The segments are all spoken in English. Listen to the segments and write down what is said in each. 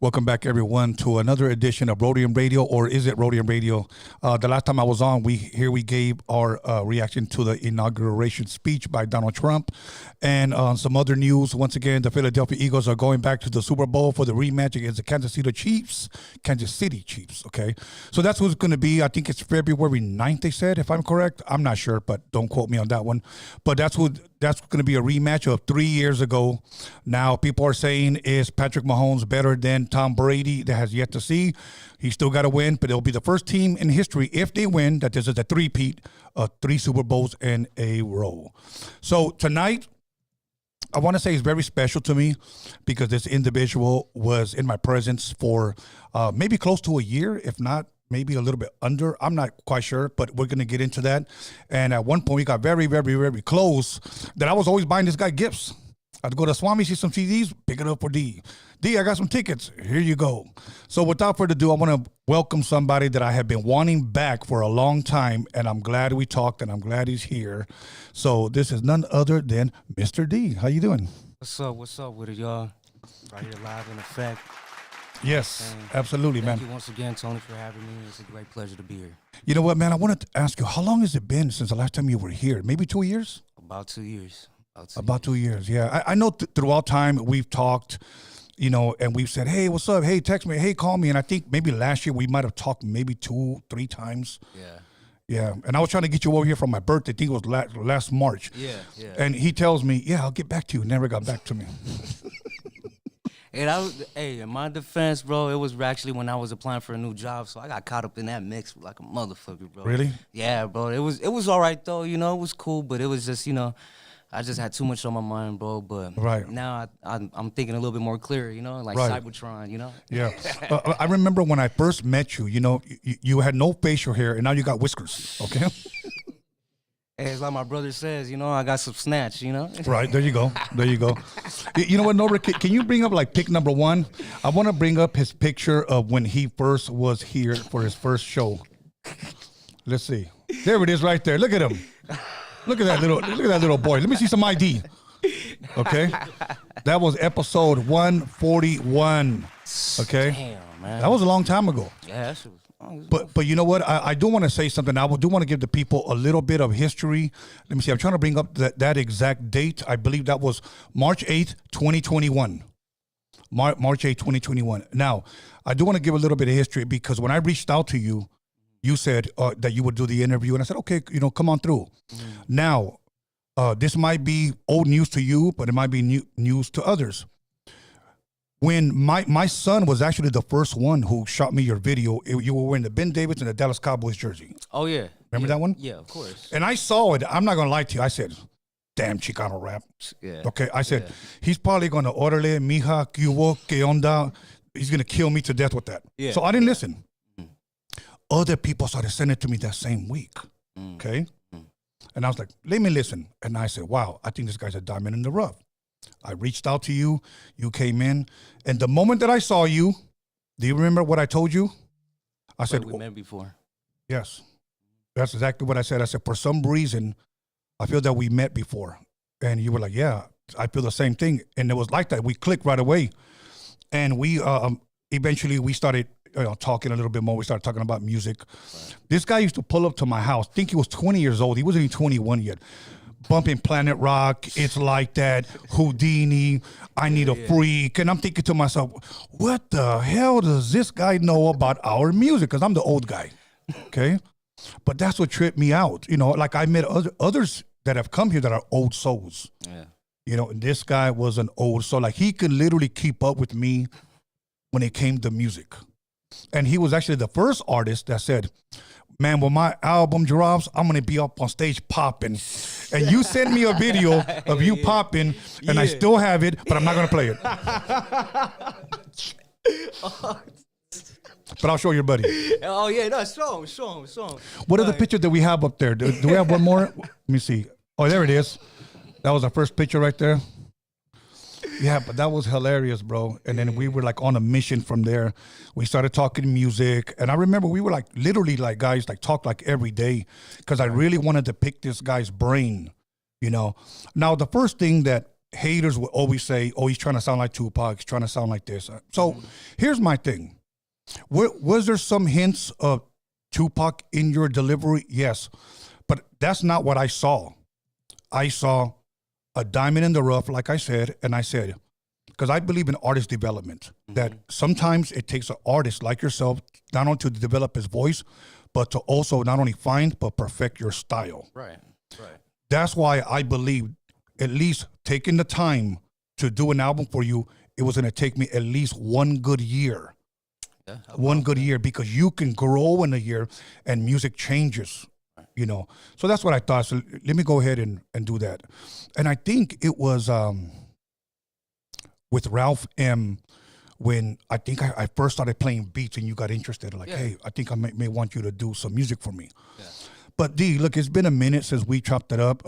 Welcome back, everyone, to another edition of Rhodium Radio, or is it Rhodium Radio? The last time I was on, we gave our reaction to the inauguration speech by Donald Trump, and some other news. Once again, the Philadelphia Eagles are going back to the Super Bowl for the rematch against the Kansas City Chiefs. Okay, so that's who's going to be. I think it's February 9th, they said, if I'm correct. I'm not sure, but don't quote me on that one. But that's going to be a rematch of 3 years ago. Now, people are saying, is Patrick Mahomes better than Tom Brady? That has yet to see. He's still got to win, but it'll be the first team in history, if they win, that this is a three-peat of 3 Super Bowls in a row. So tonight, I want to say it's very special to me because this individual was in my presence for maybe close to a year, if not maybe a little bit under. I'm not quite sure, but we're going to get into that. And at one point, we got very, very, very close that I was always buying this guy gifts. I'd go to Swami, see some CDs, pick it up for D. D, I got some tickets. Here you go. So without further ado, I want to welcome somebody that I have been wanting back for a long time, and I'm glad we talked, and I'm glad he's here. So this is none other than Mr. D. How you doing? What's up with it, y'all? Right here live in effect. Yes, And absolutely, man. Thank you once again, Tony, for having me. It's a great pleasure to be here. You know what, man? I wanted to ask you, how long has it been since the last time you were here? Maybe 2 years? About 2 years. About 2 years, yeah. I know throughout time we've talked, you know, and we've said, hey, what's up? Hey, text me. Hey, call me. And I think maybe last year we might have talked maybe 2-3 times. Yeah. Yeah. And I was trying to get you over here for my birthday. I think it was last March. Yeah. And he tells me, yeah, I'll get back to you. Never got back to me. And in my defense, bro, it was actually when I was applying for a new job, so I got caught up in that mix like a motherfucker, bro. Really? Yeah, bro. It was all right though, you know. It was cool, but it was just, you know, I just had too much on my mind, bro. But right now I'm thinking a little bit more clear, you know, like right. Cybertron, you know. Yeah. I remember when I first met you, you know, you had no facial hair, and now you got whiskers. Okay. Hey, it's like my brother says, you know, I got some snatch, you know? Right, there you go. There you go. You know what, Nora, can you bring up like pic number 1? I want to bring up his picture of when he first was here for his first show. Let's see. There it is right there. Look at him. Look at that little boy. Let me see some ID. Okay? That was episode 141. Okay? Damn, man. That was a long time ago. Yeah, that shit was. But you know what? I do want to say something. I do want to give the people a little bit of history. Let me see. I'm trying to bring up that exact date. I believe that was March 8th, 2021. March 8th, 2021. Now, I do want to give a little bit of history because when I reached out to you, you said that you would do the interview. And I said, okay, you know, come on through. Mm-hmm. Now, this might be old news to you, but it might be news to others. When my son was actually the first one who shot me your video, you were wearing the Ben Davis and the Dallas Cowboys jersey. Oh, yeah. Remember that one? Yeah, of course. And I saw it. I'm not going to lie to you. I said, damn Chicano rap. Yeah. Okay. I said, he's probably going to orderle, mija, que hubo, que onda. He's going to kill me to death with that. Yeah. So I didn't listen. Mm. Other people started sending it to me that same week. Mm. Okay. Mm. And I was like, let me listen. And I said, wow, I think this guy's a diamond in the rough. I reached out to you. You came in. And the moment that I saw you, do you remember what I told you? I said, we met before. Yes. That's exactly what I said. I said, for some reason, I feel that we met before. And you were like, yeah, I feel the same thing. And it was like that. We clicked right away. And we eventually we started talking a little bit more. We started talking about music. Right. This guy used to pull up to my house. I think he was 20 years old. He wasn't even 21 yet. Bumping Planet Rock, It's Like That, Houdini, I Need a Freak. And I'm thinking to myself, what the hell does this guy know about our music? Because I'm the old guy, okay? But that's what tripped me out. You know, like I met others that have come here that are old souls. Yeah. You know, and this guy was an old soul. Like he could literally keep up with me when it came to music. And he was actually the first artist that said, man, when my album drops, I'm going to be up on stage popping. And you sent me a video of you popping, and I still have it, but I'm not going to play it. But I'll show your buddy. Oh, yeah, no, show him. What are the pictures that we have up there? Do we have one more? Let me see. Oh, there it is. That was our first picture right there. Yeah, but that was hilarious, bro. And then we were like on a mission from there. We started talking music. And I remember we were like literally like guys like talk like every day because I really wanted to pick this guy's brain, you know. Now, the first thing that haters will always say, "Oh, he's trying to sound like Tupac. He's trying to sound like this." So here's my thing: was there some hints of Tupac in your delivery? Yes, but that's not what I saw. I saw a diamond in the rough, like I said, and I said, because I believe in artist development, that sometimes it takes an artist like yourself not only to develop his voice, but to also not only find but perfect your style. Right. Right. That's why I believe at least taking the time to do an album for you, it was going to take me at least 1 good year. Yeah, one good year, because you can grow in a year and music changes, you know. So that's what I thought. So let me go ahead and do that. And I think it was with Ralph M. when I think I first started playing beats and you got interested. Like, hey, I think I may want you to do some music for me. Yeah. But D, look, it's been a minute since we chopped it up.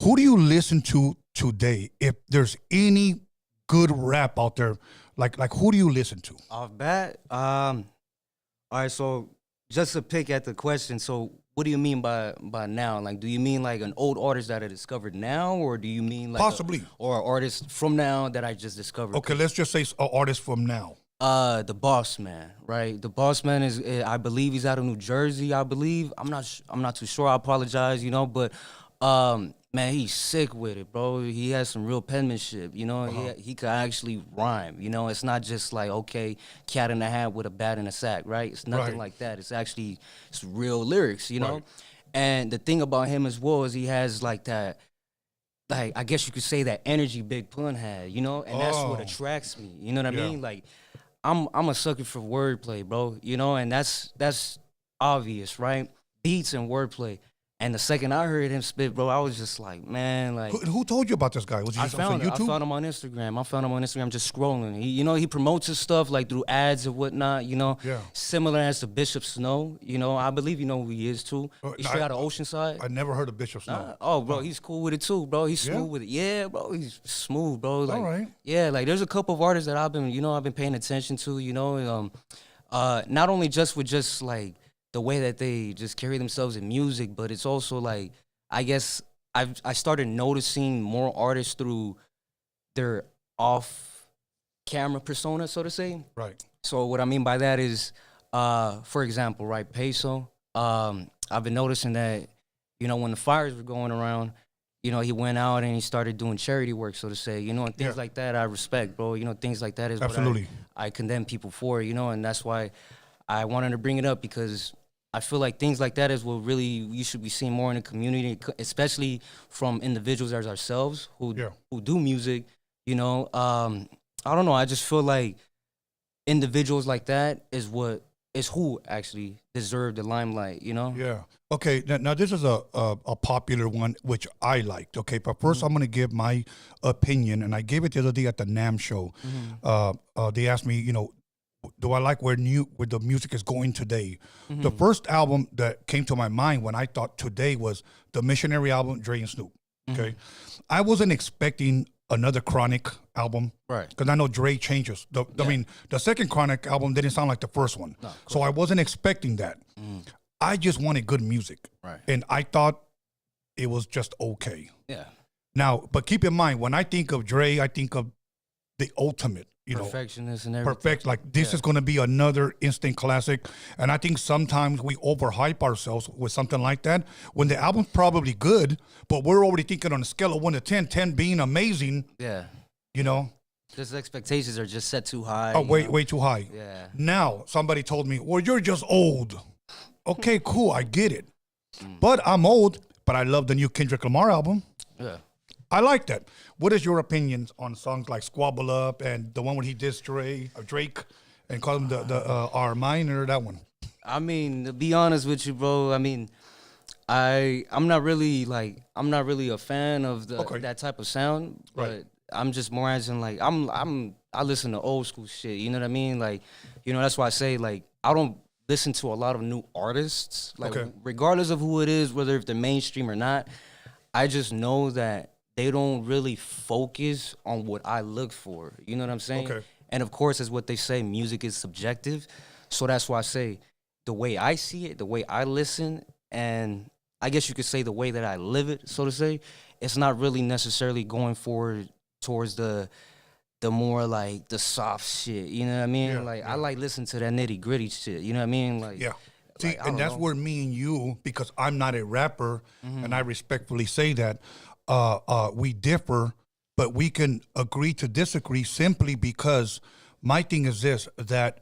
Who do you listen to today? If there's any good rap out there, like who do you listen to? Off bat, all right. So just to pick at the question, so what do you mean by now? Like, do you mean like an old artist that I discovered now, or do you mean like possibly or an artist from now that I just discovered? Okay, let's just say an artist from now. The Boss Man, right? The Boss Man is, I believe he's out of New Jersey. I believe I'm not too sure. I apologize, you know, but man, he's sick with it, bro. He has some real penmanship, you know. He could actually rhyme, you know. It's not just like, okay, cat in the hat with a bat in a sack, right? It's nothing like that. It's real lyrics, you know. And the thing about him as well is he has like that, like, I guess you could say that energy Big Pun had, you know. And that's what attracts me, you know what I mean? Like, I'm a sucker for wordplay, bro, you know, and that's obvious, right? Beats and wordplay. And the second I heard him spit, bro, I was just like, man, like. Who told you about this guy? Was he on YouTube? I found him on Instagram. Just scrolling. He promotes his stuff like through ads and whatnot, you know. Yeah. Similar as to Bishop Snow, you know. I believe you know who he is too. He's straight out of Oceanside. I never heard of Bishop Snow. Oh, bro, he's cool with it too, bro. He's smooth with it. Yeah, bro, he's smooth, bro. Like, all right. Yeah, like there's a couple of artists that I've been paying attention to, you know. Not only just with just like the way that they just carry themselves in music, but it's also like, I guess I started noticing more artists through their off-camera persona, so to say. Right. So what I mean by that is, for example, right, Peso. I've been noticing that, you know, when the fires were going around, you know, he went out and he started doing charity work, so to say, you know, and things like that I respect, bro. You know, things like that is what I condemn people for, you know, and that's why I wanted to bring it up, because I feel like things like that is what really you should be seeing more in the community, especially from individuals as ourselves who do music. You know, I don't know. I just feel like individuals like that is who actually deserve the limelight. You know? Yeah. Okay. Now this is a popular one which I liked. Okay, but first I'm gonna give my opinion, and I gave it the other day at the NAMM show. They asked me, you know, do I like where the music is going today? The first album that came to my mind when I thought today was the Missionary album, Dre and Snoop. Okay, I wasn't expecting another Chronic album, right? Because I know Dre changes. I mean, the second Chronic album didn't sound like the first one, so I wasn't expecting that. I just wanted good music, right? And I thought it was just okay. Yeah. Now, but keep in mind, when I think of Dre, I think of the ultimate. You perfectionist and everything. Perfect. Like this is going to be another instant classic. And I think sometimes we overhype ourselves with something like that when the album's probably good, but we're already thinking on a scale of 1 to 10, 10 being amazing. Yeah. You know? Just expectations are just set too high. Oh, way too high. Yeah. Now, somebody told me, well, you're just old. Okay, cool. I get it. But I'm old, but I love the new Kendrick Lamar album. Yeah. I like that. What is your opinions on songs like Squabble Up and the one where he dissed Drake and called him the R minor, that one? I mean, to be honest with you, bro, I mean, I'm not really a fan of that type of sound, but I'm just more as in like I listen to old school shit, you know what I mean? Like, you know, that's why I say like I don't listen to a lot of new artists, like regardless of who it is, whether if they're mainstream or not. I just know that they don't really focus on what I look for. You know what I'm saying? Okay. And of course, as what they say, music is subjective. So that's why I say the way I see it, the way I listen, and I guess you could say the way that I live it, so to say, it's not really necessarily going forward towards the more like the soft shit. You know what I mean? Yeah, like yeah. I like listen to that nitty gritty shit. You know what I mean? Like Yeah. See, like, I and don't that's know. where me and you, because I'm not a rapper, Mm-hmm. and I respectfully say that, we differ, but we can agree to disagree simply because my thing is this, that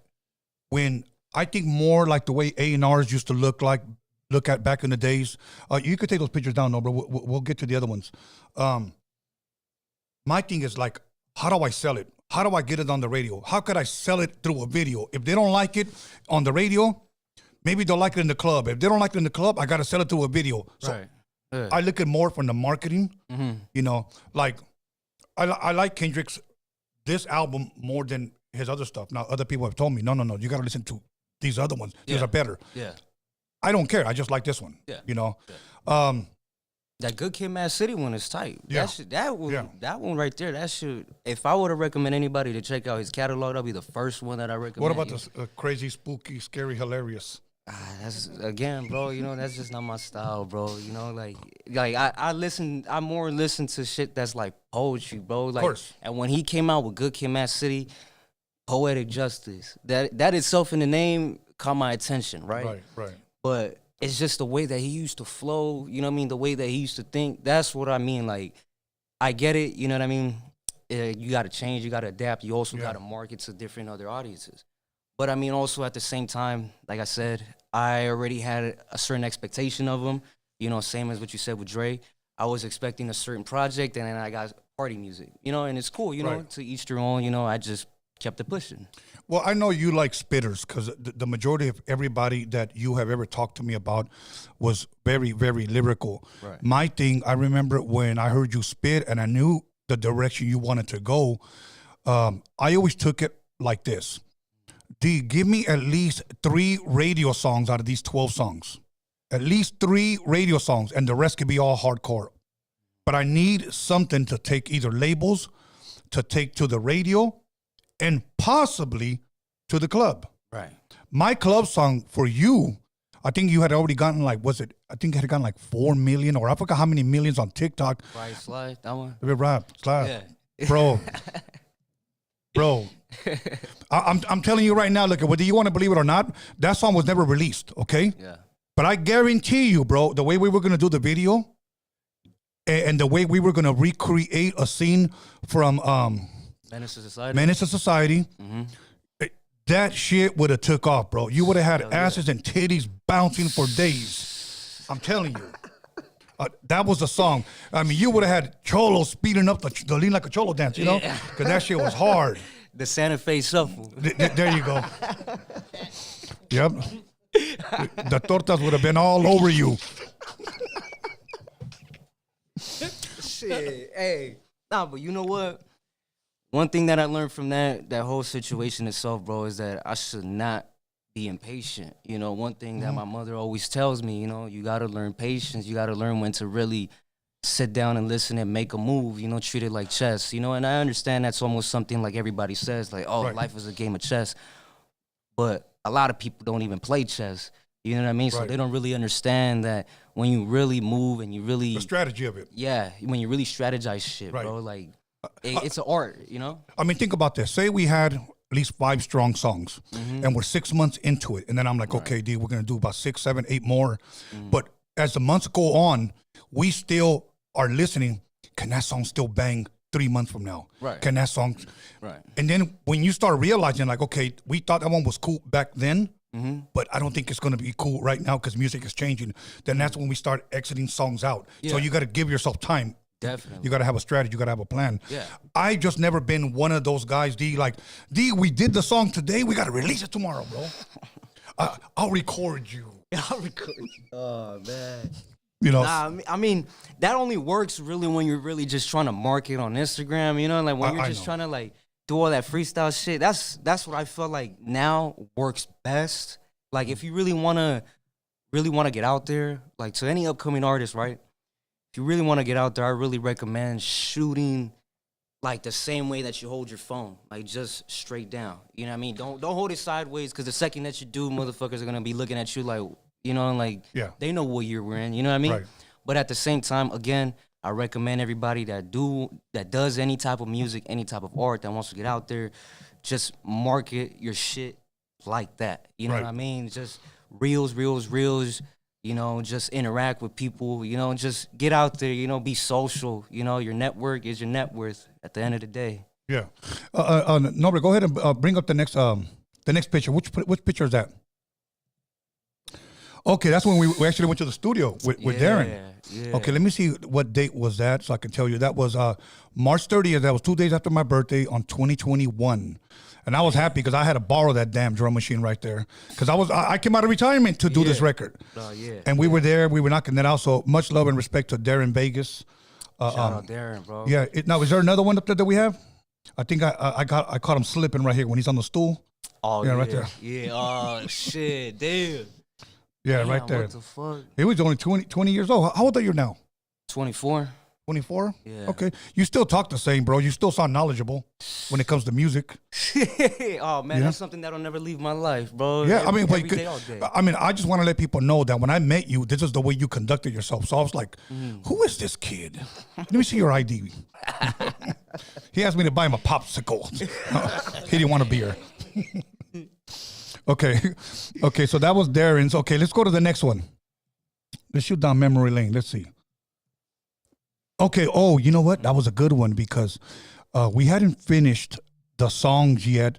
when I think more like the way A&Rs used to look at back in the days, you could take those pictures down, no, bro. We'll get to the other ones. My thing is like, how do I sell it? How do I get it on the radio? How could I sell it through a video? If they don't like it on the radio, maybe they'll like it in the club. If they don't like it in the club, I got to sell it through a video. So Right. Yeah. I look at more from the marketing, Mm-hmm. you know, like I like Kendrick's, this album more than his other stuff. Now, other people have told me, no, you got to listen to these other ones. These Yeah. are better. Yeah. I don't care. I just like this one, Yeah. you know. Yeah. That Good Kid, Mad City one is tight. Yeah. That one right there. That should. If I were to recommend anybody to check out his catalog, that'd be the first one that I recommend. What about this crazy, spooky, scary, hilarious? That's again, bro. You know, that's just not my style, bro. You know, like I more listen to shit that's like poetry, bro. Like, Of course. And when he came out with Good Kid, Mad City, poetic justice. That itself in the name caught my attention, right? Right. But it's just the way that he used to flow, you know what I mean? The way that he used to think. That's what I mean. Like, I get it, you know what I mean? You got to change, you got to adapt. You also got to market to different other audiences. But I mean, also at the same time, like I said, I already had a certain expectation of him. You know, same as what you said with Dre. I was expecting a certain project, and then I got party music, you know, and it's cool, you know, Right. to each their own, you know, I just kept it pushing. Well, I know you like spitters because the majority of everybody that you have ever talked to me about was very, very lyrical. Right. My thing, I remember when I heard you spit and I knew the direction you wanted to go, I always took it like this. D, give me at least 3 radio songs out of these 12 songs. At least 3 radio songs, and the rest could be all hardcore. But I need something to take either labels, to take to the radio, and possibly to the club. Right. My club song for you, I think you had already gotten like, I think it had gotten like 4 million, or I forgot how many millions on TikTok. Right, Slide, that one. Right, slide. Yeah. Bro. I'm telling you right now, look, whether you want to believe it or not, that song was never released, okay? Yeah. But I guarantee you, bro, the way we were going to do the video and the way we were going to recreate a scene from Menace II Society. Menace II Society, that shit would have took off, bro. You would have had Hell yeah. asses and titties bouncing for days. I'm telling you. That was the song. I mean, you would have had Cholo speeding up the Lean Like a Cholo dance, you know? Yeah. Because that shit was hard. The Santa Fe Shuffle. There you go. Yep. The tortas would have been all over you. Shit, hey. Nah, but you know what? One thing that I learned from that whole situation itself, bro, is that I should not be impatient. You know, one thing that my mother always tells me, you know, you got to learn patience. You got to learn when to really sit down and listen and make a move, you know, treat it like chess, you know, and I understand that's almost something like everybody says, like, oh, Right. life is a game of chess. But a lot of people don't even play chess. You know what I mean? So Right. they don't really understand that when you really move and you really, The strategy of it. yeah, when you really strategize shit, Right. bro, like, it's an art, you know? I mean, think about this. Say we had at least 5 strong songs and we're 6 months into it. And then I'm like, okay, D, we're going to do about 6, 7, 8 more. But as the months go on, we still are listening. Can that song still bang 3 months from now? Right. Can that song? Right. And then when you start realizing, like, okay, we thought that one was cool back then, but I don't think it's going to be cool right now because music is changing. Then that's when we start exiting songs out. So Yeah. you got to give yourself time. Definitely. You got to have a strategy. You got to have a plan. Yeah. I just never been one of those guys, D, like, D, we did the song today. We got to release it tomorrow, bro. I'll record you. I'll record you. Oh, man. You know, Nah, I mean, that only works really when you're really just trying to market on Instagram, you know? Like, when you're I just know. trying to, like, do all that freestyle shit. That's what I feel like now works best. Like, if you really want to get out there, like, to any upcoming artist, right? If you really want to get out there, I really recommend shooting like the same way that you hold your phone, like just straight down. You know what I mean? Don't hold it sideways, because the second that you do, motherfuckers are gonna be looking at you like, you know, like Yeah. they know what year we're in. You know what I mean? Right. But at the same time, again, I recommend everybody that does any type of music, any type of art that wants to get out there, just market your shit like that. You know Right. what I mean? Just reels, reels, reels. You know, just interact with people. You know, just get out there. You know, be social. You know, your network is your net worth at the end of the day. Yeah. Norbert, go ahead and bring up the next picture. Which picture is that? Okay, that's when we actually went to the studio with Darren. Yeah. Okay, let me see what date was that so I can tell you. That was March 30th. That was 2 days after my birthday on 2021. And I was happy because I had to borrow that damn drum machine right there. Because I came out of retirement to do this record. And we were there. We were knocking that out. So much love and respect to Darren Vegas. Shout out Darren, bro. Yeah. Now, is there another one up there that we have? I think I caught him slipping right here when he's on the stool. Oh, yeah, right there. Yeah. Oh, shit. Damn. Yeah, Damn, right there. What the fuck? He was only 20 years old. How old are you now? 24. 24? Yeah. Okay. You still talk the same, bro. You still sound knowledgeable when it comes to music. Oh, man, that's something that'll never leave my life, bro. Yeah, I mean, every day, all day. I mean, I just want to let people know that when I met you, this is the way you conducted yourself. So I was like, who is this kid? Let me see your ID. He asked me to buy him a popsicle. He didn't want a beer. Okay, so that was Darren's. Okay, let's go to the next one. Let's shoot down memory lane. Let's see. Okay, oh, you know what? That was a good one because we hadn't finished the songs yet.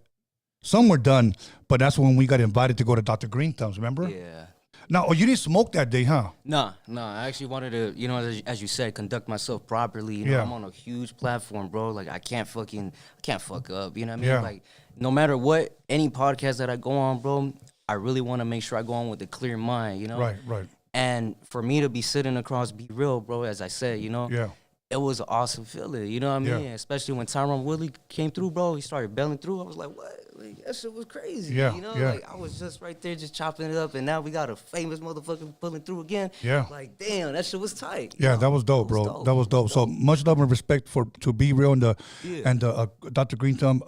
Some were done, but that's when we got invited to go to Dr. Green Thumbs, remember? Yeah. Now, you didn't smoke that day, huh? No. I actually wanted to, you know, as you said, conduct myself properly. You know, I'm on a huge platform, bro. Like, I can't fuck up. You know what I mean? Yeah. Like, no matter what, any podcast that I go on, bro, I really want to make sure I go on with a clear mind, you know? Right. And for me to be sitting across Be Real, bro, as I said, you know? Yeah. It was an awesome feeling, you know what I mean? Yeah. Especially when Tyrone Woodley came through, bro. He started belling through. I was like, what? Like, that shit was crazy. Yeah, You know? yeah. Like, I was just right there just chopping it up, and now we got a famous motherfucker pulling through again. Yeah. Like, damn, that shit was tight. Yeah, that was dope, bro. That was dope. So much love and respect to Be Real and the Dr. Green Thumb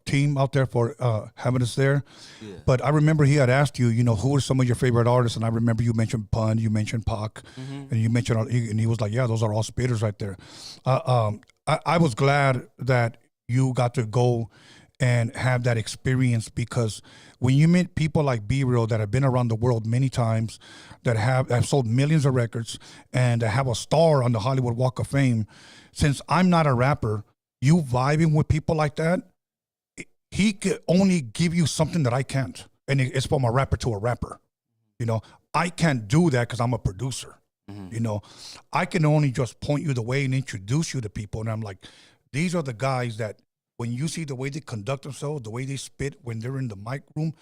team out there for having us there. Yeah. But I remember he had asked you, you know, who are some of your favorite artists? And I remember you mentioned Pun, you mentioned Pac, and you mentioned, and he was like, yeah, those are all spitters right there. I was glad that you got to go and have that experience because when you meet people like Be Real that have been around the world many times, that have sold millions of records and that have a star on the Hollywood Walk of Fame, since I'm not a rapper, you vibing with people like that, he could only give you something that I can't. And it's from a rapper to a rapper. You know, I can't do that because I'm a producer. You know, I can only just point you the way and introduce you to people. And I'm like, these are the guys that when you see the way they conduct themselves, the way they spit when they're in the mic room,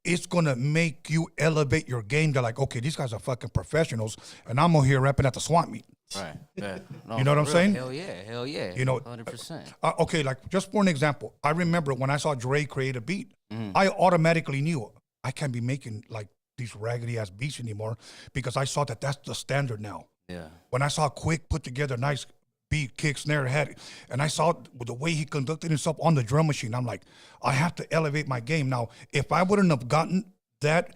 it's going to make you elevate your game. They're like, okay, these guys are fucking professionals. And I'm over here rapping at the swap meet. Right. Yeah. No, you know what I'm saying? Hell yeah. You know, 100%. Okay, like just for an example, I remember when I saw Dre create a beat, I automatically knew I can't be making like these raggedy ass beats anymore because I saw that that's the standard now. Yeah. When I saw Quick put together a nice beat, kick, snare, head, and I saw the way he conducted himself on the drum machine, I'm like, I have to elevate my game. Now, if I wouldn't have gotten that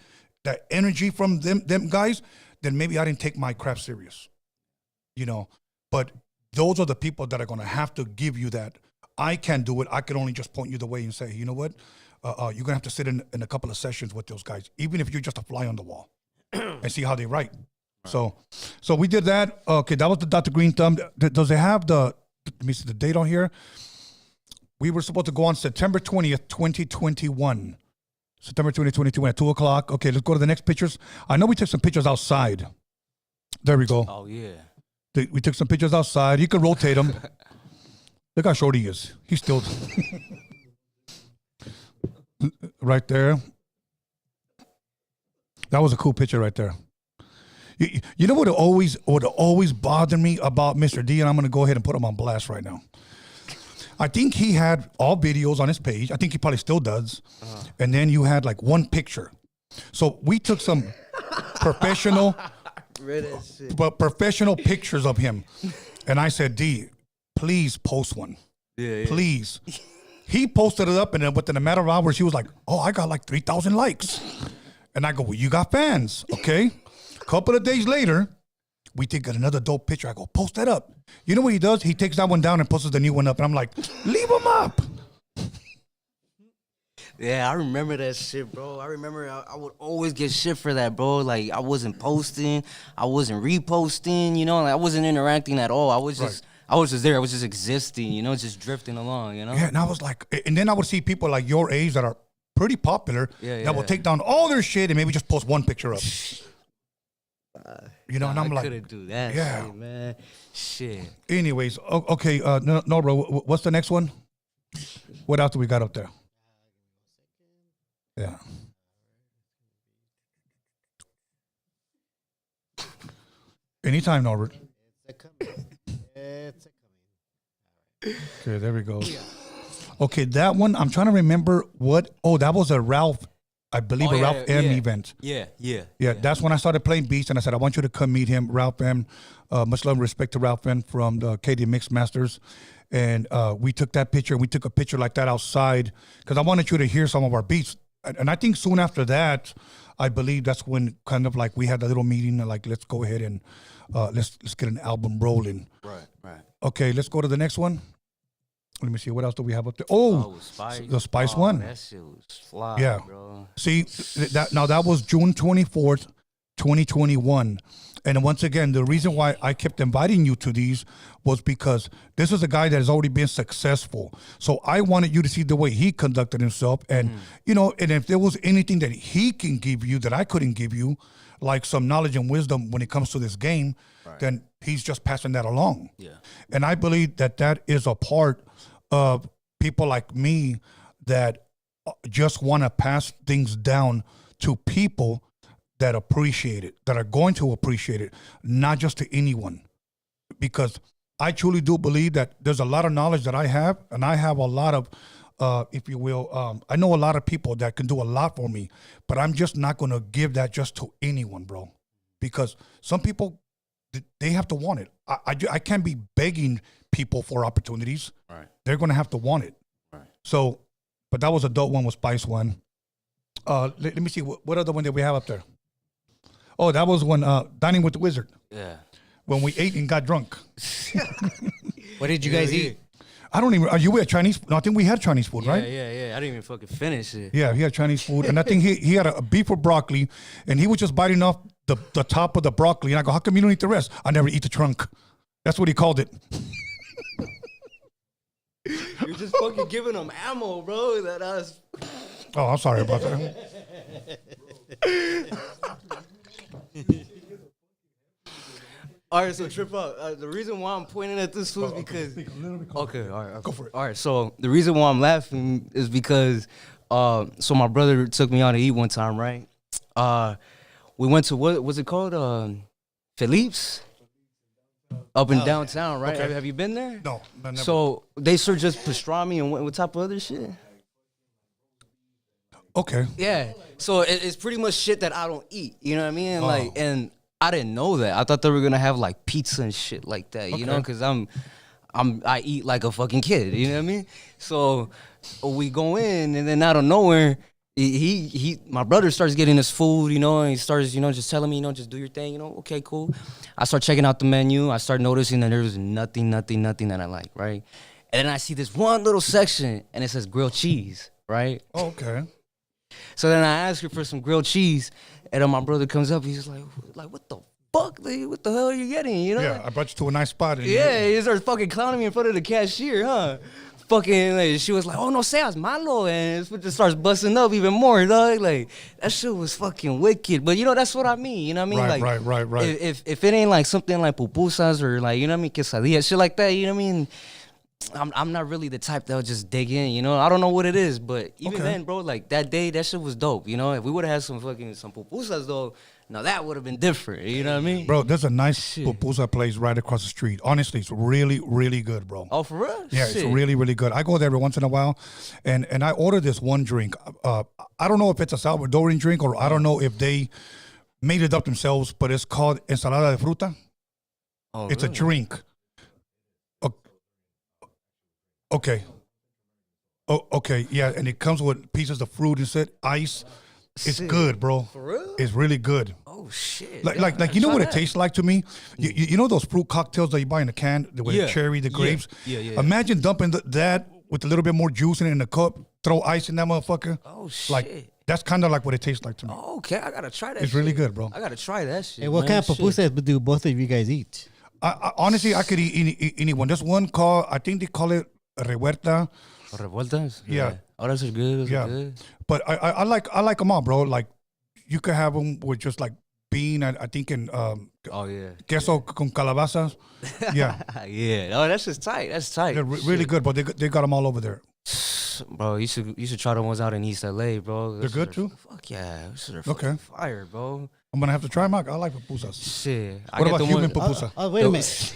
energy from them guys, then maybe I didn't take my craft serious. You know, but those are the people that are going to have to give you that. I can't do it. I can only just point you the way and say, you know what? You're going to have to sit in a couple of sessions with those guys, even if you're just a fly on the wall and see how they write. Right. So we did that. Okay, that was the Dr. Green Thumb. Does it have let me see the date on here? We were supposed to go on September 20th, 2021. September 20th, 2021 at 2 o'clock. Okay, let's go to the next pictures. I know we took some pictures outside. There we go. Oh, yeah. We took some pictures outside. You can rotate them. Look how short he is. He's still right there. That was a cool picture right there. You know what always bothered me about Mr. D, and I'm going to go ahead and put him on blast right now. I think he had all videos on his page. I think he probably still does. And then you had like one picture. So we took some professional pictures of him. And I said, D, please post one. Yeah. Please. He posted it up, and then within a matter of hours, he was like, oh, I got like 3,000 likes. And I go, well, you got fans, okay? A couple of days later, We take another dope picture. I go, post that up. You know what he does? He takes that one down and posts the new one up. And I'm like, leave him up. Yeah, I remember that shit, bro. I remember I would always get shit for that, bro. Like, I wasn't posting, I wasn't reposting, you know, like, I wasn't interacting at all. I was just there. I was just existing, you know, just drifting along, you know. Yeah, and I was like, and then I would see people like your age that are pretty popular that will take down all their shit and maybe just post one picture up. You know, and I'm like, couldn't do that, shit, man. Shit. Anyways, okay, no, bro. What's the next one? What else do we got up there? Yeah. Anytime, Norbert. It's a coming. Okay, there we go. Okay, that one, I'm trying to remember what. Oh, that was a Ralph, I believe, a Ralph M event. Yeah. That's when I started playing beats, and I said, I want you to come meet him, Ralph M. Much love and respect to Ralph M. from the KD Mix Masters. And we took that picture. We took a picture like that outside because I wanted you to hear some of our beats. And I think soon after that, I believe that's when kind of like we had a little meeting, like, let's go ahead and let's get an album rolling. Right. Okay, let's go to the next one. Let me see, what else do we have up there? Oh, the Spice one. That shit was fly, bro. See, that was June 24th, 2021. And once again, the reason why I kept inviting you to these was because this is a guy that has already been successful. So I wanted you to see the way he conducted himself. And, you know, and if there was anything that he can give you that I couldn't give you, like some knowledge and wisdom when it comes to this game, then he's just passing that along. Yeah. And I believe that that is a part of people like me that just want to pass things down to people that appreciate it, that are going to appreciate it, not just to anyone. Because I truly do believe that there's a lot of knowledge that I have, and I have a lot of, if you will, I know a lot of people that can do a lot for me, but I'm just not going to give that just to anyone, bro. Because some people, they have to want it. I can't be begging people for opportunities. Right. They're going to have to want it. Right. So, but that was a dope one with Spice one. Let me see, what other one did we have up there? Oh, that was when Dining with the Wizard. Yeah. When we ate and got drunk. What did you guys eat? I don't even. Are you at Chinese? No, I think we had Chinese food, right? Yeah. I didn't even fucking finish it. Yeah, he had Chinese food, and I think he had a beef with broccoli, and he was just biting off the top of the broccoli. And I go, how come you don't eat the rest? I never eat the trunk. That's what he called it. You're just fucking giving them ammo, bro. Oh, I'm sorry about that. All right, so trip out. The reason why I'm pointing at this food is because. Okay, all right. Go for it. All right, so the reason why I'm laughing is because, so my brother took me out to eat one time, right? We went to, what was it called? Philippe's? Up in downtown, right? Okay. Have you been there? No, never. So they serve just pastrami and what type of other shit? Okay. Yeah. So it's pretty much shit that I don't eat. You know what I mean? Like, and I didn't know that. I thought they were gonna have like pizza and shit like that. You know, because I eat like a fucking kid. You know what I mean? So we go in, and then out of nowhere, my brother starts getting his food. You know, and he starts, you know, just telling me, you know, just do your thing. You know, okay, cool. I start checking out the menu. I start noticing that there was nothing that I like. Right, and then I see this one little section, and it says grilled cheese. Right. Oh, okay. So then I ask her for some grilled cheese, and then my brother comes up. He's like, what the fuck? What the hell are you getting? You know? Yeah, I brought you to a nice spot. Yeah, he starts fucking clowning me in front of the cashier, huh? Fucking, like, she was like, oh, no seas malo, and it just starts busting up even more, dog. Like, that shit was fucking wicked. But, you know, that's what I mean, you know what I mean? Right. If it ain't like something like pupusas or like, you know what I mean, quesadillas, shit like that, you know what I mean? I'm not really the type that'll just dig in, you know. I don't know what it is, but even then, bro, like that day, that shit was dope, you know. If we would have had some pupusas though, now that would have been different, you know what I mean? Bro, there's a nice pupusa place right across the street. Honestly, it's really, really good, bro. Oh, for real? Yeah, it's really, really good. I go there every once in a while, and I order this one drink. I don't know if it's a Salvadorian drink or I don't know if they made it up themselves, but it's called ensalada de fruta. Oh, it's a drink. Okay. Oh, okay. Yeah, and it comes with pieces of fruit and ice. It's good, bro. For real? It's really good. Oh shit. Like you know what it tastes like to me? You know those fruit cocktails that you buy in a can with the cherry, the grapes? Yeah. Imagine dumping that with a little bit more juice in a cup, throw ice in that motherfucker. Oh shit. Like that's kind of like what it tastes like to me. Oh, okay, I gotta try that. It's really good, bro. I gotta try that shit. Hey, what kind of pupusas do both of you guys eat? I honestly, I could eat any one. There's one called, I think they call it revuelta. Revueltas? Yeah. Oh, those are good. Those Yeah. are good. But I like them all, bro. Like you could have them with just like bean. I think in Oh yeah. queso con calabazas. Yeah, Yeah. Oh, that's just tight. That's tight. they're really good, but they got them all over there. Bro, you should try the ones out in East LA, bro. They're good too? Fuck yeah. Those are Okay. fucking fire, bro. I'm gonna have to try them out. I like pupusas. Shit. What about human one? pupusa? Oh, wait a minute.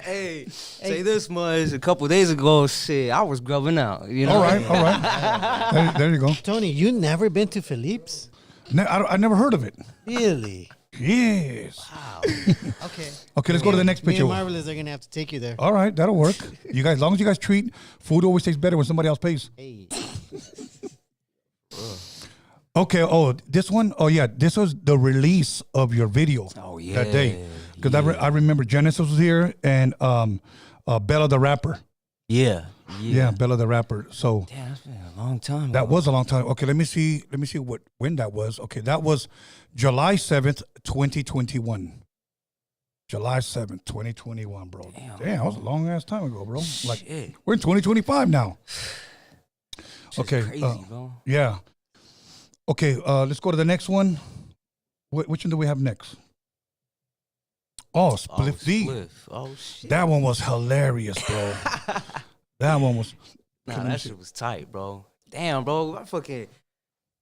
Hey, say this much. A couple days ago, shit, I was grubbing out. You know. All right. There you go. Tony, you never been to Philippe's? I never heard of it. Really? Yes. Wow. Okay. Okay, let's go to the next Me picture. and Marvelous are gonna have to take you there. All right, that'll work. You guys, as long as you guys treat, food always tastes better when somebody else pays. Hey. Okay. Oh, this one. Oh, yeah. This was the release of your video. Oh yeah. That day, because I remember Genesis was here and Bella the rapper. Yeah. Yeah, Bella the rapper. So Damn, that's been a long time. that ago. was a long time. Okay, let me see when that was. Okay, that was July 7th, 2021. July 7th, 2021, bro. Damn, that was a long ass time ago, bro. Like Shit. we're in 2025 now. Just Okay, crazy, bro. Yeah. Okay, let's go to the next one. Which one do we have next? Oh, Spliff D. Spliff. Oh shit. That one was hilarious, bro. That one was. Nah, that shit was tight, bro. Damn, bro.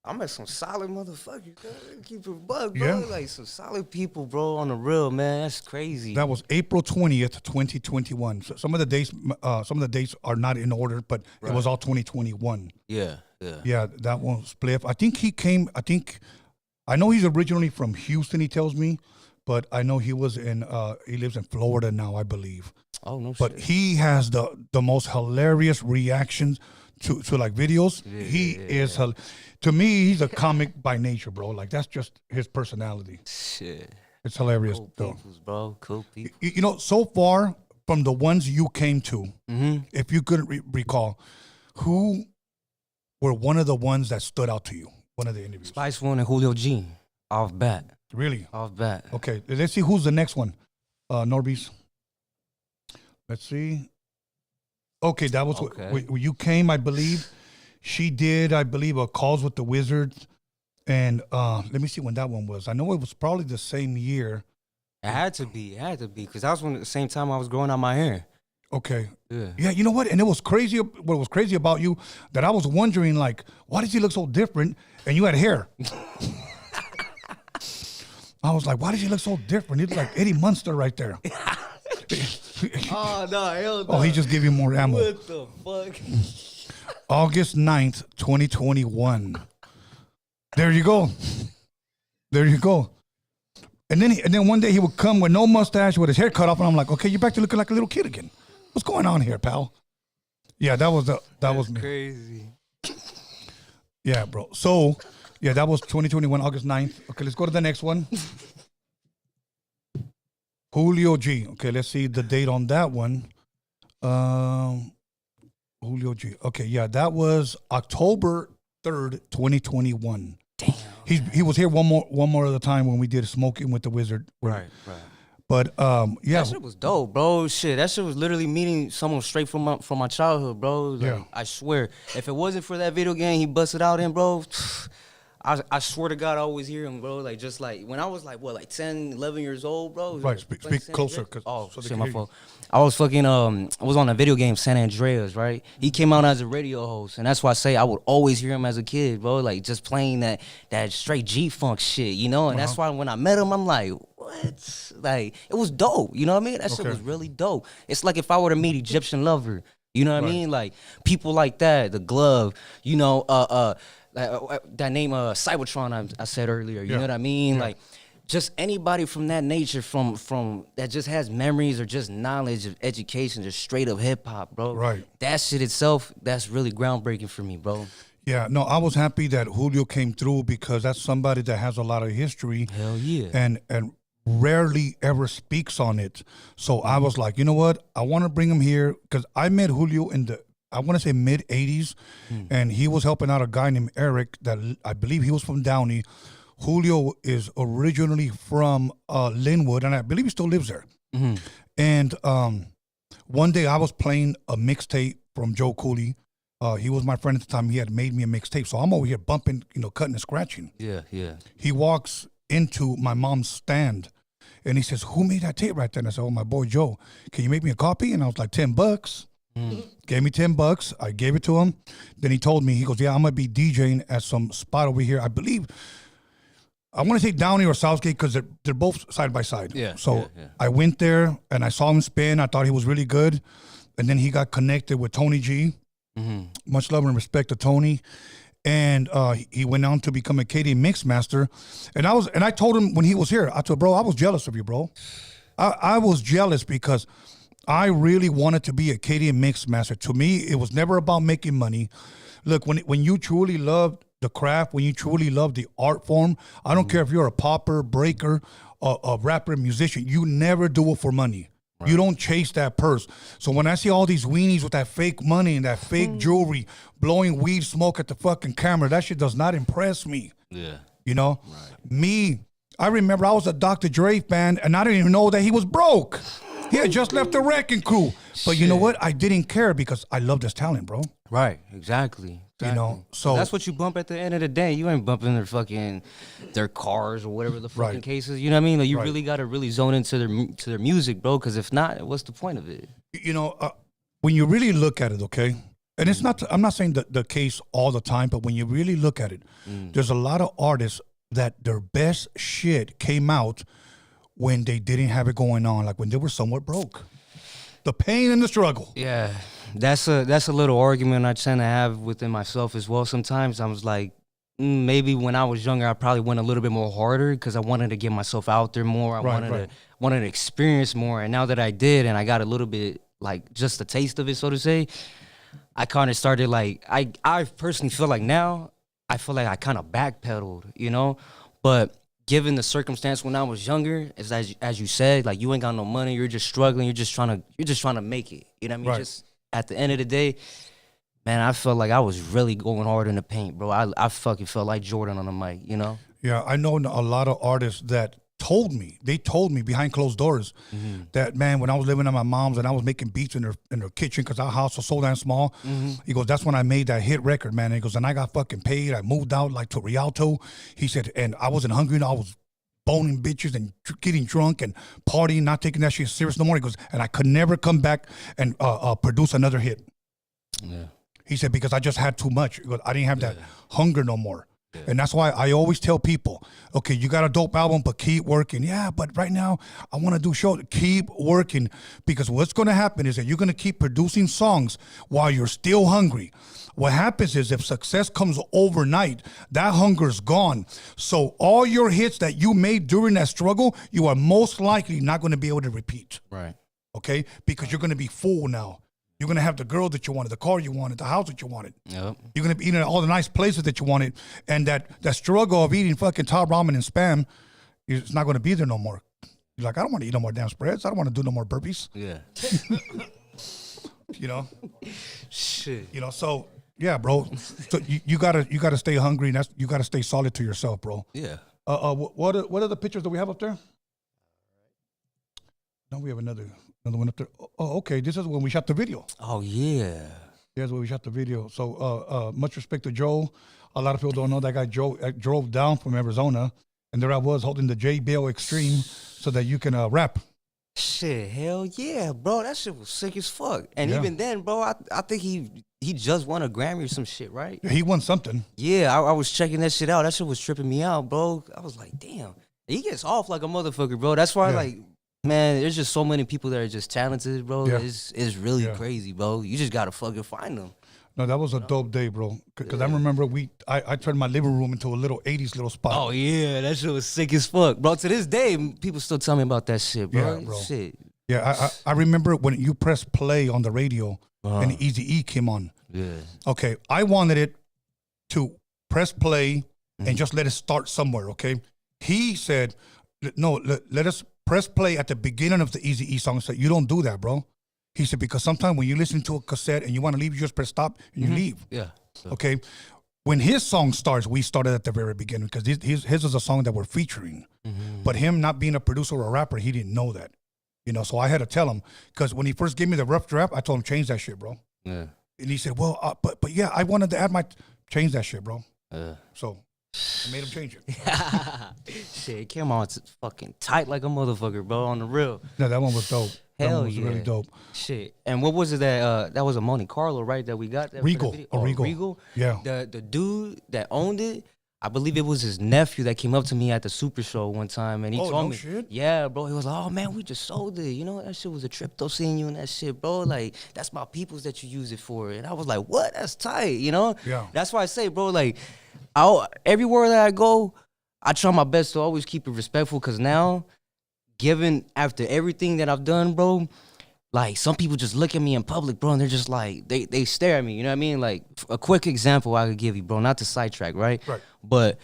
I met some solid motherfuckers, bro. Keep it buck, bro. Yeah. Like some solid people, bro, on the real, man. That's crazy. That was April 20th, 2021. So some of the dates are not in order, but it was all 2021. yeah. Yeah, that one Spliff. I know he's originally from Houston, he tells me, but I know he lives in Florida now, I believe. Oh no But shit. he has the most hilarious reactions to like videos. To me, he's a comic by nature, bro. Like that's just his personality. Shit. It's hilarious, Cool though. peoples, bro. Cool people. You know, so far from the ones you came to, Mm-hmm. if you couldn't recall, who were one of the ones that stood out to you? One of the interviews. Spice One and Julio G. Off bat. Really? Off bat. Okay, let's see who's the next one. Norbies. Let's see. Okay, that was Okay. when you came, I believe. She did, I believe, a Calls with the Wizards. And let me see when that one was. I know it was probably the same year. It had to be, because that was when at the same time I was growing out my hair. Okay. Yeah. Yeah, you know what? And it was crazy. What was crazy about you that I was wondering, like, why does he look so different? And you had hair. I was like, why does he look so different? He looked like Eddie Munster right there. Oh no, hell no. Oh, he just gave you more ammo. What the fuck? August 9th, 2021. There you go. There you go. And then one day he would come with no mustache, with his hair cut off, and I'm like, okay, you're back to looking like a little kid again. What's going on here, pal? Yeah, that was me. Crazy. Yeah, bro. So, yeah, that was 2021, August 9th. Okay, let's go to the next one. Julio G. Okay, let's see the date on that one. Julio G. Okay, yeah, that was October 3rd, 2021. Damn. He was here one more other time when we did Smoking with the Wizard. Right. But yeah, That shit was dope, bro. Shit, that shit was literally meeting someone straight from my childhood, bro. Like, Yeah. I swear, if it wasn't for that video game he busted out in, bro, I swear to God, I always hear him, bro. Like, just like, when I was like, what, like 10, 11 years old, bro? Right, speak closer, Oh, so they shit, can my hear you. fault. I was fucking, I was on a video game, San Andreas, right? He came out as a radio host, and that's why I say I would always hear him as a kid, bro. Like, just playing that straight G-funk shit, you know? And that's why when I met him, I'm like, what? Like, it was dope, you know what I mean? That shit Okay. was really dope. It's like if I were to meet Egyptian Lover, you know what I mean? Like, people like that, the Glove, you know, that name Cybertron I said earlier, you know what I mean? Yeah. Like, just anybody from that nature, from that just has memories or just knowledge of education, just straight up hip hop, bro. Right. That shit itself, that's really groundbreaking for me, bro. Yeah, no, I was happy that Julio came through because that's somebody that has a lot of history. Hell yeah. And rarely ever speaks on it. So I was like, you know what? I want to bring him here because I met Julio in the, I want to say mid 80s, and he was helping out a guy named Eric that I believe he was from Downey. Julio is originally from Linwood, and I believe he still lives there. And one day I was playing a mixtape from Joe Cooley. He was my friend at the time. He had made me a mixtape. So I'm over here bumping, cutting and scratching. Yeah, yeah. He walks into my mom's stand and he says, "Who made that tape right there?" And I said, "Oh, my boy Joe. Can you make me a copy?" And I was like, $10. Gave me $10. I gave it to him. Then he told me, he goes, "Yeah, I'm going to be DJing at some spot over here. I believe, I want to say Downey or Southgate because they're both side by side." Yeah. So yeah. I went there and I saw him spin. I thought he was really good. And then he got connected with Tony G. Much love and respect to Tony. And he went on to become a KD mix master. And I told him when he was here, I told, "Bro, I was jealous of you, bro. I was jealous because I really wanted to be a KD mix master. To me, it was never about making money. Look, when you truly love the craft, when you truly love the art form, I don't care if you're a popper, breaker, a rapper, musician, you never do it for money. Right. You don't chase that purse. So when I see all these weenies with that fake money and that fake jewelry, blowing weed smoke at the fucking camera, that shit does not impress me. Yeah. Right. Me, I remember I was a Dr. Dre fan and I didn't even know that he was broke. He had just left the Wrecking Crew. But you know what? I didn't care because I loved his talent, bro. Right, exactly. So that's what you bump at the end of the day. You ain't bumping their cars or whatever the fucking case is. You know what I mean? Like you really got to really zone into their music, bro. Because if not, what's the point of it? When you really look at it, okay, and it's not. I'm not saying the case all the time, but when you really look at it, there's a lot of artists that their best shit came out when they didn't have it going on, like when they were somewhat broke. The pain and the struggle. Yeah, that's a little argument I tend to have within myself as well. Sometimes I was like, maybe when I was younger, I probably went a little bit more harder because I wanted to get myself out there more. I wanted to experience more. And now that I did, and I got a little bit like just a taste of it, so to say, I kind of started like I personally feel like now I feel like I kind of backpedaled, but. Given the circumstance when I was younger, as you said, like you ain't got no money, you're just struggling, you're just trying to make it. You know what I mean? Right. Just at the end of the day, man, I felt like I was really going hard in the paint, bro. I fucking felt like Jordan on the mic, Yeah, I know a lot of artists that told me behind closed doors that, man, when I was living at my mom's and I was making beats in their kitchen because our house was so damn small, he goes, that's when I made that hit record, man. And he goes, and I got fucking paid. I moved out like to Rialto. He said, and I wasn't hungry. I was boning bitches and getting drunk and partying, not taking that shit serious no more. He goes, and I could never come back and produce another hit. Yeah. He said, because I just had too much. He goes, I didn't have that hunger no more. Yeah. And that's why I always tell people, okay, you got a dope album, but keep working. Yeah, but right now I want to do shows. Keep working, because what's going to happen is that you're going to keep producing songs while you're still hungry. What happens is if success comes overnight, that hunger's gone. So all your hits that you made during that struggle, you are most likely not going to be able to repeat. Right. Okay? Because you're going to be full now. You're going to have the girl that you wanted, the car you wanted, the house that you wanted. Yep. You're going to be eating at all the nice places that you wanted. And that struggle of eating fucking top ramen and Spam, it's not going to be there no more. You're like, I don't want to eat no more damn spreads. I don't want to do no more burpees. Yeah. Shit. So yeah, bro. So you gotta stay hungry, and you gotta stay solid to yourself, bro. Yeah. What are the pictures that we have up there? No, we have another one up there. Oh, okay. This is when we shot the video. Oh yeah. Here's where we shot the video. So much respect to Joe. A lot of people don't know that guy Joe drove down from Arizona, and there I was holding the J Bill Extreme so that you can rap. Shit, hell yeah, bro. That shit was sick as fuck. And even then, bro, I think he just won a Grammy or some shit, right? He won something. Yeah, I was checking that shit out. That shit was tripping me out, bro. I was like, damn. He gets off like a motherfucker, bro. That's why, like, man, there's just so many people that are just talented, bro. Yeah. It's really crazy, bro. You just gotta fucking find them. No, that was a dope day, bro. Because I remember I turned my living room into a little 80s little spot. Oh yeah, that shit was sick as fuck, bro. To this day, people still tell me about that shit, bro. Yeah, bro. Shit. Yeah, I remember when you press play on the radio and Easy E came on. Yeah. Okay, I wanted it to press play and just let it start somewhere, okay? He said, no, let us press play at the beginning of the Easy E song. So you don't do that, bro. He said, because sometimes when you listen to a cassette and you want to leave, you just press stop and you leave. Yeah. So. Okay. When his song starts, we started at the very beginning because his is a song that we're featuring. But him not being a producer or a rapper, he didn't know that. You know, so I had to tell him because when he first gave me the rough draft, I told him, change that shit, bro. Yeah. And he said, well, but yeah, I wanted to add change that shit, bro. So I made him change it. Shit, it came on fucking tight like a motherfucker, bro, on the real. No, that one was dope. That Hell one was yeah. really dope. Shit. And what was it that was a Monte Carlo, right, that we got? That Regal. Regal. Regal? Yeah. The dude that owned it, I believe it was his nephew that came up to me at the Super Show one time, and he told me, shit? yeah, bro, he was like, oh, man, we just sold it. You know, that shit was a trip, though, seeing you and that shit, bro. Like, that's my peoples that you use it for. And I was like, what? That's tight, you know? Yeah. That's why I say, bro, like, everywhere that I go, I try my best to always keep it respectful, because now, given after everything that I've done, bro, like, some people just look at me in public, bro, and they're just like, they stare at me, you know what I mean? Like, a quick example I could give you, bro, not to sidetrack, right? Right. But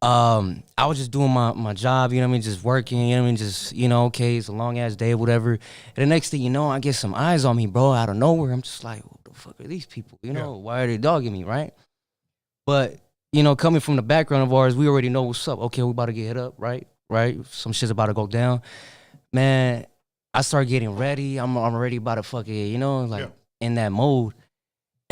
I was just doing my job, you know what I mean, just working, you know what I mean, just, you know, okay, it's a long-ass day or whatever. And the next thing you know, I get some eyes on me, bro, out of nowhere. I'm just like, what the fuck are these people, you know? Why are they dogging me, right? But, you know, coming from the background of ours, we already know what's up. Okay, we about to get hit up, right? Some shit's about to go down. Man, I start getting ready. I'm already about to fucking, you know, like in that mode.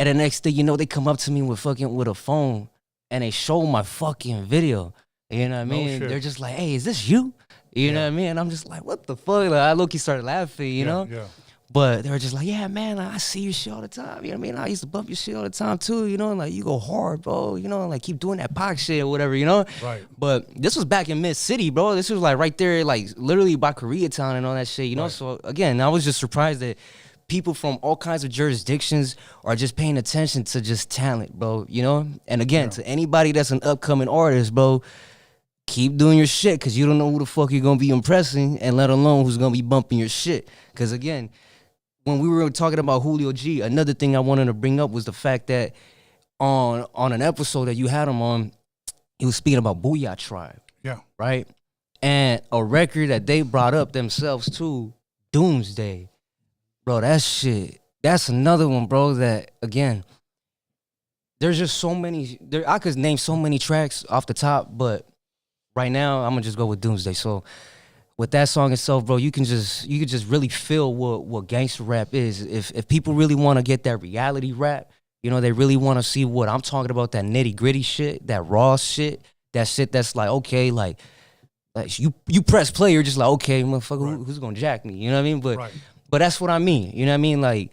And the next thing you know, they come up to me with a phone and they show my fucking video. You know what I mean? shit. They're just like, hey, is this you? You know what I mean? And I'm just like, what the fuck? Like, I low-key started laughing, you know? Yeah. But they were just like, yeah, man, I see your shit all the time. You know what I mean? I used to bump your shit all the time too, you know? Like, you go hard, bro. You know, like, keep doing that Pac shit or whatever, you know? Right. But this was back in Mid-City, bro. This was, like, right there, like, literally by Koreatown and all that shit, you know? Right. So, again, I was just surprised that people from all kinds of jurisdictions are just paying attention to just talent, bro, you know? And, again, to anybody that's an upcoming artist, bro, keep doing your shit, because you don't know who the fuck you're going to be impressing, and let alone who's going to be bumping your shit. Because, again, when we were talking about Julio G, another thing I wanted to bring up was the fact that on an episode that you had him on, he was speaking about Booyah Tribe. Yeah. Right? And a record that they brought up themselves too, Doomsday. Bro, that shit, that's another one, bro, that, again, there's just so many, I could name so many tracks off the top, but right now, I'm going to just go with Doomsday. So, with that song itself, bro, you can just really feel what gangster rap is. If people really want to get that reality rap, you know, they really want to see what I'm talking about, that nitty gritty shit, that raw shit, that shit that's like, okay, like you press play, you're just like, okay, motherfucker, who's gonna jack me? You know what I mean? But that's what I mean. You know what I mean? Like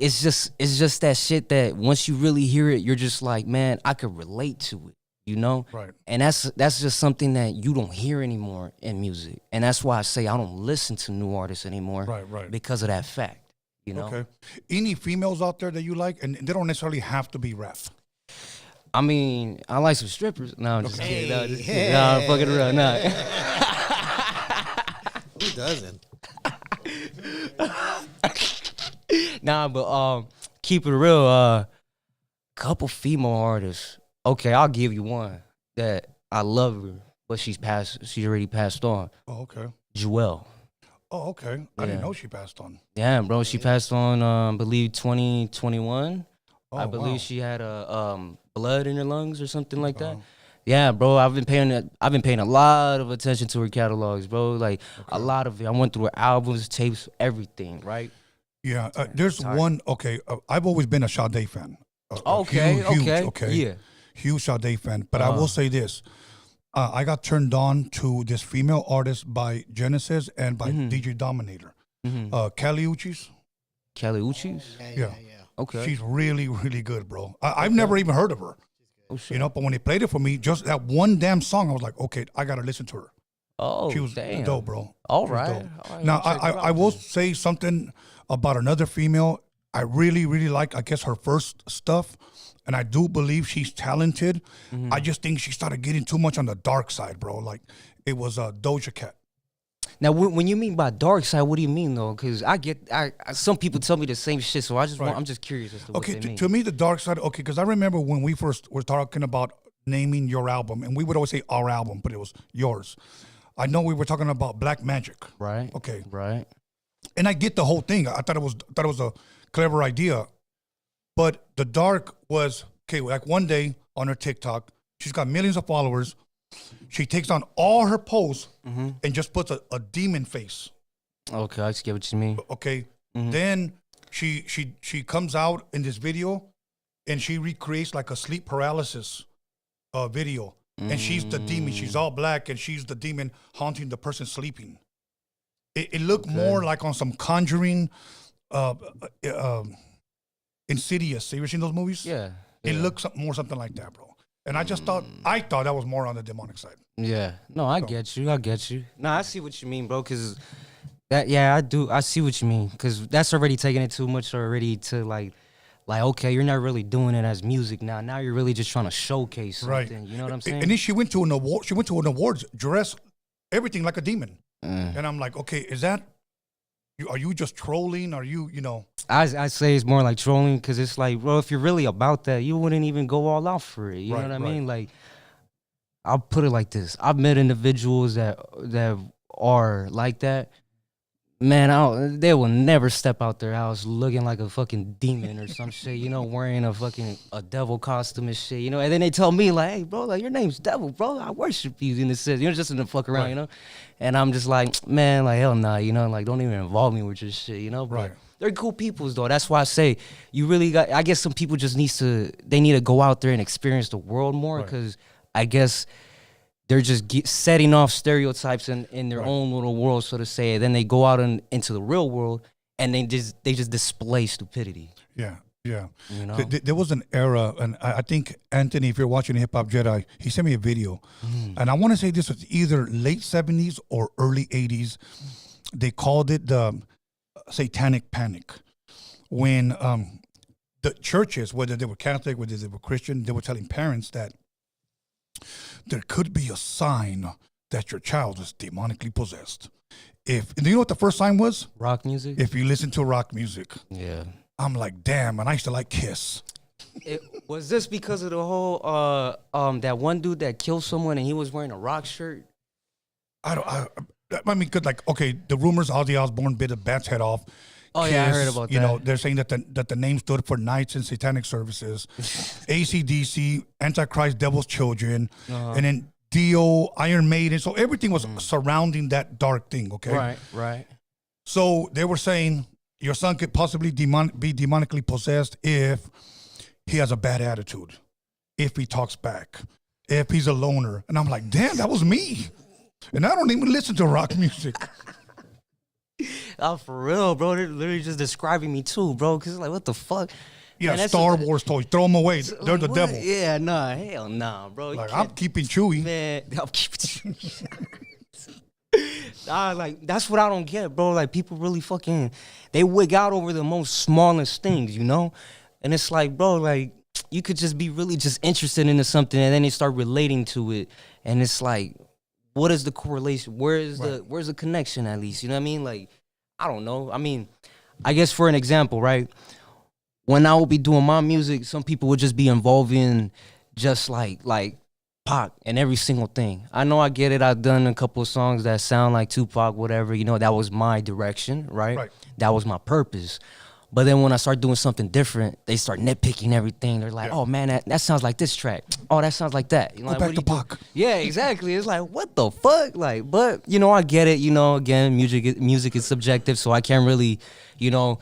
it's just that shit that once you really hear it, you're just like, man, I could relate to it. You know? Right. And that's just something that you don't hear anymore in music. And that's why I say I don't listen to new artists anymore. Right. Because of that fact. You know? Okay. Any females out there that you like? And they don't necessarily have to be rap. I mean, I like some strippers. No, I'm just kidding. No, just kidding. Hey. No, I'm fucking around. No. Who doesn't? Nah, but keep it real. Couple female artists. Okay, I'll give you one that I love her, but she's already passed on. Oh, okay. Jewel. Oh, okay. I didn't know she passed on. Yeah, bro, she passed on, I believe 2021. Oh, I believe wow. she had blood in her lungs or something like that. Yeah, bro, I've been paying a lot of attention to her catalogs, bro. Like a lot of it. I went through her albums, tapes, everything, right? Yeah, there's one. Okay, I've always been a Sade fan. Okay. Yeah. Huge Sade fan. But I will say this. I got turned on to this female artist by Genesis and by DJ Dominator. Kali Uchis. Kali Uchis? Yeah. Okay. She's really, really good, bro. I've never even heard of her. Oh, shit. You know, but when they played it for me, just that one damn song, I was like, okay, I got to listen to her. Oh, She was damn. dope, bro. All She was right. dope. All right, Now, I'll check her I out will then. say something about another female. I really, really like, I guess, her first stuff. And I do believe she's talented. I just think she started getting too much on the dark side, bro. Like, it was Doja Cat. Now, when you mean by dark side, what do you mean though? Because some people tell me the same shit, so I'm just curious as to what they mean. To me, the dark side. Okay, because I remember when we first were talking about naming your album, and we would always say our album, but it was yours. I know we were talking about Black Magic. Right. Okay. Right. And I get the whole thing. I thought it was a clever idea, but the dark was okay. Like one day on her TikTok, she's got millions of followers. She takes on all her posts and just puts a demon face. Okay, I just get what you mean. Okay. Then she comes out in this video and she recreates like a sleep paralysis video. And she's the demon. She's all black and she's the demon haunting the person sleeping. It looked more like on some Conjuring, Insidious. Have you ever seen those movies? Yeah. It looks more something like that, bro. And I just thought that was more on the demonic side. Yeah. No, I get you. No, I see what you mean, bro. Because I do. I see what you mean. Because that's already taking it too much already to like, okay, you're not really doing it as music now. Now you're really just trying to showcase something. Right. You know what I'm saying? And then she went to an award. She went to an awards dressed everything like a demon. And I'm like, okay, is that? Are you just trolling? Are you know? I say it's more like trolling because it's like, bro, if you're really about that, you wouldn't even go all out for it. You know what I mean? Like, I'll put it like this: I've met individuals that are like that. Man, they will never step out their house looking like a fucking demon or some shit, you know, wearing a devil costume and shit, you know. And then they tell me like, hey, bro, like your name's Devil, bro. I worship you in the sense, you know, just in the fuck around, you know. And I'm just like, man, like hell nah, you know, like don't even involve me with your shit, you know. But they're cool peoples though. That's why I say you really got. I guess some people just need to go out there and experience the world more because I guess. They're just setting off stereotypes in their own little world, so to say. Then they go out into the real world, and they just display stupidity. Yeah, yeah. You know? There was an era, and I think, Anthony, if you're watching Hip Hop Jedi, he sent me a video. And I want to say this was either late 70s or early 80s. They called it the Satanic Panic. When the churches, whether they were Catholic, whether they were Christian, they were telling parents that there could be a sign that your child is demonically possessed. Do you know what the first sign was? Rock music? If you listen to rock music. Yeah. I'm like, damn, and I used to like Kiss. Was this because of the whole, that one dude that killed someone and he was wearing a rock shirt? I mean, because like, okay, the rumors Ozzy Osbourne bit a bat's head off. Oh, Kiss, yeah, I heard about that. You know, they're saying that the name stood for Knights and Satanic Services. AC/DC, Antichrist, Devil's Children, and then Dio, Iron Maiden. So everything was surrounding that dark thing, okay? Right. So they were saying your son could possibly be demonically possessed if he has a bad attitude, if he talks back, if he's a loner. And I'm like, damn, that was me. And I don't even listen to rock music. Oh, for real, bro. They're literally just describing me too, bro. Because it's like, what the fuck? Yeah, man, Star Wars toys. Throw them away. They're the devil. Yeah, nah. Hell nah, bro. Like, I'm keeping Chewy. Man, I'm keeping Chewy. Like, that's what I don't get, bro. Like, people really fucking, they wig out over the most smallest things, you know? And it's like, bro, like, you could just be really just interested into something and then they start relating to it. And it's like, what is the correlation? Where's the connection at least? You know what I mean? Like, I don't know. I mean, I guess for an example, right? When I would be doing my music, some people would just be involving just like Pac and every single thing. I know I get it. I've done a couple of songs that sound like Tupac, whatever. You know, that was my direction, right? That was my purpose. But then when I start doing something different, they start nitpicking everything. They're like, oh, man, that sounds like this track. Oh, that sounds like that. You know, Go back to Pac. Yeah, exactly. It's like, what the fuck? Like, but, you know, I get it. You know, again, music is subjective, so I can't really, you know,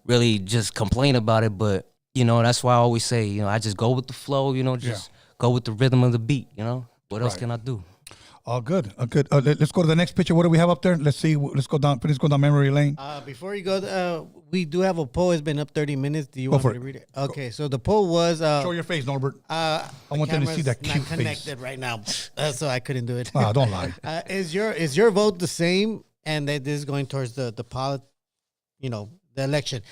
really just complain about it. But, you know, that's why I always say, you know, I just go with the flow, you know, just go with the rhythm of the beat, you know? What else can I do? Oh, good. Good. Let's go to the next picture. What do we have up there? Let's see. Let's go down memory lane. Before you go, we do have a poll. It's been up 30 minutes. Do you want me to read it? Okay, so the poll was... show your face, Norbert. I want them to see that cute not connected right now, so I couldn't do it. Don't lie. Is your vote the same? And that this is going towards the the election.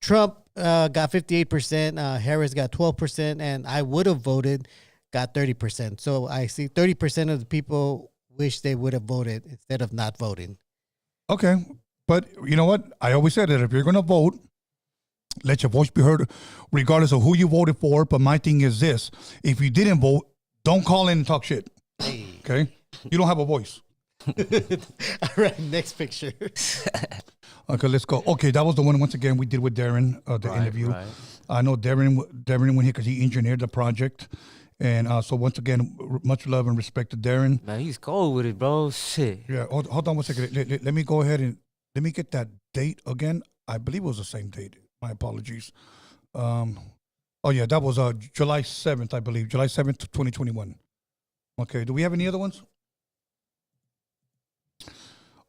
Trump got 58%, Harris got 12%, and I would have voted, got 30%. So I see 30% of the people wish they would have voted instead of not voting. Okay. But you know what? I always said that if you're going to vote, let your voice be heard regardless of who you voted for. But my thing is this. If you didn't vote, don't call in and talk shit. Okay? You don't have a voice. All right, next picture. Okay, let's go. Okay, that was the one, once again, we did with Darren, the interview. Right. I know Darren went here because he engineered the project. And so once again, much love and respect to Darren. Man, he's cold with it, bro. Shit. Yeah, hold on one second. Let me go ahead and let me get that date again. I believe it was the same date. My apologies. Oh, yeah, that was July 7th, I believe. July 7th, 2021. Okay, do we have any other ones?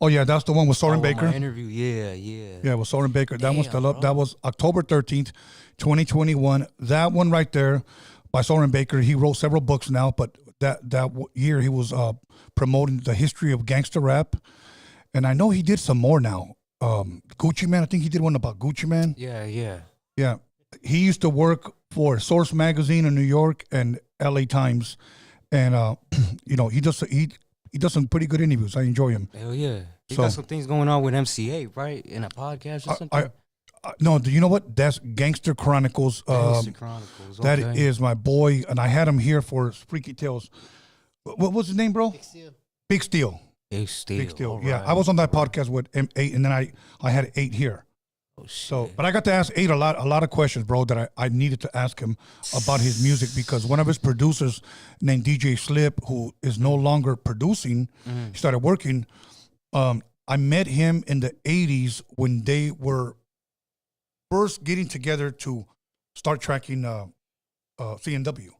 Oh, yeah, that's the one with Soren Baker. My interview, yeah. Yeah, with Soren Baker. That one's Damn, that was October 13th, 2021. That one right there by Soren Baker. He wrote several books now, but that year he was promoting the history of gangster rap. And I know he did some more now. Gucci Man, I think he did one about Gucci Man. Yeah. Yeah. He used to work for Source Magazine in New York and LA Times. And, you know, he does some pretty good interviews. I enjoy him. Hell yeah. He So- got some things going on with MCA, right? In a podcast or something? No, do you know what? That's Gangster Chronicles. Gangster Chronicles. That okay. is my boy, and I had him here for Freaky Tales. What was his name, bro? Big Steel. Big Steel. Big Steel. All Yeah, right. I was on that podcast with M8, and then I had 8 here. Oh, shit. So, but I got to ask 8 a lot of questions, bro, that I needed to ask him about his music because one of his producers named DJ Slip, who is no longer producing, he started working. I met him in the 80s when they were first getting together to start tracking CNW.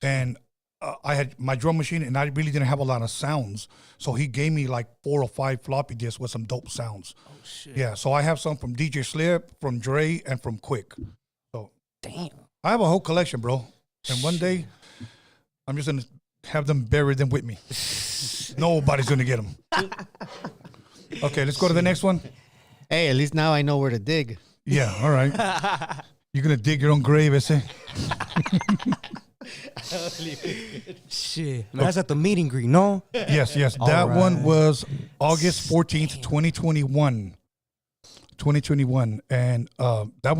And I had my drum machine, and I really didn't have a lot of sounds. So he gave me like 4 or 5 floppy disks with some dope sounds. Oh, shit. Yeah, so I have some from DJ Slip, from Dre, and from Quick. So Damn. I have a whole collection, bro. And one day, I'm just gonna have them bury them with me. Nobody's gonna get them. Okay, let's go to the next one. Hey, at least now I know where to dig. Yeah, all right. You're gonna dig your own grave, I say. Shit. Man, that's at the meet and greet, no? Yes. That All one right. was August 14th, 2021. 2021. And that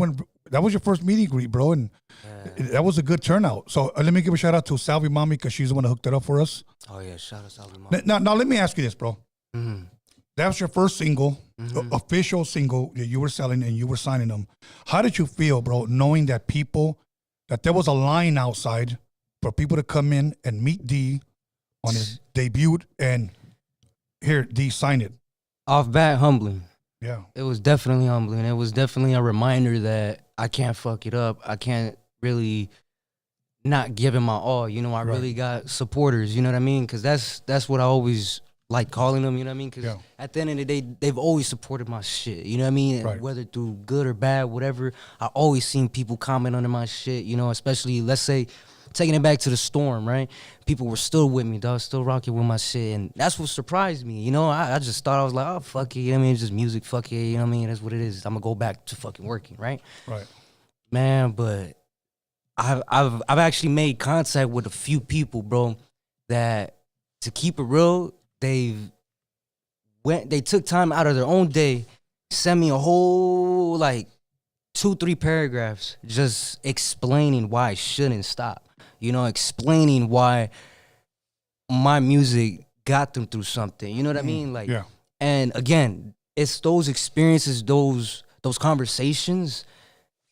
was your first meet and greet, bro. And that was a good turnout. So let me give a shout out to Salvi Mommy because she's the one that hooked it up for us. Oh, yeah. Shout out to Salvi Mom. Now, let me ask you this, bro. Mm-hmm. That was your first single, official single that you were selling and you were signing them. How did you feel, bro, knowing that there was a line outside for people to come in and meet D on his debut and here, D, sign it. Off bat, humbling. Yeah. It was definitely humbling. It was definitely a reminder that I can't fuck it up. I can't really not give it my all. You know, I really got supporters, you know what I mean? Because that's what I always like calling them, you know what I mean? Because at the end of the day, they've always supported my shit, you know what I mean? Right. Whether through good or bad, whatever, I always seen people comment under my shit, you know, especially, let's say, taking it back to the storm, right? People were still with me, dog, still rocking with my shit, and that's what surprised me, you know? I just thought, I was like, oh, fuck it, you know what I mean? It's just music, fuck it, you know what I mean? That's what it is. I'm gonna go back to fucking working, right? Right. Man, but I've actually made contact with a few people, bro, that, to keep it real, they took time out of their own day, sent me a whole like 2-3 paragraphs just explaining why I shouldn't stop. You know, explaining why my music got them through something. You know what I mean? Like, Yeah. and again, it's those experiences, those conversations,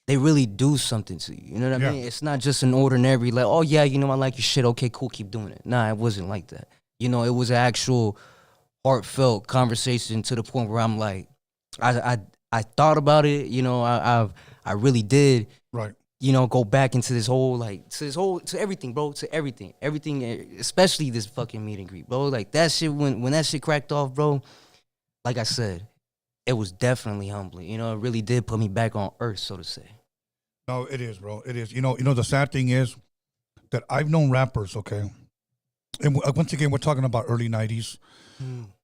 they really do something to you. You know what I Yeah. mean? It's not just an ordinary, like, oh yeah, you know, I like your shit. Okay, cool, keep doing it. Nah, it wasn't like that. You know, it was an actual heartfelt conversation to the point where I'm like, I thought about it. You know, I really did. Right. You know, go back into this whole, like, to everything, bro, to everything, especially this fucking meet and greet, bro. Like, that shit, when that shit cracked off, bro, like I said, it was definitely humbling. You know, it really did put me back on earth, so to say. No, it is, bro. It is. You know, the sad thing is that I've known rappers, okay? And once again, we're talking about early 90s.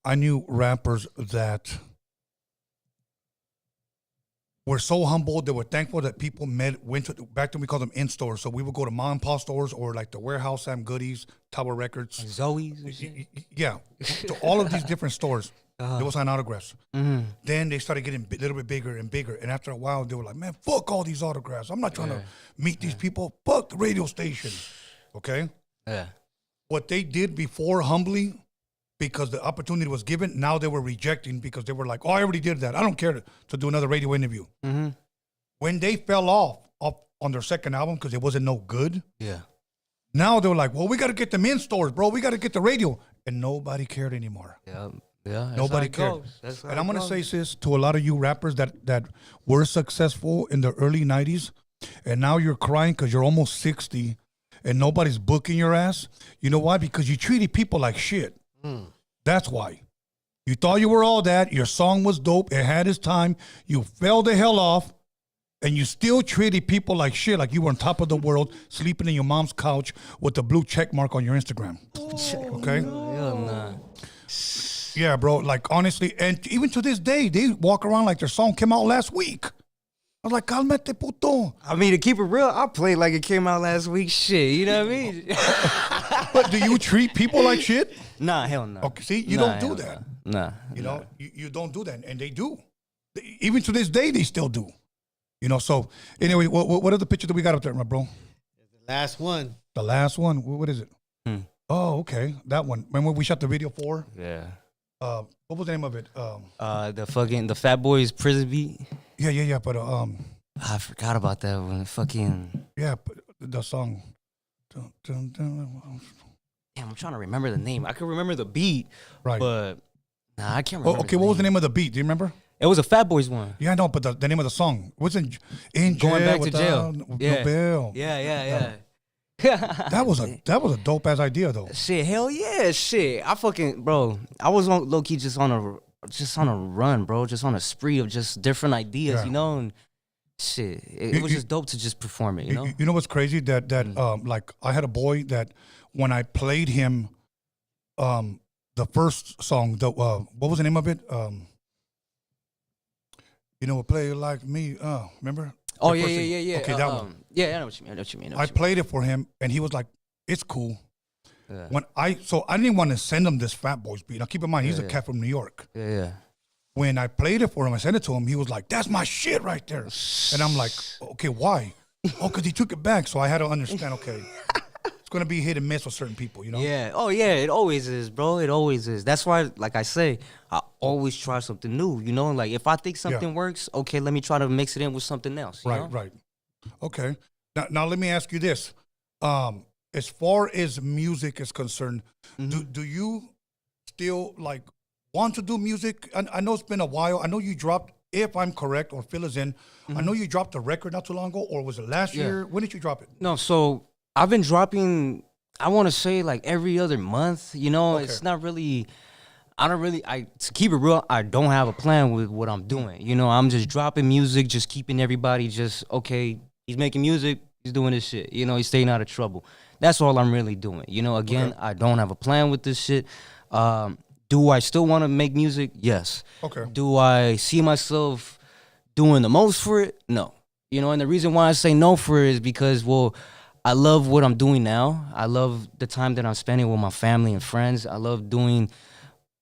I knew rappers that were so humble. They were thankful that people went to, back then we called them in-stores. So we would go to mom and pop stores or like the Warehouse, Sam Goodies, Tower Records. Like Zoe's and shit. Yeah. To all of these different stores. They would sign autographs. Mm-hmm. Then they started getting a little bit bigger and bigger. And after a while, they were like, man, fuck all these autographs. I'm not trying to meet these people. Fuck the radio station. Okay? Yeah. What they did before humbly, because the opportunity was given, now they were rejecting because they were like, oh, I already did that. I don't care to do another radio interview. Mm-hmm. When they fell off on their second album because it wasn't no good, Yeah. now they were like, well, we got to get them in stores, bro. We got to get the radio. And nobody cared anymore. Yeah. Yeah. That's Nobody how it cared. goes. And I'm going to say, sis, to a lot of you rappers that were successful in the early 90s, and now you're crying because you're almost 60 and nobody's booking your ass. You know why? Because you treated people like shit. That's why. You thought you were all that. Your song was dope. It had its time. You fell the hell off, and you still treated people like shit, like you were on top of the world, sleeping in your mom's couch with the blue check mark on your Instagram. Okay? Hell nah. Yeah, bro. Like, honestly, and even to this day, they walk around like their song came out last week. I was like, calmete, puto. I mean, to keep it real, I played like it came out last week. Shit, you know what I mean? But do you treat people like shit? Nah, hell no. Okay, see, you don't do that. Nah. You know, you don't do that, and they do. Even to this day, they still do. You know, so anyway, what other picture that we got up there, my bro? The last one. The last one, what is it? Oh, okay, that one. Remember we shot the video for? Yeah. What was the name of it? The Fat Boys prison beat. Yeah, but I forgot about that one. Fucking. yeah, but the song. Dun, dun, dun. Damn, I'm trying to remember the name. I can remember the beat, Right. but nah, I can't Oh, remember. okay, what was the name of the beat? Do you remember? It was a Fat Boys one. Yeah, I know, but the name of the song wasn't in jail Going back to without jail. no Yeah. bail. Yeah. That was a dope ass idea though. Shit, hell yeah, shit. I fucking, bro, I was on low key just on a run, bro, just on a spree of just different ideas, Yeah. you know, and shit, it was just dope to just perform it, you know. You know what's crazy? That like I had a boy that when I played him, the first song, what was the name of it? You know, play like me. Remember? Oh The yeah, first thing. yeah. Okay, that one. Yeah, I know what you mean. I played it for him, and he was like, "It's cool." Yeah. When I didn't want to send him this Fat Boys beat. Now keep in mind, he's a Yeah. cat from New York. Yeah. When I played it for him, I sent it to him. He was like, "That's my shit right there." And I'm like, "Okay, why?" Oh, because he took it back. So I had to understand. Okay, it's gonna be hit and miss with certain people, you know. Yeah. Oh yeah, it always is, bro. It always is. That's why, like I say, I always try something new. You know, like if I think something works, okay, let me try to mix it in with something else. You know? Right. Okay. Now let me ask you this. As far as music is concerned, do you still like want to do music? I know it's been a while. I know you dropped, if I'm correct, or fill us in. I know you dropped a record not too long ago, or was it last year? When did you drop it? No, so I've been dropping, I want to say like every other month, you know, Okay. it's not really, to keep it real, I don't have a plan with what I'm doing. You know, I'm just dropping music, just keeping everybody just, okay, he's making music, he's doing this shit. You know, he's staying out of trouble. That's all I'm really doing. You know, again, Okay. I don't have a plan with this shit. Do I still want to make music? Yes. Okay. Do I see myself doing the most for it? No. You know, and the reason why I say no for it is because, well, I love what I'm doing now. I love the time that I'm spending with my family and friends. I love doing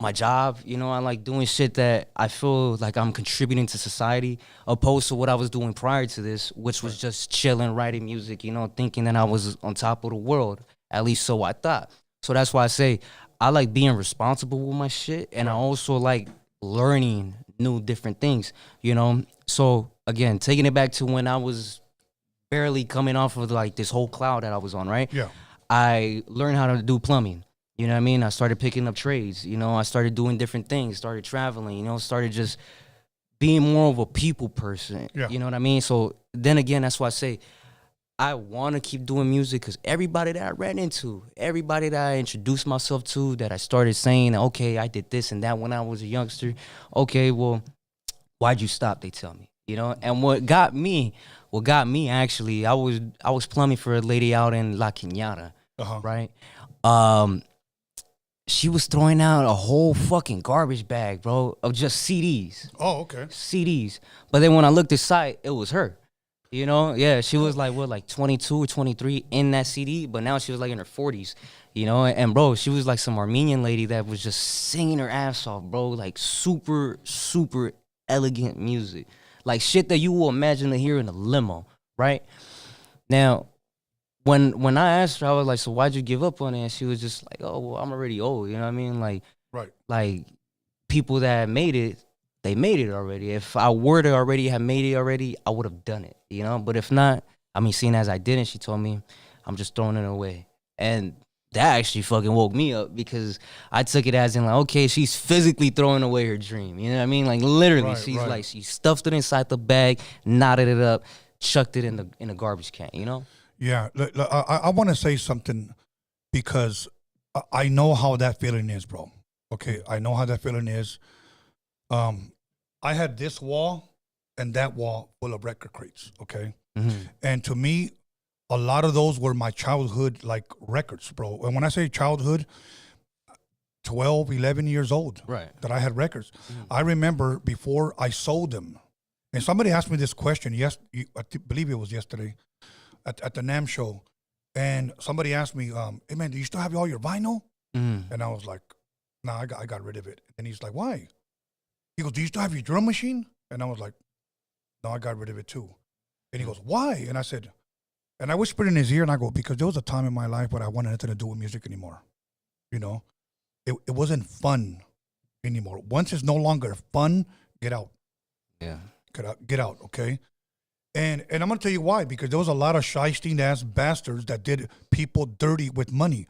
my job. You know, I like doing shit that I feel like I'm contributing to society, opposed to what I was doing prior to this, which was just chilling, writing music, you know, thinking that I was on top of the world. At least so I thought. So that's why I say I like being responsible with my shit, and I also like learning new different things, you know? So again, taking it back to when I was barely coming off of like this whole cloud that I was on, right? Yeah. I learned how to do plumbing. You know what I mean? I started picking up trades. You know, I started doing different things, started traveling, you know, started just being more of a people person. Yeah. You know what I mean? So then again, that's why I say I want to keep doing music because everybody that I ran into, everybody that I introduced myself to, that I started saying, okay, I did this and that when I was a youngster. Okay, well, why'd you stop? They tell me, you know? And what got me actually, I was plumbing for a lady out in La Cañada, Uh-huh. right? she was throwing out a whole fucking garbage bag, bro, of just CDs. Oh, okay. CDs. But then when I looked aside, it was her. You know, yeah, she was like, what, like 22 or 23 in that CD, but now she was like in her 40s, you know, and bro, she was like some Armenian lady that was just singing her ass off, bro, like super, super elegant music, like shit that you will imagine to hear in a limo, right? Now, when I asked her, I was like, so why'd you give up on it? And she was just like, oh, well, I'm already old, you know what I mean? Like, Right. like people that made it, they made it already. If I were to already have made it already, I would have done it, you know? But if not, I mean, seeing as I didn't, she told me, I'm just throwing it away. And that actually fucking woke me up because I took it as in like, okay, she's physically throwing away her dream. You know what I mean? Like literally, Right, she's right. like, she stuffed it inside the bag, knotted it up, chucked it in the garbage can, you know? Yeah. I want to say something because I know how that feeling is, bro. Okay. I know how that feeling is. I had this wall and that wall full of record crates. Okay. Mm-hmm. And to me, a lot of those were my childhood like records, bro. And when I say childhood, 12, 11 years old, Right. that I had records. Mm-hmm. I remember before I sold them, and somebody asked me this question. Yes, I believe it was yesterday at the NAM show, and somebody asked me, "Hey man, do you still have all your vinyl?" Mm-hmm. And I was like, "No, I got rid of it." And he's like, "Why?" He goes, "Do you still have your drum machine?" And I was like, "No, I got rid of it too." And he goes, "Why?" And I said, and I whispered in his ear, and I go, "Because there was a time in my life where I wanted nothing to do with music anymore. You know, it wasn't fun anymore. Once it's no longer fun, get out, Yeah. get out, okay?" And I'm gonna tell you why, because there was a lot of shysting ass bastards that did people dirty with money.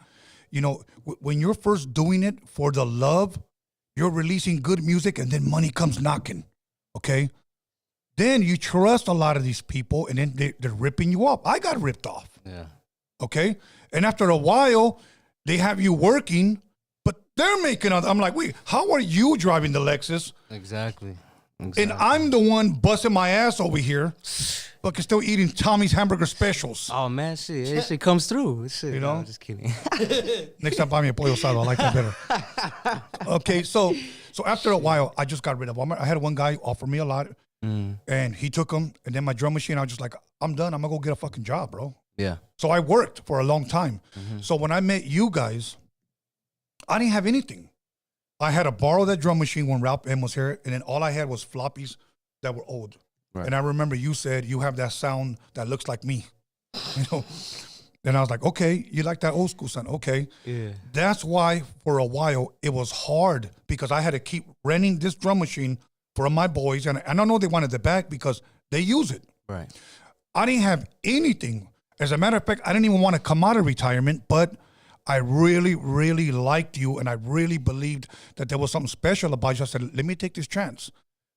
You know, when you're first doing it for the love, you're releasing good music, and then money comes knocking, okay? Then you trust a lot of these people, and then they're ripping you off. I got ripped off, Yeah. okay? And after a while, they have you working, but they're making other. I'm like, wait, how are you driving the Lexus? Exactly. And I'm the one busting my ass over here, but can still eating Tommy's hamburger specials. Oh man, shit, that shit comes through. Shit, You no, know? I'm just kidding. Next time, buy me a pollo asado. I like that better. Okay, so after a while, I just got rid of them. I had one guy offer me a lot, and he took them. And then my drum machine, I was just like, I'm done. I'm gonna go get a fucking job, bro. Yeah. So I worked for a long time. So when I met you guys, I didn't have anything. I had to borrow that drum machine when Ralph M was here, and then all I had was floppies that were old. Right. And I remember you said you have that sound that looks like me, you know. And I was like, okay, you like that old school sound, okay. Yeah. That's why for a while it was hard because I had to keep renting this drum machine for my boys, and I don't know they wanted it back because they use it. Right. I didn't have anything. As a matter of fact, I didn't even want to come out of retirement, but I really, really liked you, and I really believed that there was something special about you. I said, let me take this chance.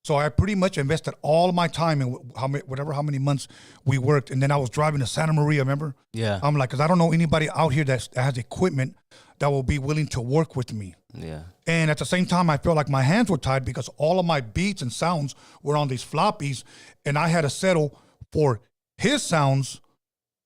So I pretty much invested all my time in how many months we worked, and then I was driving to Santa Maria, remember? Yeah. I'm like, because I don't know anybody out here that has equipment that will be willing to work with me. Yeah. And at the same time, I felt like my hands were tied because all of my beats and sounds were on these floppies, and I had to settle for his sounds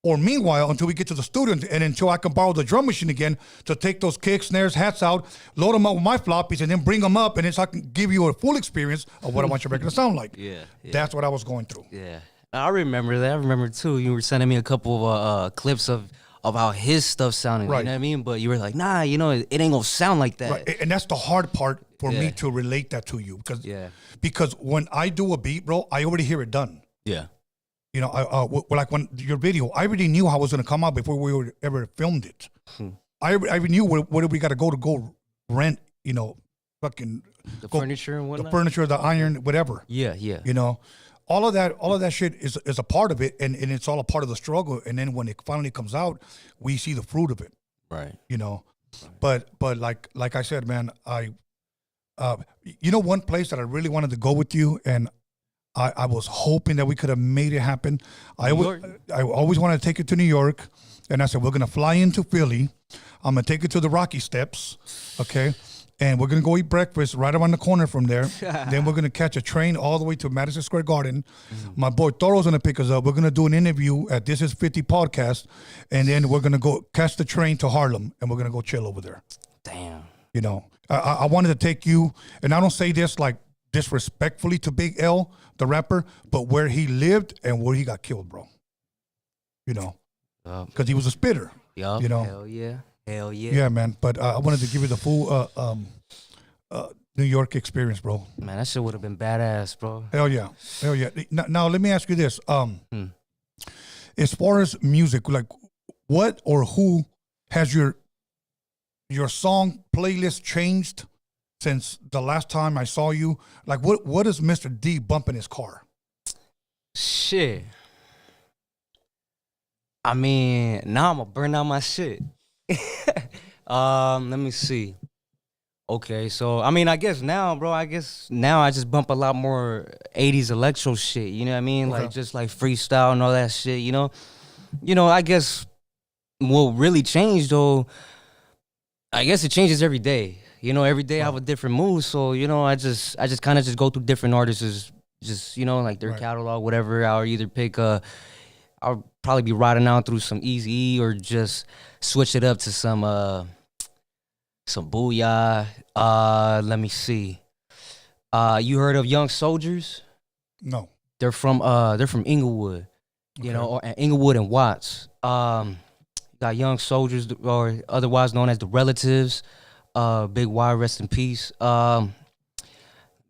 or meanwhile until we get to the studio and until I can borrow the drum machine again to take those kicks, snares, hats out, load them up with my floppies, and then bring them up, and then so I can give you a full experience of what I want your record to sound like. Yeah. That's what I was going through. Yeah. I remember that. I remember too. You were sending me a couple of clips of how his stuff sounded. Right. You know what I mean? But you were like, nah, you know, it ain't gonna sound like that. Right. And that's the hard part for me Yeah. to relate that to you Yeah. because when I do a beat, bro, I already hear it done. Yeah. You know, like when your video, I already knew how it was going to come out before we ever filmed it. I already knew where we got to go rent, you know, fucking The go- furniture and the whatnot. furniture, the iron, whatever. Yeah. Yeah. You know, all of that shit is a part of it, and it's all a part of the struggle. And then when it finally comes out, we see the fruit of it. Right. You know, but like I said, man, you know, one place that I really wanted to go with you, and I was hoping that we could have made it happen. I always wanted to take it to New York, and I said, we're going to fly into Philly. I'm going to take it to the Rocky Steps, okay? And we're going to go eat breakfast right around the corner from there. Then we're going to catch a train all the way to Madison Square Garden. My boy Toro's going to pick us up. We're going to do an interview at This Is 50 podcast, and then we're going to go catch the train to Harlem, and we're going to go chill over there. Damn. You know, I wanted to take you, and I don't say this like disrespectfully to Big L, the rapper, but where he lived and where he got killed, bro. You know, because he was a spitter. Yup. You know, Hell yeah. Hell yeah. yeah, man. But I wanted to give you the full New York experience, bro. Man, that shit would have been badass, bro. Hell yeah, hell yeah. Now let me ask you this: as far as music, like, what or who has your song playlist changed since the last time I saw you? Like, what is Mr. D bumping his car? Shit. I mean, now I'm gonna burn out my shit. Let me see. Okay, so I mean, I guess now, bro. I just bump a lot more '80s electro shit. You know what I mean? Okay. Like just like freestyle and all that shit. You know. I guess what really changed though. I guess it changes every day. You know, every day I have a different mood. So you know, I just kind of just go through different artists, just you know, like their catalog, whatever. I'll either pick I'll probably be riding out through some Eazy-E or just switch it up to some Booyah. Let me see. You heard of Young Soldiers? No. They're from Inglewood. You know, or Inglewood and Watts. Got Young Soldiers, or otherwise known as the Relatives. Big Y, rest in peace.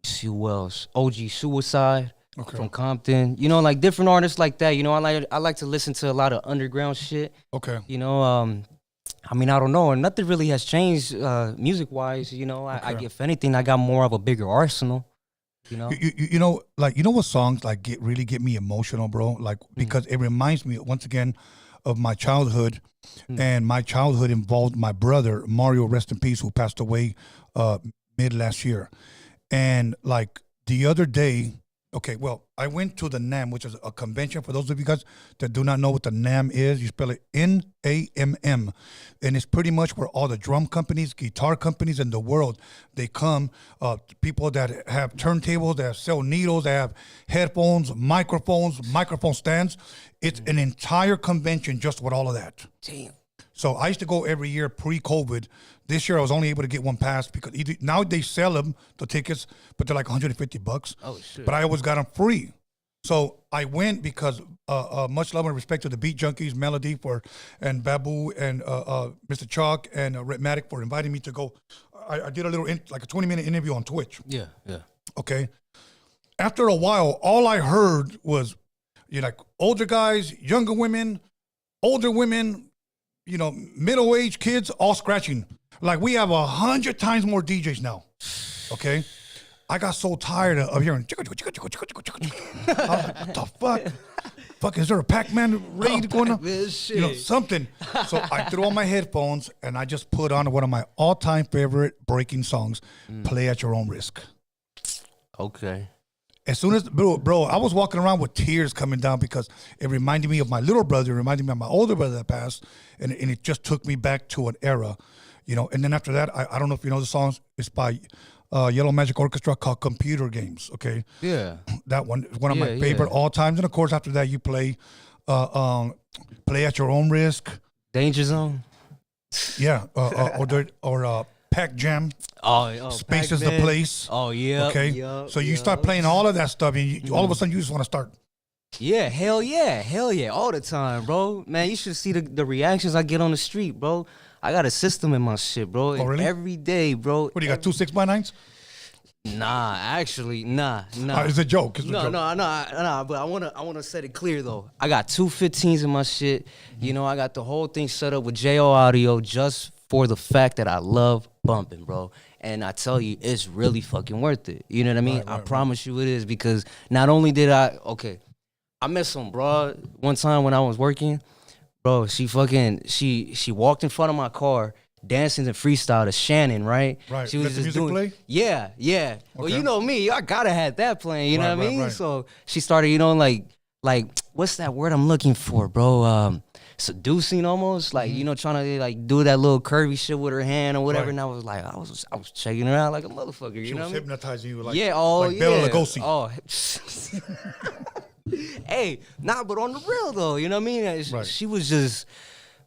See who else? OG Suicide. From Compton, you know, like different artists like that. You know, I like to listen to a lot of underground shit. Okay. You know, I mean, I don't know, nothing really has changed music wise. You know, if anything, I got more of a bigger arsenal. You know, you know, like, you know what songs like really get me emotional, bro? Like, because it reminds me once again of my childhood, and my childhood involved my brother Mario, rest in peace, who passed away mid last year, and like the other day. Okay, well, I went to the NAMM, which is a convention. For those of you guys that do not know what the NAMM is, you spell it N-A-M-M. And it's pretty much where all the drum companies, guitar companies in the world, they come, people that have turntables, that sell needles, that have headphones, microphone stands. It's an entire convention just with all of that. damn. So I used to go every year pre-COVID. This year I was only able to get one pass because now they sell them, the tickets, but they're like $150. Oh shit. But I always got them free. So I went because much love and respect to the Beat Junkies, Melody and Babu and Mr. Chalk and Rhythmatic for inviting me to go. I did a little like a 20-minute interview on Twitch. Yeah. Okay. After a while, all I heard was, you know, like older guys, younger women, older women, you know, middle-aged kids, all scratching. Like, we have 100 times more DJs now. Okay? I got so tired of hearing, I was like, what the fuck? Fuck, is there a Pac-Man raid going on? You know, something. So I threw on my headphones and I just put on one of my all-time favorite breaking songs, Play at Your Own Risk. Okay. As soon as, bro, I was walking around with tears coming down because it reminded me of my little brother, it reminded me of my older brother that passed, and it just took me back to an era, you know. And then after that, I don't know if you know the songs, it's by Yellow Magic Orchestra called Computer Games, okay? Yeah. That one is one of my favorite all times. And of course, after that, you play at Your Own Risk. Danger Zone. Yeah, or Pac Jam. Oh, Space is the Pac-Man. place. Oh, yeah. Okay. So you start playing all of that stuff, and all of a sudden you just want to start. Yeah, hell yeah, all the time, bro. Man, you should see the reactions I get on the street, bro. I got a system in my shit, bro. Oh, really? Every day, bro. What do you got? 2 6x9s? Nah, actually, nah. It's a joke. It's a joke. No. But I wanna set it clear though. I got 2 15s in my shit. You know, I got the whole thing set up with JO Audio just for the fact that I love bumping, bro. And I tell you, it's really fucking worth it. You know what I mean? I promise you it is, because not only did I met some broad one time when I was working, bro. She walked in front of my car, dancing and freestyle to Shannon, right? Right. She was Let the just music doing, play? yeah. Well, you know me, I gotta have that playing. You know what I mean? Right. So she started, you know, like what's that word I'm looking for, bro? Seducing almost, like you know, trying to like do that little curvy shit with her hand or whatever. Right. And I was like, I was checking her out like a motherfucker. You She know was what I mean? hypnotizing you like, like Bela Lugosi. Oh, hey, but on the real though, you know what I mean? Right. She was just,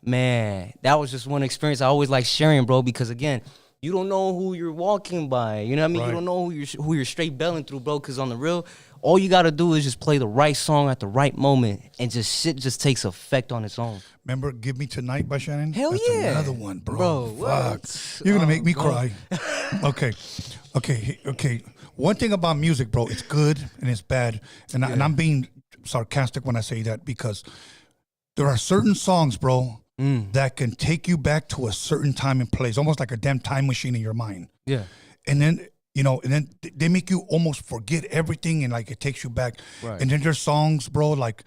man, that was just one experience I always like sharing, bro, because again, you don't know who you're walking by. You know what I mean? Right. You don't know who you're straight belling through, bro. Because on the real, all you gotta do is just play the right song at the right moment, and just shit just takes effect on its own. Remember "Give Me Tonight" by Shannon? Hell That's yeah. another one, bro. Bro, Fuck. what? You're gonna make me bro. cry. Okay. One thing about music, bro, it's good and it's bad, and I'm being sarcastic when I say that because there are certain songs, bro, that can take you back to a certain time and place, almost like a damn time machine in your mind. Yeah. And then, they make you almost forget everything and like it takes you back. Right. And then there's songs, bro, like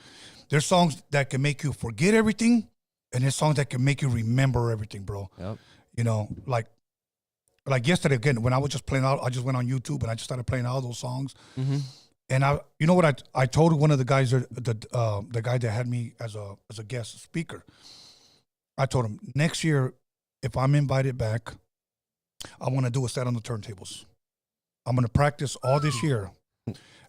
there's songs that can make you forget everything, and there's songs that can make you remember everything, bro. Yep. Like yesterday again, when I was just playing out, I just went on YouTube and I just started playing all those songs. Mm-hmm. And I told one of the guys, the guy that had me as a guest speaker, I told him next year, if I'm invited back, I want to do a set on the turntables. I'm gonna practice all this year,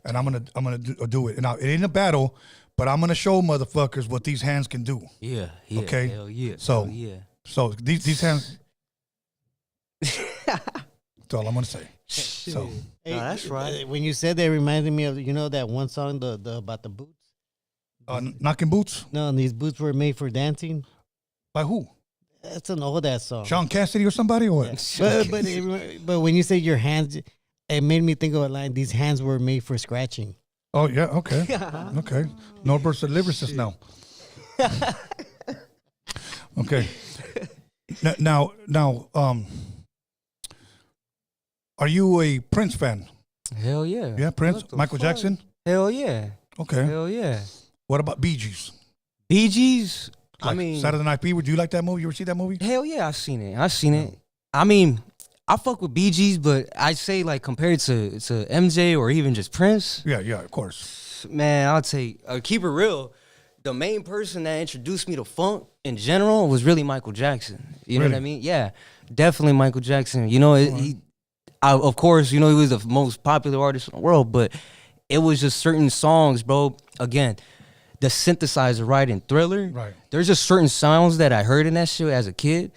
and I'm gonna do it. And now it ain't a battle, but I'm gonna show motherfuckers what these hands can do. Yeah. Okay. Hell yeah. So Hell yeah. So these hands. That's all I'm gonna say. So No, that's right. When you said that, it reminded me of that one song, the about the boots. knocking boots No, and these boots were made for dancing. by who? That's an old ass song. Sean Cassidy or somebody or what? But when you say your hands, it made me think of a line. These hands were made for scratching. Oh yeah, okay, okay. Norbert's a lyricist now. Okay. Now, are you a Prince fan? Hell yeah. Yeah, Prince, What the Michael fuck? Jackson. Hell yeah. Okay. Hell yeah. What about Bee Gees? Bee Gees. I Like mean, Saturday Night Fever. Do you like that movie? You ever see that movie? hell yeah, I've seen it. I mean, I fuck with Bee Gees, but I'd say like compared to MJ or even just Prince, Yeah, of course. man, I'll take keep it real. The main person that introduced me to funk in general was really Michael Jackson. You know what I Really? mean? Yeah, definitely Michael Jackson. You know, of course, you know, he was the most popular artist in the world, but it was just certain songs, bro. Again, the synthesizer right in Thriller. Right. There's just certain sounds that I heard in that shit as a kid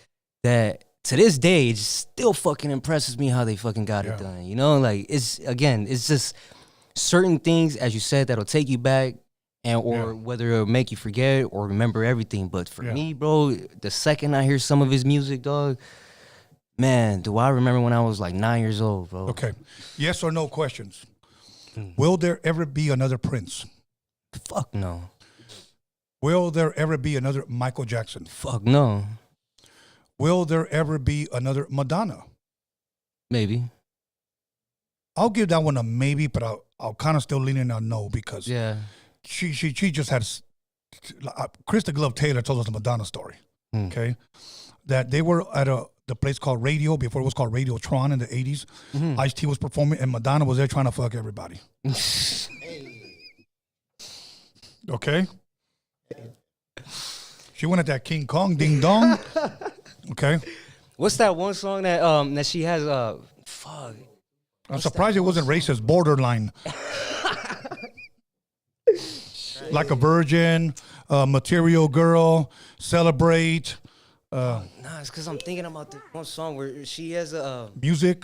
that to this day it still fucking impresses me how they fucking got it done. You know, like it's just certain things, as you said, that'll take you back. And or whether it'll make you forget or remember everything. But for me, bro, the second I hear some of his music, dog, man, do I remember when I was like 9 years old, bro? Okay. Yes or no questions. Will there ever be another Prince? Fuck no. Will there ever be another Michael Jackson? Fuck no. Will there ever be another Madonna? Maybe. I'll give that one a maybe, but I'll kind of still lean in on no because she just had Krista Glove Taylor told us the Madonna story. Okay, that they were at the place called Radio before it was called Radiotron in the 80s. Ice-T was performing and Madonna was there trying to fuck everybody. Okay, she went at that King Kong ding dong. Okay, What's that one song that that she has? Fuck. I'm surprised it wasn't racist. Borderline. Like a Virgin, Material Girl, Celebrate. Nah, it's because I'm thinking about this one song where she has a Music.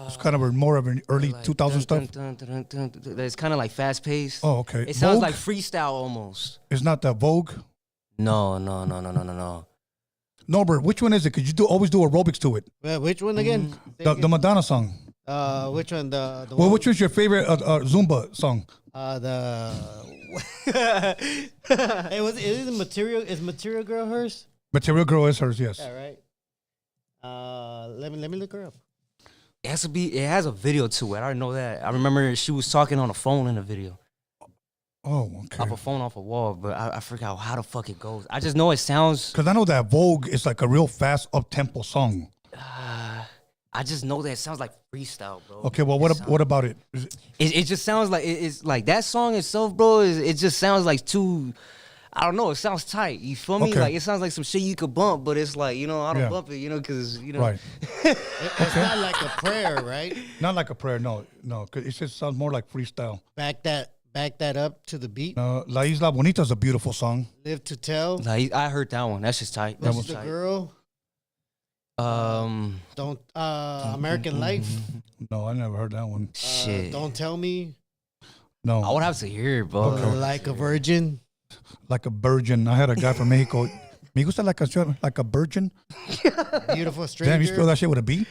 It's kind of more of an early like 2000 stuff. It's kind of like fast paced. Oh, okay. It sounds Vogue? like freestyle almost. It's not that Vogue. No. Norbert, which one is it? Because you always do aerobics to it. Which one again? The Madonna song. Which one? The Well, one, which was your favorite Zumba song? it is Material. Is Material Girl hers? Material Girl is hers, yes. Yeah, right. Let me look her up. It has to be. It has a video to it. I know that. I remember she was talking on a phone in the video. Oh, okay. Off a phone, off a wall, but I forgot how the fuck it goes. I just know it sounds. Because I know that Vogue is like a real fast up-tempo song. I just know that it sounds like freestyle, bro. Okay, well, what about it? Is it? It just sounds like it's like that song itself, bro. It just sounds like too. I don't know. It sounds tight. You feel me? Okay. Like it sounds like some shit you could bump, but it's like I don't Yeah. bump it, because Right. It's not like a prayer, right? Not like a prayer, no. Because it just sounds more like freestyle. Back that up to the beat. La Isla Bonita is a beautiful song. Live to tell. Like, I heard that one. That's just tight. That's What's just the tight. girl? Don't American Life. No, I never heard that one. Shit. Don't Tell Me. No. I would have to hear it, bro. Like a Virgin. Like a virgin. I had a guy from Mexico. Me gusta like a virgin. Beautiful Stranger. Damn, you spell that shit with a B?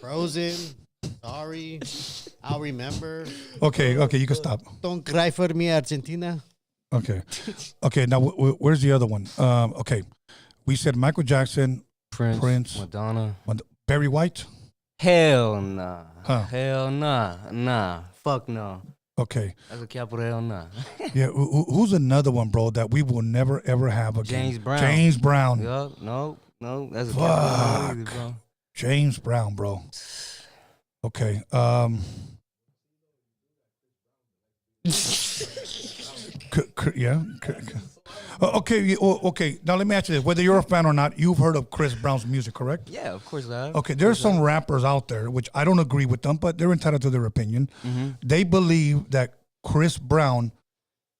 Frozen. Sorry. I'll Remember. Okay, you can stop. Don't Cry for Me, Argentina. Okay. Now where's the other one? Okay, we said Michael Jackson, Prince, Madonna, Barry White. Hell nah. Huh. Hell nah. Fuck no. Okay. That's a capital hell nah. Yeah. Who's another one, bro, that we will never ever have again? James Brown. James Brown. Yup. No. That's a capital hell either, bro. James Brown, bro. Okay. Yeah. Okay. Now let me ask you this: whether you're a fan or not, you've heard of Chris Brown's music, correct? Yeah, of course I have. Okay. There's some rappers out there which I don't agree with them, but they're entitled to their opinion. Mm-hmm. They believe that Chris Brown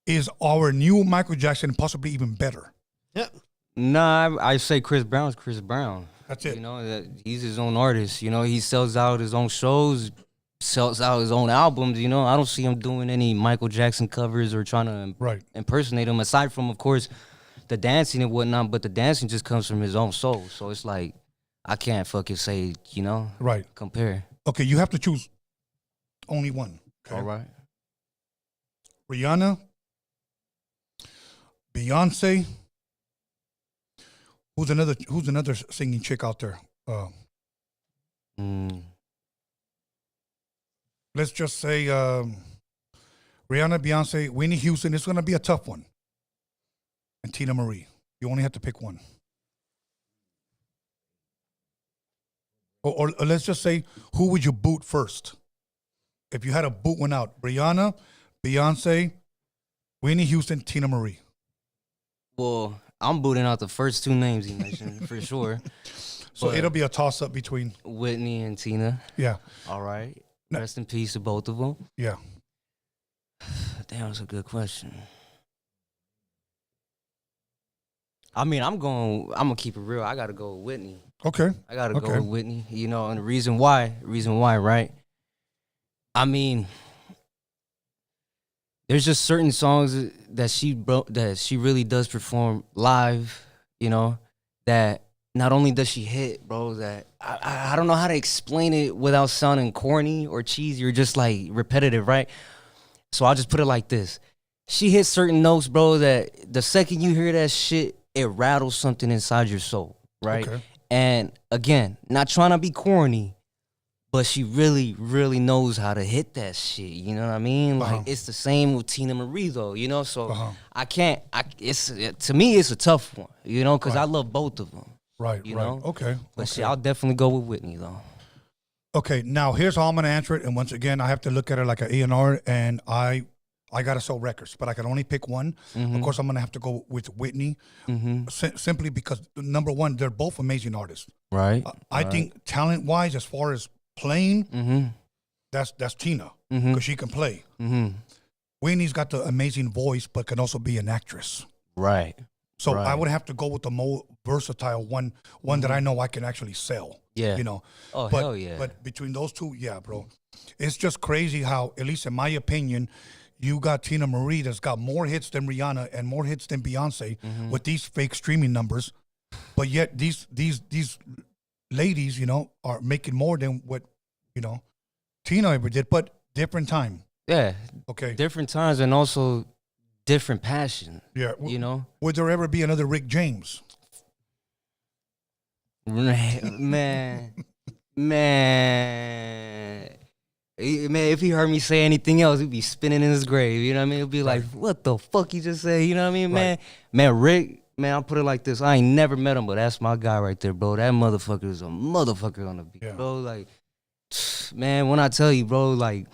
is our new Michael Jackson, possibly even better. Yeah. Nah, I say Chris Brown's Chris Brown. That's it. You know, that he's his own artist. You know, he sells out his own shows, sells out his own albums. You know, I don't see him doing any Michael Jackson covers or trying to impersonate him. Aside from, of course, the dancing and whatnot, but the dancing just comes from his own soul. So it's like I can't fucking say, you know, compare. Okay, you have to choose only one. Okay? All right. Rihanna, Beyonce. Who's another singing chick out there? Let's just say Rihanna, Beyonce, Whitney Houston. It's going to be a tough one. And Tina Marie. You only have to pick one. Or let's just say, who would you boot first? If you had to boot one out, Rihanna, Beyonce, Whitney Houston, Tina Marie. Well, I'm booting out the first two names you mentioned for sure. So it'll be a toss-up between Whitney and Tina. Yeah. All right. Rest in peace to both of them. Yeah. Damn, that's a good question. I mean, I'm gonna keep it real. I gotta go with Whitney. Okay. I gotta go with Whitney. You know, and the reason why, right? I mean, there's just certain songs that she really does perform live, you know, that not only does she hit, bro, that I don't know how to explain it without sounding corny or cheesy or just like repetitive, right? So I'll just put it like this. She hits certain notes, bro, that the second you hear that shit, it rattles something inside your soul, right? Okay. And again, not trying to be corny, but she really, really knows how to hit that shit. You know what I mean? Like it's the same with Tina Marie, though. You know, so to me, it's a tough one. You know, because I love both of them. Right. You know? Okay. But shit, I'll definitely go with Whitney, though. Okay. Now here's how I'm gonna answer it. And once again, I have to look at it like an A&R, and I gotta sell records, but I can only pick one. Mm-hmm. Of course, I'm gonna have to go with Whitney, simply because number one, they're both amazing artists. Right. I think talent-wise, as far as playing, that's Tina, because she can play. Whitney's got the amazing voice, but can also be an actress. Right. So I would have to go with the more versatile one that I know I can actually sell. Yeah. You know. Oh, but, hell yeah. But between those two, yeah, bro. It's just crazy how, at least in my opinion, you got Tina Marie that's got more hits than Rihanna and more hits than Beyonce with these fake streaming numbers. But yet these ladies, you know, are making more than what, you know, Tina ever did, but different time. Yeah. Okay. Different times and also different passion. Yeah. You know? Would there ever be another Rick James? Man. If he heard me say anything else, he'd be spinning in his grave. You know what I mean? He'd be like, what the fuck you just said? You know what I mean, man? Man, Rick, man, I'll put it like this. I ain't never met him, but that's my guy right there, bro. That motherfucker is a motherfucker on the beat, bro. Like, man, when I tell you, bro, like,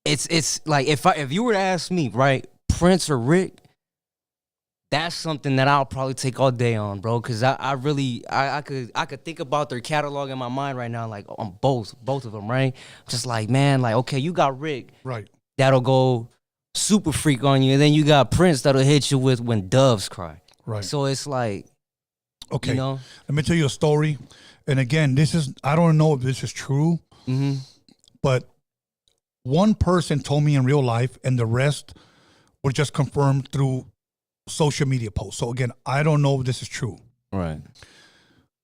it's like if you were to ask me, right, Prince or Rick, that's something that I'll probably take all day on, bro. Cause I could think about their catalog in my mind right now, like on both of them, right? Just like, man, like, okay, you got Rick, right? That'll go super freak on you, and then you got Prince that'll hit you with When Doves Cry, right? So it's like, Okay. You know? Let me tell you a story. And again, I don't know if this is true, but one person told me in real life, and the rest were just confirmed through social media posts. So again, I don't know if this is true. Right.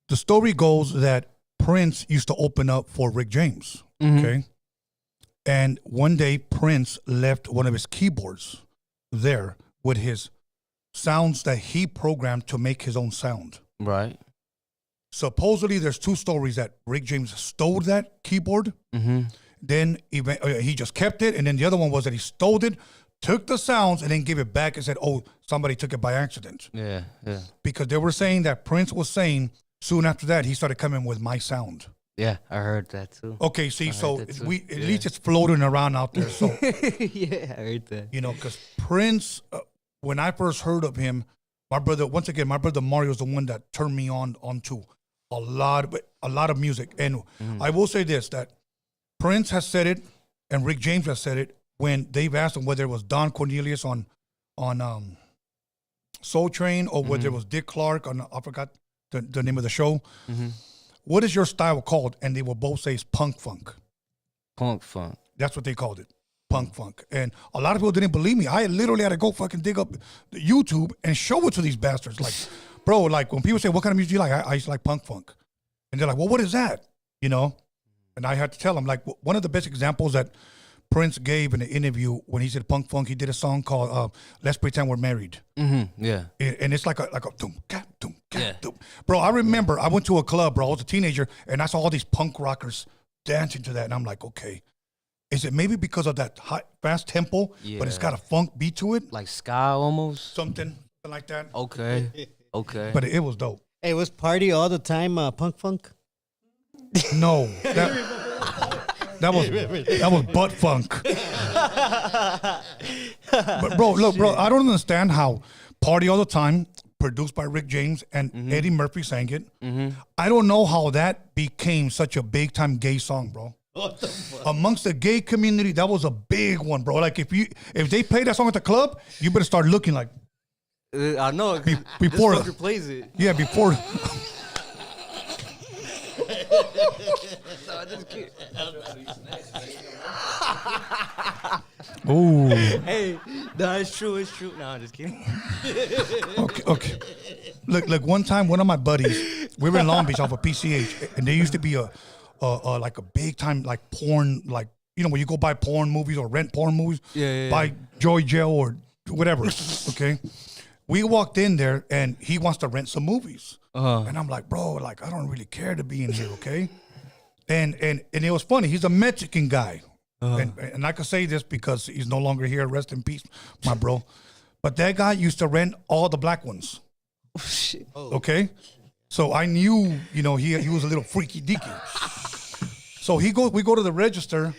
The story goes that Prince used to open up for Rick James. Okay. And one day Prince left one of his keyboards there with his sounds that he programmed to make his own sound. Right. Supposedly there's two stories that Rick James stole that keyboard. Then he just kept it. And then the other one was that he stole it, took the sounds, and then gave it back and said, oh, somebody took it by accident. Yeah. Because they were saying that Prince was saying soon after that, he started coming with my sound. Yeah, I heard that too. Okay, see, so at least it's floating around out there. So yeah, I heard that. You know, because Prince, when I first heard of him, my brother Mario is the one that turned me onto a lot of music. And I will say this, that Prince has said it, and Rick James has said it when they've asked him whether it was Don Cornelius on Soul Train or whether it was Dick Clark on, I forgot the name of the show. What is your style called? And they will both say it's punk funk. Punk funk. That's what they called it. Punk funk. And a lot of people didn't believe me. I literally had to go fucking dig up the YouTube and show it to these bastards. Like, bro, like when people say, what kind of music do you like? I used to like punk funk. And they're like, well, what is that? You know? And I had to tell them, like, one of the best examples that Prince gave in the interview when he said punk funk, he did a song called Let's Pretend We're Married. Yeah. And it's like a doom, cat, doom, cat, doom. Bro, I remember I went to a club, bro. I was a teenager, and I saw all these punk rockers dancing to that. And I'm like, okay, is it maybe because of that high, fast tempo, but it's got a funk beat to it? Like ska almost? Something like that. Okay. But it was dope. Hey, was party all the time punk funk? No. That was butt funk. But bro, look, bro, I don't understand how Party All the Time, produced by Rick James and Eddie Murphy sang it. I don't know how that became such a big time gay song, bro. What the fuck? Amongst the gay community, that was a big one, bro. Like if they play that song at the club, you better start looking like I know. before this fucker plays it. Yeah, before. Ooh. Hey, no, it's true. It's true. No, I'm just kidding. Okay. Look. One time, one of my buddies, we were in Long Beach off of PCH, and there used to be a like a big time like porn, like you know when you go buy porn movies or rent porn movies, buy Joy Jail or whatever. Okay. We walked in there, and he wants to rent some movies, and I'm like, bro, like I don't really care to be in here, okay? And it was funny. He's a Mexican guy. And I can say this because he's no longer here. Rest in peace, my bro. But that guy used to rent all the black ones. Oh, shit. Okay? So I knew, you know, he was a little freaky deaky. So we go to the register,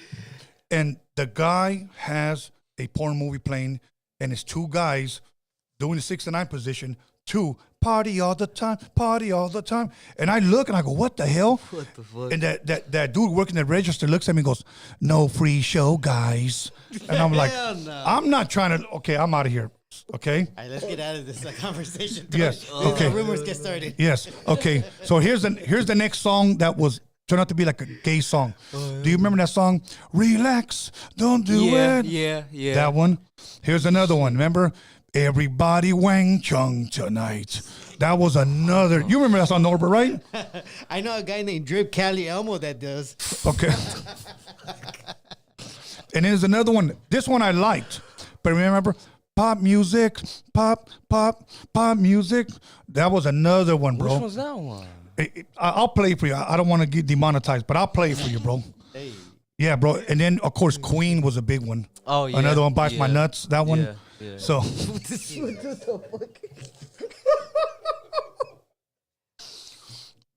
and the guy has a porn movie playing, and it's two guys doing the 69 position to party all the time. And I look and I go, what the hell? What the fuck? And that dude working the register looks at me and goes, no free show, guys. And I'm like, no. I'm not trying to, okay, I'm out of here. Okay? All right, let's get out of this conversation. Yes. This is Okay. how rumors get started. Yes. Okay. So here's the next song that was turned out to be like a gay song. Do you remember that song? Relax, don't do it. Yeah. That one. Here's another one. Remember? Everybody Wang Chung tonight. That was another. You remember that song, Norbert, right? I know a guy named Drip Cali Elmo that does. Okay. And there's another one. This one I liked. But remember? Pop music. Pop music. That was another one, bro. Which was that one? I'll play for you. I don't want to get demonetized, but I'll play for you, bro. Hey. Yeah, bro. And then, of course, Queen was a big one. Oh, yeah. Another one, Bites My Nuts. That one. Yeah. So.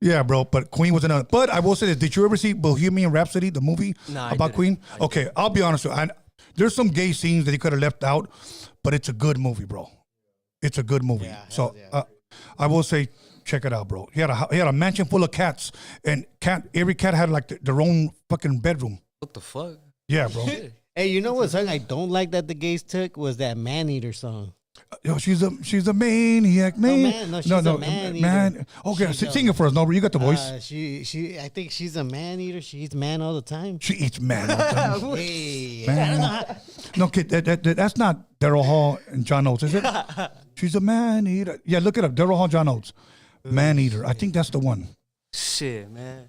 Yeah, bro. But Queen was another. But I will say this. Did you ever see Bohemian Rhapsody, the movie about Queen? Okay, I'll be honest with you. There's some gay scenes that he could have left out, but it's a good movie, bro. It's a good movie. Yeah, so yeah. I will say, check it out, bro. He had a mansion full of cats, and every cat had like their own fucking bedroom. What the fuck? Yeah, bro. Hey, you know what song I don't like that the gays took was that Man Eater song. Yo, she's a maniac, man. man. No, she's a man eater. Okay, She's sing it for us, Norbert. You got the voice. She. I think she's a man eater. She eats man all the time. She eats man all the time. Hey, Man. I don't know how- No, kid, that's not Daryl Hall and John Oates, is it? She's a man eater. Yeah, look it up. Daryl Hall, John Oates. Man eater. I think that's the one. Shit, man.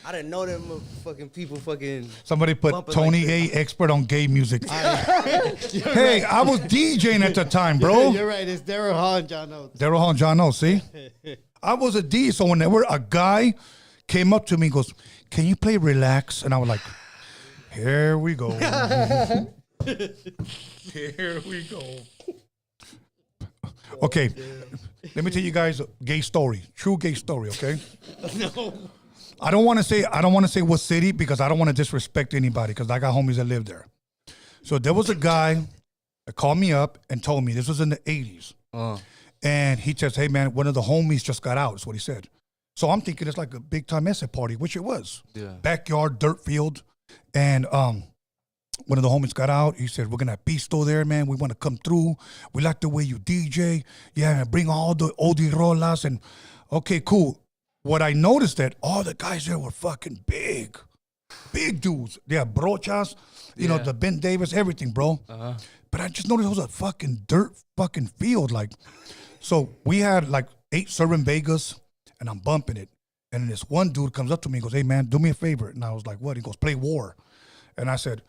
I didn't know them fucking people fucking. Somebody put Bumping Tony like A, expert on gay music. Hey, I was DJing at the time, bro. You're right. It's Daryl Hall and John Oates. Daryl Hall and John Oates, see? I was a D, so whenever a guy came up to me and goes, can you play Relax? And I was like, here we go. Here we go. Okay, let me tell you guys a gay story, true gay story, okay? No. I don't want to say what city because I don't want to disrespect anybody because I got homies that live there. So there was a guy that called me up and told me, this was in the 80s. And he says, hey man, one of the homies just got out, is what he said. So I'm thinking it's like a big time essay party, which it was. Yeah. Backyard, dirt field. And one of the homies got out. He said, we're going to have Pisto there, man. We want to come through. We like the way you DJ. Yeah, man, bring all the oldie rolas. And okay, cool. What I noticed that all the guys there were fucking big dudes. They had brochas, you know, the Ben Davis, everything, bro. But I just noticed it was a fucking dirt fucking field. Like, so we had like 8 serving Vegas, and I'm bumping it. And then this one dude comes up to me and goes, hey, man, do me a favor. And I was like, what? He goes, play War. And I said,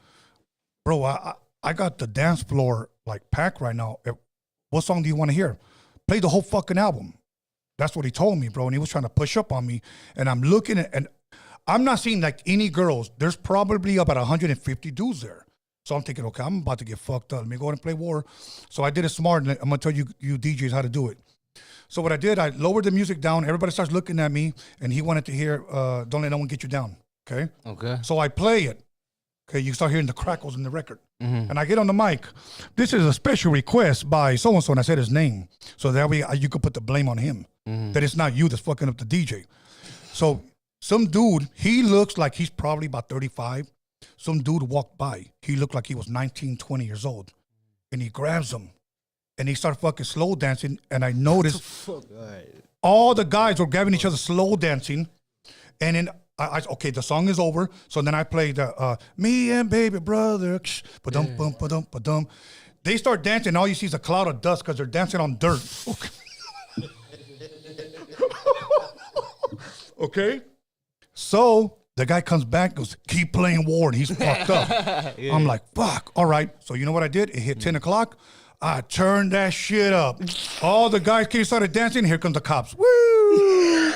bro, I got the dance floor like packed right now. What song do you want to hear? Play the whole fucking album. That's what he told me, bro. And he was trying to push up on me. And I'm looking at, and I'm not seeing like any girls. There's probably about 150 dudes there. So I'm thinking, okay, I'm about to get fucked up. Let me go ahead and play War. So I did it smart, and I'm going to tell you DJs how to do it. So what I did, I lowered the music down. Everybody starts looking at me, and he wanted to hear Don't Let No One Get You Down, okay? Okay. So I play it. Okay, you start hearing the crackles in the record. And I get on the mic. This is a special request by so-and-so, and I said his name. So that way you could put the blame on him. That it's not you that's fucking up the DJ. So some dude, he looks like he's probably about 35. Some dude walked by. He looked like he was 19, 20 years old. And he grabs him. And he started fucking slow dancing. And I noticed all the guys were grabbing each other slow dancing. And then okay, the song is over. So then I played the Me and Baby Brother. Ba-dum, bum, ba-dum, ba-dum. They start dancing. All you see is a cloud of dust because they're dancing on dirt. Okay? So the guy comes back, goes, keep playing War, and he's fucked up. I'm like, fuck. All right. So you know what I did? It hit 10 o'clock. I turned that shit up. All the guys started dancing. Here comes the cops. Woo!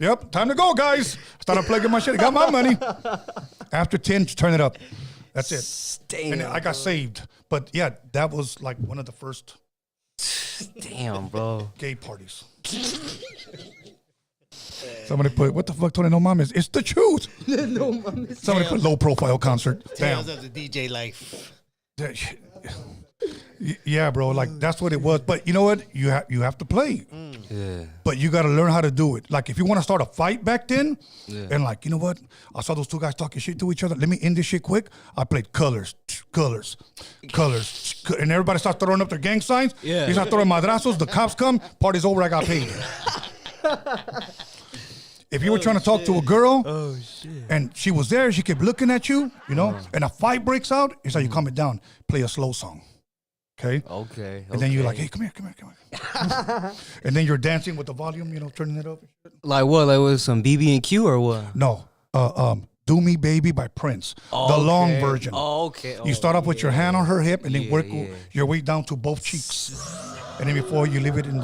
Yep, time to go, guys. Started plugging my shit. Got my money. After 10, turn it up. That's it. Damn, and I got saved. But yeah, that was like one of the first damn, bro. gay parties. Somebody put, what the fuck, Tony? No mames. It's the truth. No mames. Somebody put low profile concert. Tales Damn. of the DJ life. Yeah, bro. Like that's what it was. But you know what? You have to play. Yeah. But you got to learn how to do it. Like if you want to start a fight back then, and like, you know what? I saw those two guys talking shit to each other. Let me end this shit quick. I played colors, and everybody starts throwing up their gang signs. Yeah. You start throwing madrazos. The cops come. Party's over. I got paid. If you were trying to talk to a girl, and she was there, she kept looking at you, you know, and a fight breaks out, it's like you calm it down, play a slow song. Okay. And then you're like, hey, come here. And then you're dancing with the volume, you know, turning it up. Like what? Like with some BB&Q or what? No. Do Me Baby by Prince. The long version. Okay. You start off with your hand on her hip and then work your way down to both cheeks. And then before you leave it in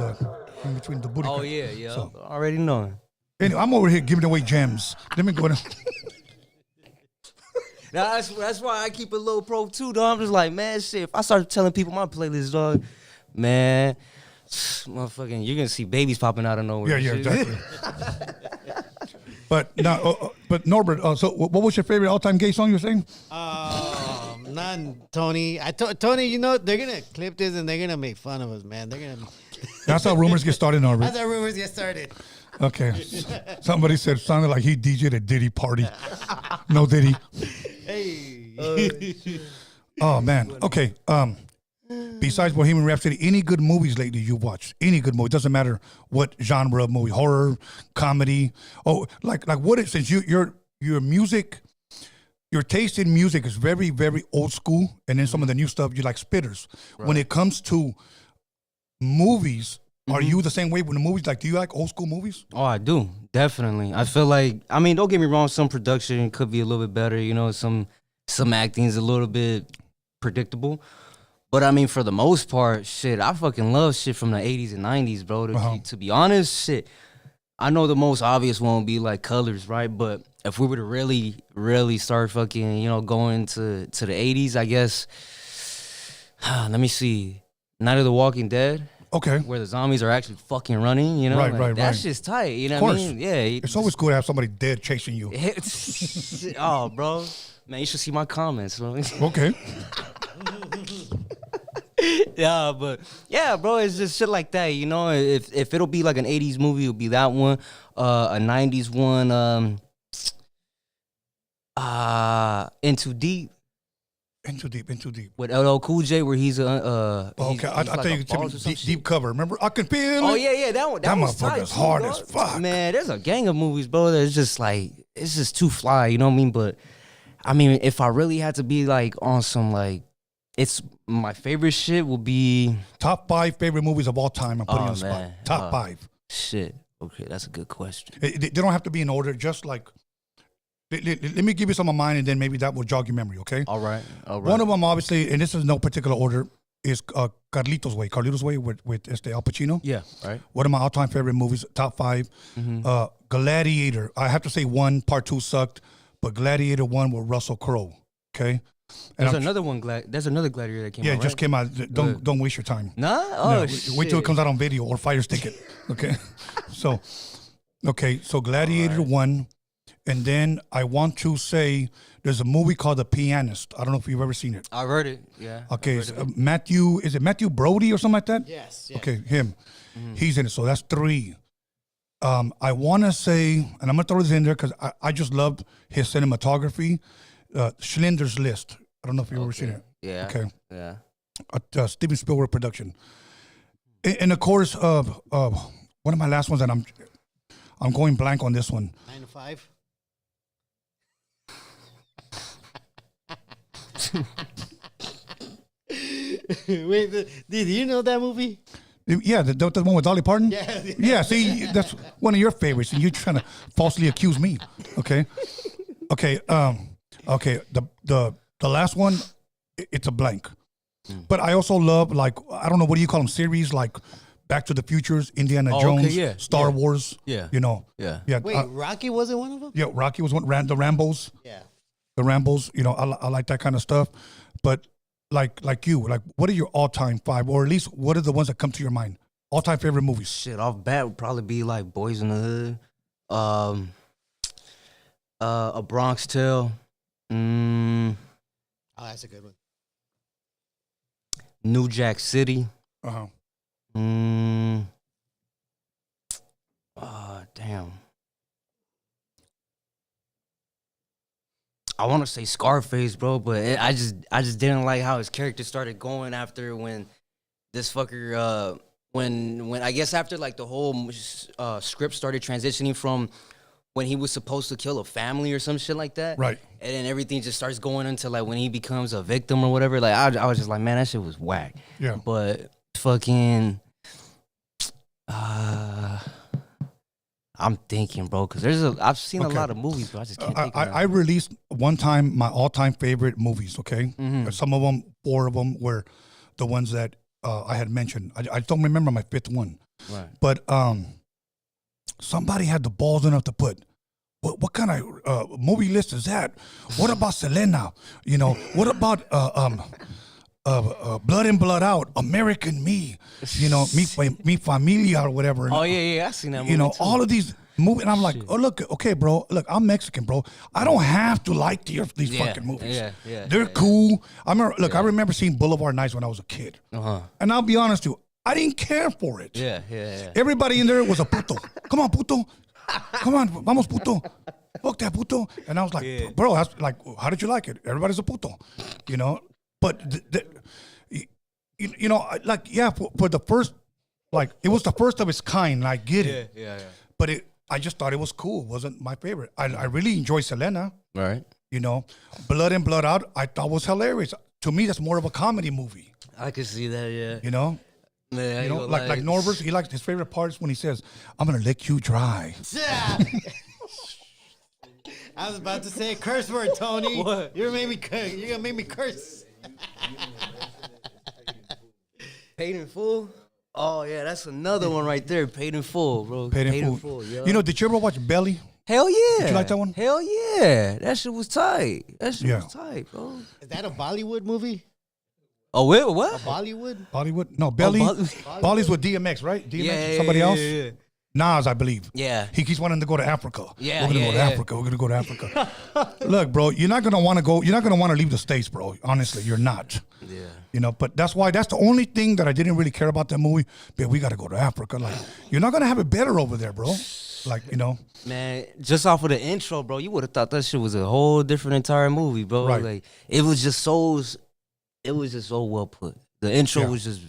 between the booty. Oh, crack. yeah. So, Already knowing. anyway, I'm over here giving away gems. Let me go down. Now, that's why I keep a little pro too, dog. I'm just like, man, shit. If I start telling people my playlist, dog, man, motherfucking, you're gonna see babies popping out of nowhere. Yeah, exactly. But now, but Norbert, so what was your favorite all-time gay song you were saying? None, Tony. Tony, you know they're gonna clip this and they're gonna make fun of us, man. They're gonna. That's how rumors get started, Norbert. That's how rumors get started. Okay. Somebody said sounded like he DJ'd a Diddy party. No Diddy. Hey. Oh man. Okay. Besides Bohemian Rhapsody, any good movies lately you've watched? Any good movie? Doesn't matter what genre of movie, horror, comedy. Oh, like what is, since your music, your taste in music is very, very old school, and then some of the new stuff you like spitters. When it comes to movies, are you the same way with the movies? Like, do you like old school movies? Oh, I do, definitely. I feel like, I mean, don't get me wrong, some production could be a little bit better, you know, some acting is a little bit predictable. But I mean, for the most part, shit, I fucking love shit from the 80s and 90s, bro. To be honest, shit, I know the most obvious one would be like Colors, right? But if we were to really, really start fucking, you know, going to the 80s, I guess, let me see, Night of the Walking Dead. Okay. Where the zombies are actually fucking running, you know? Right. That's just tight, you know what I mean? Yeah. It's always cool to have somebody dead chasing you. Oh, bro. Man, you should see my comments. Okay. Yeah, but yeah, bro, it's just shit like that, you know. If it'll be like an 80s movie, it'll be that one. A 90s one, Into Deep. Into Deep. With LL Cool J, where he's okay, I like think it's deep cover. Remember, I can feel it. Oh yeah, that one. That motherfucker's hard as fuck. Man, there's a gang of movies, bro. That's just like, it's just too fly. You know what I mean? But I mean, if I really had to be like on some like, it's my favorite shit will be top 5 favorite movies of all time. I'm putting on the spot. Top 5. Shit. Okay, that's a good question. They don't have to be in order. Just like, let me give you some of mine, and then maybe that will jog your memory. Okay. All right. One of them, obviously, and this is no particular order, is Carlitos Way with Al Pacino. Yeah. Right. One of my all-time favorite movies, top 5. Gladiator. I have to say 1, part 2 sucked, but Gladiator 1 with Russell Crowe. Okay. There's another one. There's another Gladiator that came out. Yeah, it just came out. Don't waste your time. Nah. Oh, shit. Wait till it comes out on video or Fire Stick it. Okay. So Gladiator 1, and then I want to say there's a movie called The Pianist. I don't know if you've ever seen it. I've heard it. Yeah. Okay. Matthew, is it Matthew Brody or something like that? Yes. Okay, him. He's in it. So that's 3. I want to say, and I'm gonna throw this in there because I just loved his cinematography. Schindler's List. I don't know if you've ever seen it. Yeah. Okay. Yeah. Steven Spielberg production. And of course, one of my last ones, and I'm going blank on this one. 9 to 5. Wait, did you know that movie? Yeah, the one with Dolly Parton? Yeah. Yeah, see, that's one of your favorites, and you're trying to falsely accuse me. Okay. Okay, the last one, it's a blank. But I also love, like, I don't know, what do you call them, series, like Back to the Futures, Indiana Jones, Star Wars. Yeah. You know. Yeah. Wait, Rocky wasn't one of them? Yeah, Rocky was one, the Rambos. Yeah. The Rambos, you know, I like that kind of stuff. But like you, like, what are your all-time 5, or at least what are the ones that come to your mind? All-time favorite movies. Shit, off bat would probably be like Boyz N the Hood, A Bronx Tale. Oh, that's a good one. New Jack City. Damn. I want to say Scarface, bro, but I just didn't like how his character started going after when this fucker when I guess after like the whole script started transitioning from when he was supposed to kill a family or some shit like that. Right. And then everything just starts going into like when he becomes a victim or whatever. Like I was just like, man, that shit was whack. Yeah. But fucking I'm thinking, bro, because I've seen a lot of movies, but I just can't think of I released one time my all-time favorite movies, okay? Some of them, 4 of them, were the ones that I had mentioned. I don't remember my 5th one. Right. But somebody had the balls enough to put, what kind of movie list is that? What about Selena? You know, what about Blood In, Blood Out, American Me, you know, Mi Familia or whatever. Oh, yeah, I seen that movie. You know, too. all of these movies, and I'm like, oh, look, okay, bro, look, I'm Mexican, bro. I don't have to like these fucking movies. They're cool. I remember seeing Boulevard Nights when I was a kid. And I'll be honest with you, I didn't care for it. Yeah. Everybody in there was a puto. Come on, puto. Come on, vamos, puto. Fuck that, puto. And I was like, bro, that's like, how did you like it? Everybody's a puto, you know? But you know, like yeah, for the first, like it was the first of its kind. I get it. Yeah. But I just thought it was cool. It wasn't my favorite. I really enjoy Selena. Right. You know, Blood In, Blood Out, I thought was hilarious. To me, that's more of a comedy movie. I can see that. Yeah. You know, Man, you know, like Norbert, he likes his favorite part is when he says, "I'm gonna lick you dry." I was about to say a curse word, Tony. What? You're gonna make me curse. Paid in full. Oh yeah, that's another one right there. Paid in full, bro. Paid in full. Yeah. You know, did you ever watch Belly? Hell yeah. Did you like that one? Hell yeah. That shit was tight. Yeah. Was tight, bro. Is that a Bollywood movie? Oh, wait, what? Bollywood? Bollywood? No, Belly. Bolly's with DMX, right? DMX, somebody else? Yeah. Nas, I believe. Yeah. He keeps wanting to go to Africa. Yeah, We're gonna go to Africa. We're gonna go to Africa. Look, bro, you're not gonna want to go. You're not gonna want to leave the States, bro. Honestly, you're not. Yeah. You know, but that's the only thing that I didn't really care about that movie. But we got to go to Africa. Like, you're not gonna have it better over there, bro. Like, you know. Man, just off of the intro, bro, you would have thought that shit was a whole different entire movie, bro. Right. Like it was just so well put. The intro was just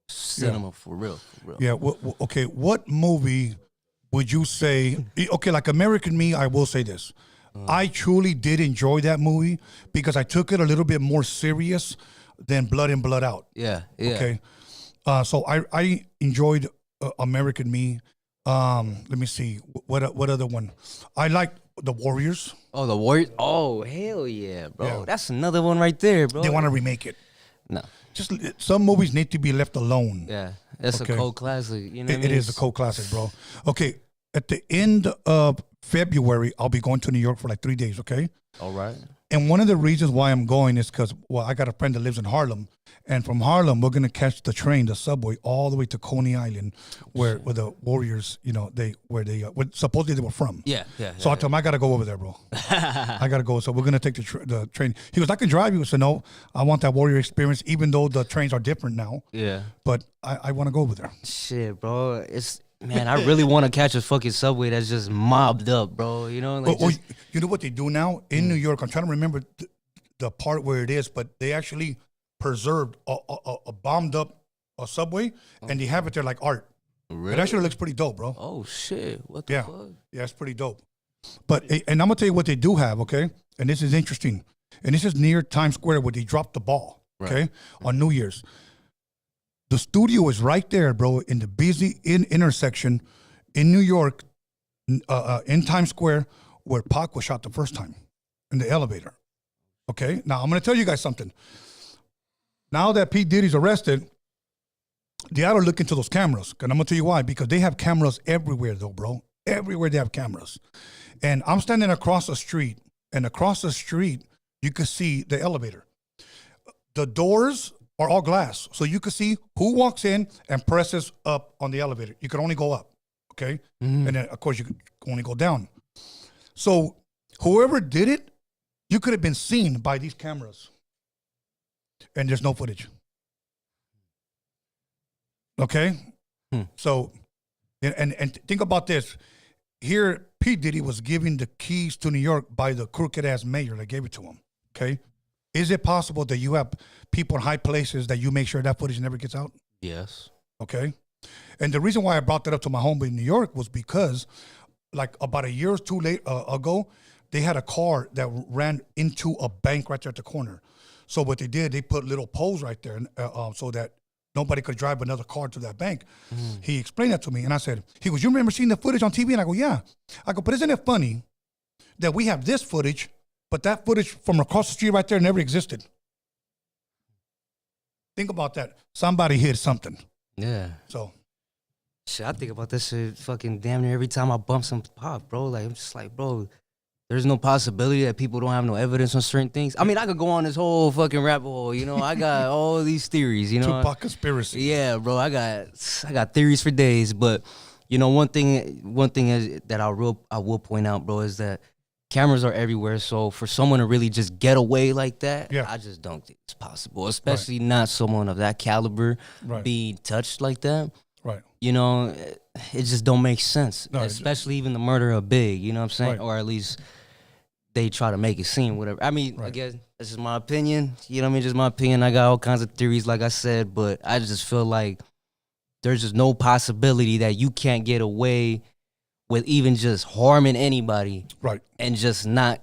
cinema for real. Yeah. Okay. What movie would you say? Okay, like American Me, I will say this. I truly did enjoy that movie because I took it a little bit more serious than Blood In, Blood Out. Yeah. Okay. So I enjoyed American Me. Let me see. What other one? I like The Warriors. Oh, The Warriors. Oh, hell yeah, bro. Yeah. That's another one right there, bro. They want to remake it. No. Just some movies need to be left alone. Yeah. That's Okay. a cult classic. You know what I It mean? is a cult classic, bro. Okay. At the end of February, I'll be going to New York for like 3 days, okay? All right. And one of the reasons why I'm going is because, well, I got a friend that lives in Harlem. And from Harlem, we're going to catch the train, the subway, all the way to Coney Island, where the Warriors, you know, where supposedly they were from. Yeah. So I told him, I got to go over there, bro. I got to go. So we're going to take the train. He goes, I can drive you. I said, no, I want that Warrior experience, even though the trains are different now. Yeah. But I want to go over there. Shit, bro. Man, I really want to catch a fucking subway that's just mobbed up, bro. You know, like You know what they do now in New York? I'm trying to remember the part where it is, but they actually preserved a bombed up subway, and they have it there like art. really? It actually looks pretty dope, bro. Oh shit! What the fuck? Yeah, it's pretty dope. But and I'm gonna tell you what they do have, okay? And this is interesting. And this is near Times Square where they dropped the ball, okay, on New Year's. The studio is right there, bro, in the busy intersection in New York, in Times Square, where Pac was shot the first time in the elevator. Okay, now I'm gonna tell you guys something. Now that P. Diddy's arrested, they ought to look into those cameras. And I'm gonna tell you why. Because they have cameras everywhere, though, bro. Everywhere they have cameras. And I'm standing across the street, and across the street, you can see the elevator. The doors are all glass, so you can see who walks in and presses up on the elevator. You can only go up, okay? And then, of course, you can only go down. So whoever did it, you could have been seen by these cameras. And there's no footage. Okay? So, and think about this. Here, P. Diddy was given the keys to New York by the crooked-ass mayor that gave it to him, okay? Is it possible that you have people in high places that you make sure that footage never gets out? Yes. Okay? And the reason why I brought that up to my home in New York was because, like, about a year or two ago, they had a car that ran into a bank right there at the corner. So what they did, they put little poles right there so that nobody could drive another car to that bank. He explained that to me, and I said, he goes, you remember seeing the footage on TV? And I go, yeah. I go, but isn't it funny that we have this footage, but that footage from across the street right there never existed? Think about that. Somebody hid something. Yeah. So. Shit, I think about this shit fucking damn near every time I bump some Pop, bro. Like, I'm just like, bro, there's no possibility that people don't have no evidence on certain things. I mean, I could go on this whole fucking rabbit hole, you know. I got all these theories, you know. Tupac conspiracy. Yeah, bro. I got theories for days, but you know, one thing that I will point out, bro, is that cameras are everywhere. So for someone to really just get away like that, I just don't think it's possible. Especially not someone of that caliber being touched like that. Right. You know, it just don't make sense. No, especially even the murder of Big, you know what I'm saying? Right. Or at least they try to make it seem whatever. I mean, again, That's just my opinion. You know what I mean? Just my opinion. I got all kinds of theories, like I said, but I just feel like there's just no possibility that you can't get away with even just harming anybody, Right. and just not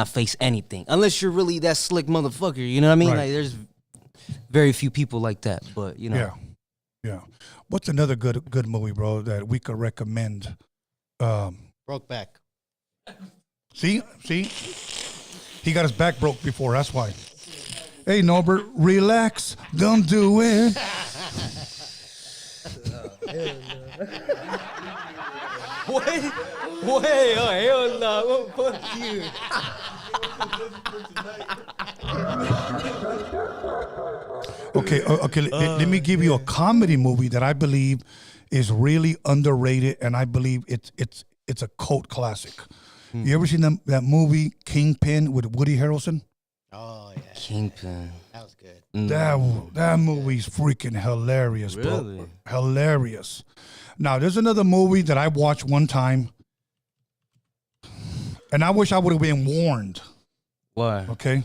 face anything, unless you're really that slick motherfucker. You know what I mean? Right. Like there's very few people like that, but you know. Yeah. Yeah. What's another good movie, bro, that we could recommend? Brokeback. See? He got his back broke before, that's why. Hey, Norbert, relax. Don't do it. Wait, oh hell no, fuck you. Okay, let me give you a comedy movie that I believe is really underrated, and I believe it's a cult classic. You ever seen that movie Kingpin with Woody Harrelson? Oh yeah, Kingpin. that was good. That movie's freaking hilarious, Really? bro. Hilarious. Now, there's another movie that I watched one time, and I wish I would have been warned. Why? Okay,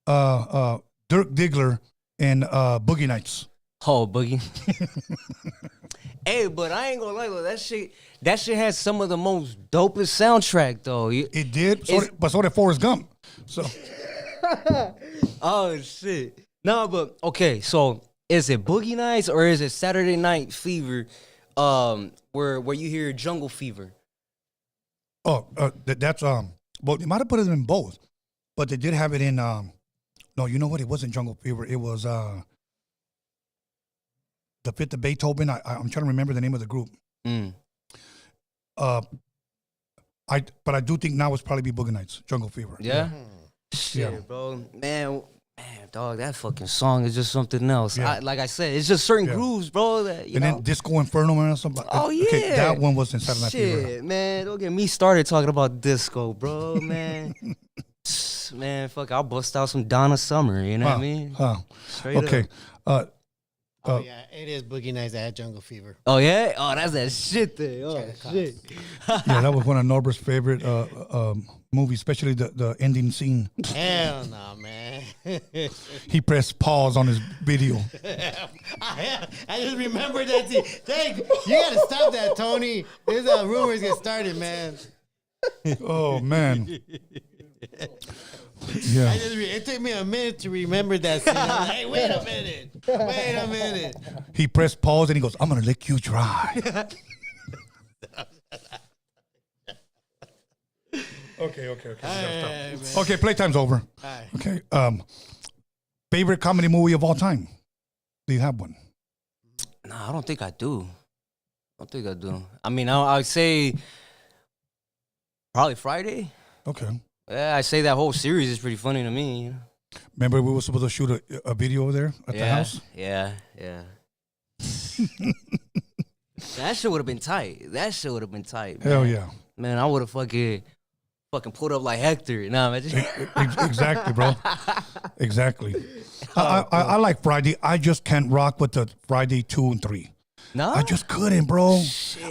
Dirk Diggler and Boogie Nights. Oh, Boogie. Hey, but I ain't gonna lie, though, that shit has some of the most dopest soundtrack though. It did, but so did Forrest Gump. So Oh shit. No, but okay, so is it Boogie Nights or is it Saturday Night Fever? Where you hear Jungle Fever? that's well, they might have put it in both, but they did have it in no, you know what? It wasn't Jungle Fever. It was the Fifth of Beethoven. I'm trying to remember the name of the group. But I do think now it's probably be Boogie Nights, Jungle Fever. Yeah. Shit, Yeah. bro. Man, dog, that fucking song is just something else. Yeah. Like I said, it's just certain Yeah. grooves, bro. That you And know. then Disco Inferno, man, or something. Oh yeah, Okay, that one was in Saturday Night Fever. Shit, man, don't get me started talking about disco, bro, man. Man, fuck, I'll bust out some Donna Summer. You know what I mean? Straight Okay. up. Oh yeah, it is Boogie Nights that had Jungle Fever. Oh yeah. Oh, that's that shit there. Oh shit. Yeah, that was one of Norbert's favorite movies, especially the ending scene. Hell no, man. He pressed pause on his video. I just remembered that. Dang, you gotta stop that, Tony. There's rumors get started, man. Oh man. Yeah. It took me a minute to remember that scene. I'm like, hey, wait a minute. He pressed pause and he goes, "I'm gonna lick you dry." Okay. Okay, playtime's over. Alright. Okay. Favorite comedy movie of all time? Do you have one? Nah, I don't think I do. I mean, I'd say probably Friday. Okay. Yeah, I say that whole series is pretty funny to me. You know? Remember we were supposed to shoot a video over there at the house? Yeah. That shit would have been tight. Hell man. yeah. Man, I would have fucking pulled up like Hector. Nah, man. Exactly, bro. Exactly. I like Friday. I just can't rock with the Friday 2 and 3. No? I just couldn't, bro.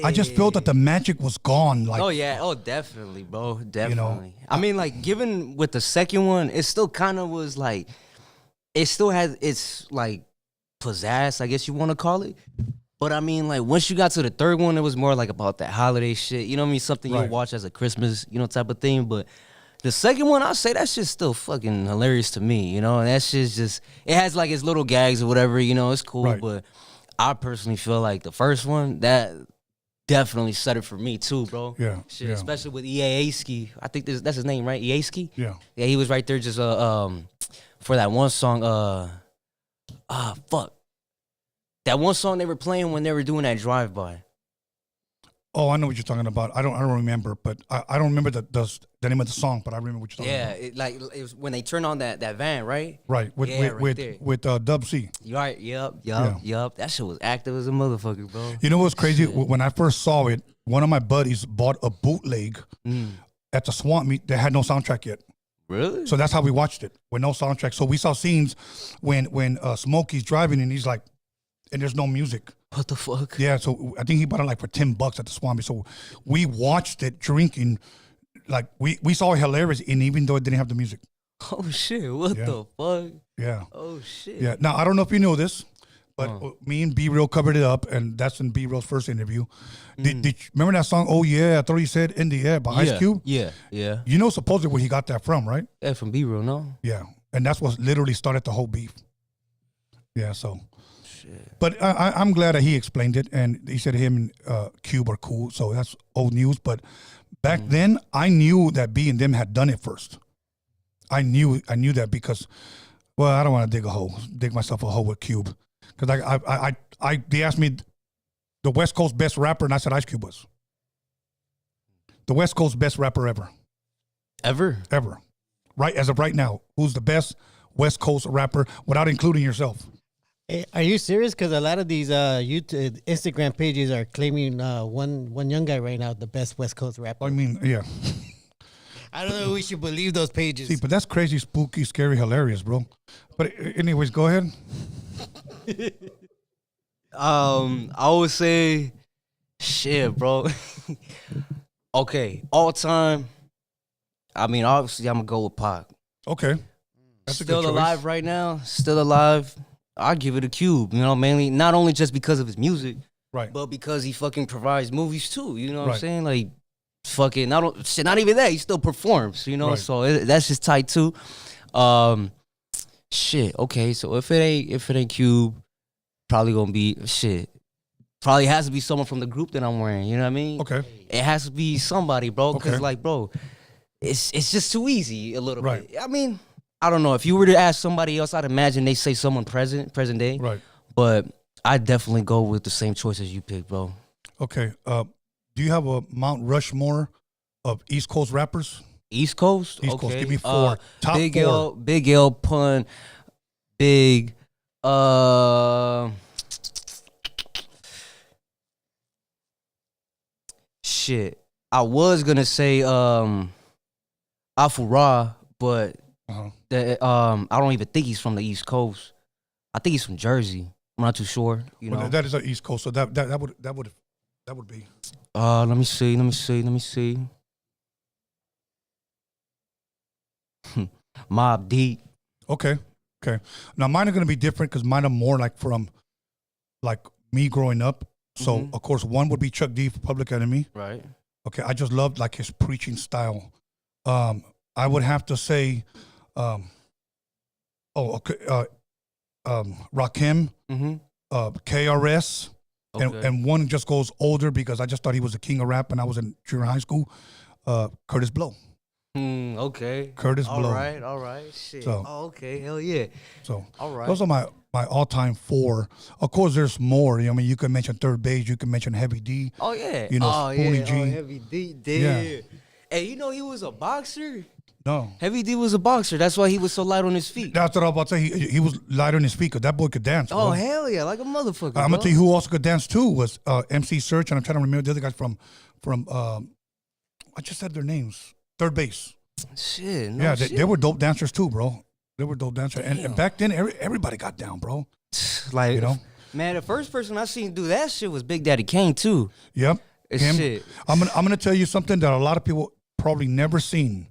I just felt that the magic was gone. Like, Oh yeah, definitely, bro, definitely. I mean, like, given with the second one, it still kind of was like, it still had its like pizzazz, I guess you want to call it. But I mean, like, once you got to the third one, it was more like about that holiday shit. You know what I mean? Something Right. you watch as a Christmas, type of thing. But the second one, I'll say that shit's still fucking hilarious to me. You know, and that shit's just, it has like its little gags or whatever. It's cool, Right. but I personally feel like the first one, that definitely set it for me too, bro. Yeah, Shit, yeah. especially with Easki. I think that's his name, right? Easki? Yeah. Yeah, he was right there just for that one song, fuck. That one song they were playing when they were doing that drive-by. Oh, I know what you're talking about. I don't remember, but I don't remember the name of the song, but I remember what you're talking Yeah, about. it was when they turned on that van, right? Right. With Yeah, right there. with Dub C. You right? Yep. Yeah. That shit was active as a motherfucker, bro. You know what's crazy? When I first saw it, one of my buddies bought a bootleg at the swamp meet that had no soundtrack yet. Really? So that's how we watched it with no soundtrack. So we saw scenes when Smokey's driving and he's like, and there's no music. What the fuck? Yeah, so I think he bought it like for $10 at the Swami. So we watched it drinking, like we saw it hilarious, and even though it didn't have the music. Oh shit! What Yeah. the fuck? Yeah. Oh shit! Yeah. Now I don't know if you know this, but me and B Real covered it up, and that's in B Real's first interview. Did you remember that song? Oh yeah, I thought you said "In the Air" by Ice Cube. Yeah. You know supposedly where he got that from, right? Yeah, from B Real, no? Yeah, and that's what literally started the whole beef. Yeah. So, Shit. but I'm glad that he explained it, and he said him and Cube are cool. So that's old news. But back then, I knew that B and them had done it first. I knew that because, well, I don't want to dig myself a hole with Cube, because they asked me the West Coast best rapper, and I said Ice Cube was the West Coast best rapper ever, right as of right now. Who's the best West Coast rapper without including yourself? Hey, are you serious? Because a lot of these YouTube, Instagram pages are claiming one young guy right now the best West Coast rapper. I mean, yeah. I don't know if we should believe those pages. See, but that's crazy, spooky, scary, hilarious, bro. But anyways, go ahead. I would say, shit, bro. Okay, all time. I mean, obviously, I'm gonna go with Pac. Okay. That's a good Still choice. alive right now. Still alive. I'll give it a Cube. You know, mainly not only just because of his music, Right. but because he fucking provides movies too. You know what I'm Right. saying? Like, fucking not even that. He still performs. You know, Right. so that's just tight too. Shit. Okay, so if it ain't Cube, probably gonna be shit. Probably has to be someone from the group that I'm wearing. You know what I mean? Okay. It has to be somebody, bro. Because Okay. like, bro, it's just too easy a little Right. bit. I mean, I don't know. If you were to ask somebody else, I'd imagine they say someone present day. Right. But I definitely go with the same choice as you picked, bro. Okay. Do you have a Mount Rushmore of East Coast rappers? East Coast? East okay. Coast. Give me four. Top Big four. L, Big L, Pun, Big, shit. I was gonna say Afura, but Uh-huh. I don't even think he's from the East Coast. I think he's from Jersey. I'm not too sure. You Well, know. that is an East Coast, so that would be. Let me see. Mob Deep. Okay. Now mine are gonna be different because mine are more like from, like me growing up. So of course one would be Chuck D for Public Enemy. Right. Okay, I just loved like his preaching style. I would have to say, Rakim, KRS, Okay. and one just goes older because I just thought he was the king of rap when I was in junior high school. Curtis Blow. Okay. Curtis Blow. All right. Shit. So- Okay. Hell yeah. So All right. those are my all-time four. Of course, there's more. I mean, you can mention Third Base. You can mention Heavy D. Oh yeah. You know, oh Spoonie yeah. G. Oh, Heavy D. Yeah. Hey, you know he was a boxer. No, Heavy D was a boxer. That's why he was so light on his feet. that's what I was about to say. He was light on his feet 'cause that boy could dance. Oh bro. hell yeah, like a motherfucker. I'm gonna tell you who also could dance too was MC Search, and I'm trying to remember the other guys from I just said their names. Third Base. Shit. No Yeah, shit. they were dope dancers too, bro. They were dope dancers, and Damn. back then everybody got down, bro. like You know? Man, the first person I seen do that shit was Big Daddy Kane too. Yep. Him. Shit. I'm gonna tell you something that a lot of people probably never seen,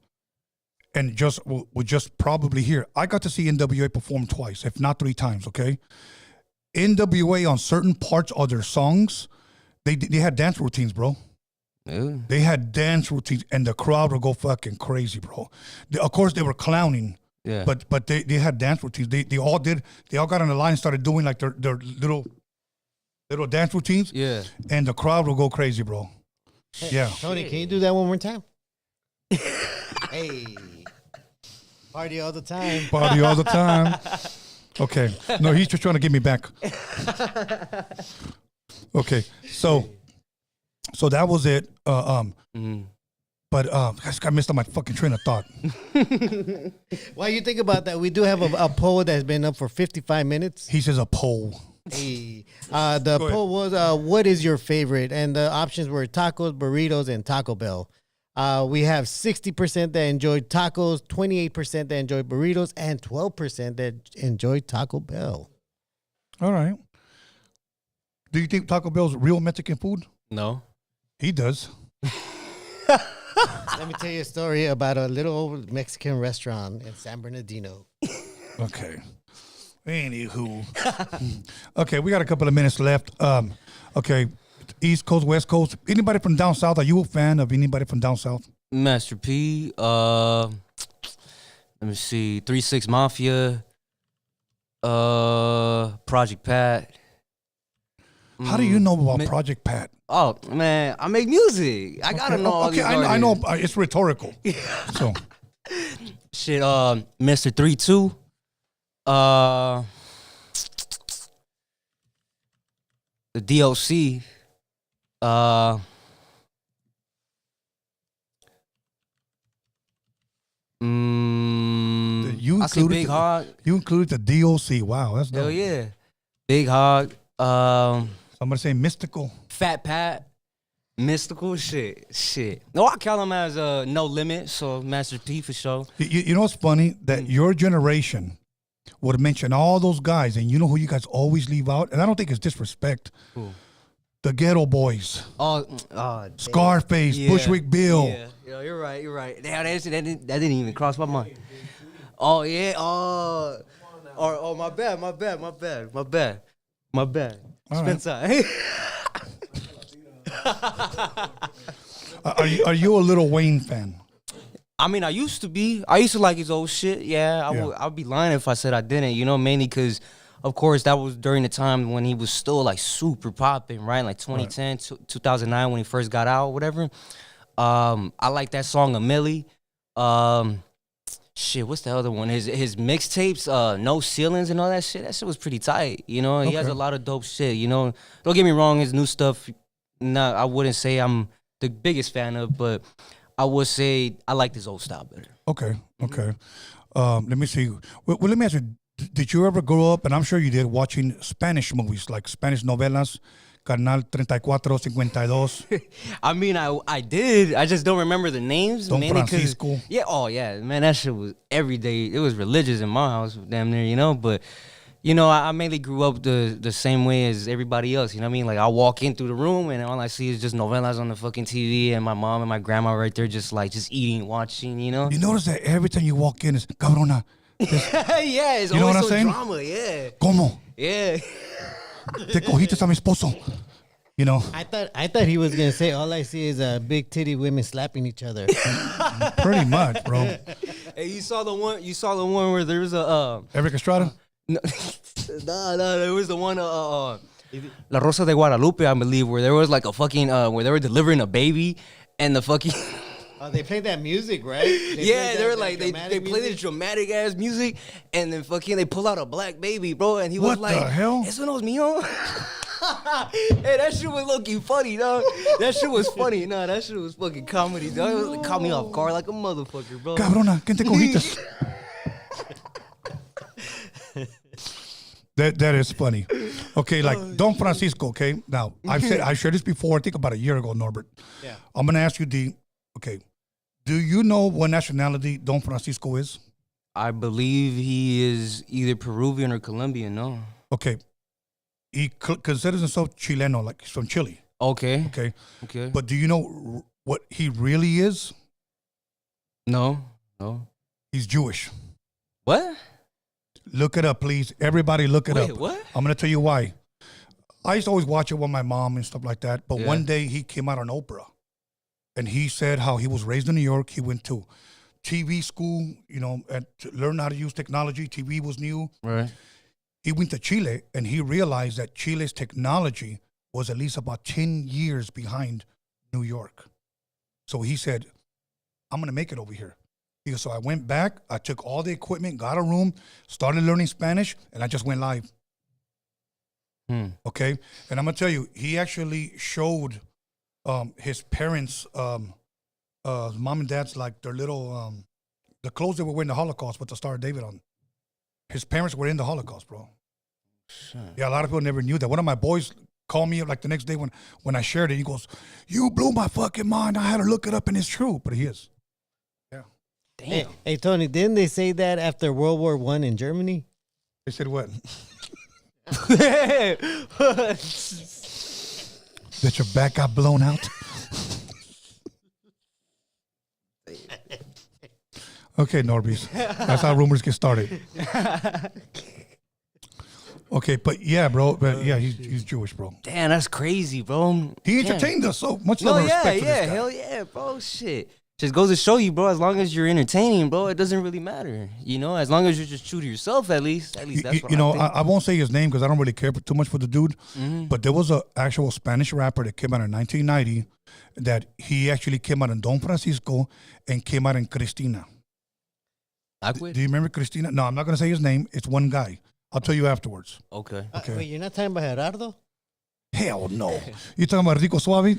and just would just probably hear. I got to see NWA perform twice, if not three times. Okay, NWA on certain parts of their songs, they had dance routines, bro. Yeah. They had dance routines, and the crowd would go fucking crazy, bro. Of course, they were clowning, Yeah. but they had dance routines. They all got on the line and started doing like their little dance routines, Yeah. and the crowd will go crazy, bro. Yeah. Tony, can you do that one more time? Hey, party all the time. Party all the time. Okay. No, he's just trying to get me back. Okay. So that was it. But I missed on my fucking train of thought. While you think about that, we do have a poll that's been up for 55 minutes. He says a poll. Hey, the poll was, what is your favorite? And the options were tacos, burritos, and Taco Bell. We have 60% that enjoyed tacos, 28% that enjoyed burritos, and 12% that enjoyed Taco Bell. All right. Do you think Taco Bell's real Mexican food? No. He does. Let me tell you a story about a little old Mexican restaurant in San Bernardino. Okay. Anywho. Okay, we got a couple of minutes left. Okay, East Coast, West Coast. Anybody from down south? Are you a fan of anybody from down south? Master P. Let me see. 3-6 Mafia. Project Pat. How do you know about Project Pat? Oh man, I make music. I gotta know all these I know. artists. It's rhetorical. So Shit. Mr. 3-2. The DLC. you I say included Big Hog. You included the DOC. Wow, that's dope. Hell yeah. Big Hog. Somebody say mystical. Fat Pat. Mystical shit. No, I count him as No Limit, so Master P for sure. You know what's funny? That your generation would mention all those guys, and you know who you guys always leave out? And I don't think it's disrespect. Who? The Ghetto Boys. Oh, Scarface, yeah. Bushwick Bill. Yeah, you're right. Damn, that didn't even cross my mind. Oh yeah. Oh, my bad. All right. Spencer. Are you a Lil Wayne fan? I mean, I used to be. I used to like his old shit. Yeah, I'd be lying if I said I didn't. You know, mainly because, of course, that was during the time when he was still like super popping, right? Like 2010, 2009 when he first got out, whatever. I like that song A Milli. Shit, what's the other one? His mixtapes, No Ceilings and all that shit. That shit was pretty tight. You know, he has a lot of dope shit. You know, don't get me wrong, his new stuff. No, I wouldn't say I'm the biggest fan of, but I would say I like this old style better. Okay. Let me see. Well, let me ask you, did you ever grow up, and I'm sure you did, watching Spanish movies, like Spanish novelas, Canal 34, 52? I mean, I did. I just don't remember the names. Don mainly 'cause- Francisco. Yeah, oh yeah. Man, that shit was every day. It was religious in my house, damn near, you know, but... You know, I mainly grew up the same way as everybody else. You know what I mean? Like, I walk in through the room and all I see is just novelas on the fucking TV and my mom and my grandma right there just eating, watching, you know? You notice that every time you walk in, it's cabrona. Yeah, it's You know always what I'm some saying? drama, yeah. ¿Cómo? Yeah. Te cogiste a mi esposo. You know? I thought he was gonna say all I see is big titty women slapping each other. Pretty much, bro. Hey, you saw the one where there was a Eric Estrada? no, there was the one La Rosa de Guadalupe, I believe, where there was like a fucking where they were delivering a baby and the fucking Oh, they played that music, right? yeah, they were like they play this dramatic ass music and then fucking they pull out a black baby, bro, and he was What like, the hell? "Eso no es mío." Hey, that shit was looking funny, dog. That shit was funny. Nah, that shit was fucking comedy, dog. It caught me off guard like a motherfucker, bro. Cabrona, ¿quién te cogiste? That is funny. Okay, like Don Francisco, okay? Now, I shared this before, I think about a year ago, Norbert. Yeah. I'm going to ask you, D, okay, do you know what nationality Don Francisco is? I believe he is either Peruvian or Colombian, no? Okay. He considers himself Chileno, like he's from Chile. Okay. Okay. But do you know what he really is? No. He's Jewish. What? Look it up, please. Everybody look it Wait, up. what? I'm going to tell you why. I used to always watch it with my mom and stuff like that. But Yeah. one day he came out on Oprah. And he said how he was raised in New York. He went to TV school, you know, and to learn how to use technology. TV was new. Right. He went to Chile and he realized that Chile's technology was at least about 10 years behind New York. So he said, I'm going to make it over here. He goes, so I went back, I took all the equipment, got a room, started learning Spanish, and I just went live. Okay? And I'm going to tell you, he actually showed his parents, mom and dad's, like their little, the clothes they were wearing in the Holocaust with the Star of David on. His parents were in the Holocaust, bro. Sure. Yeah, a lot of people never knew that. One of my boys called me up like the next day when I shared it. He goes, you blew my fucking mind. I had to look it up and it's true. But he is. Yeah. Damn. Hey, Tony, didn't they say that after World War I in Germany? They said what? That your back got blown out? Okay, Norbies. That's how rumors get started. Okay, but yeah, bro. But yeah, he's Jewish, bro. Damn, that's crazy, bro. He Damn. entertained us so much. No, love and yeah, respect for this yeah, guy. hell yeah, bro. Shit. Just goes to show you, bro, as long as you're entertaining, bro, it doesn't really matter. You know, as long as you're just true to yourself, at least that's what You know, I think. I won't say his name because I don't really care too much for the dude. But there was an actual Spanish rapper that came out in 1990 that he actually came out in Don Francisco and came out in Cristina. I quit. Do you remember Cristina? No, I'm not going to say his name. It's one guy. I'll tell you afterwards. Okay. Okay. Wait, you're not talking about Gerardo? Hell no. You talking about Rico Suave?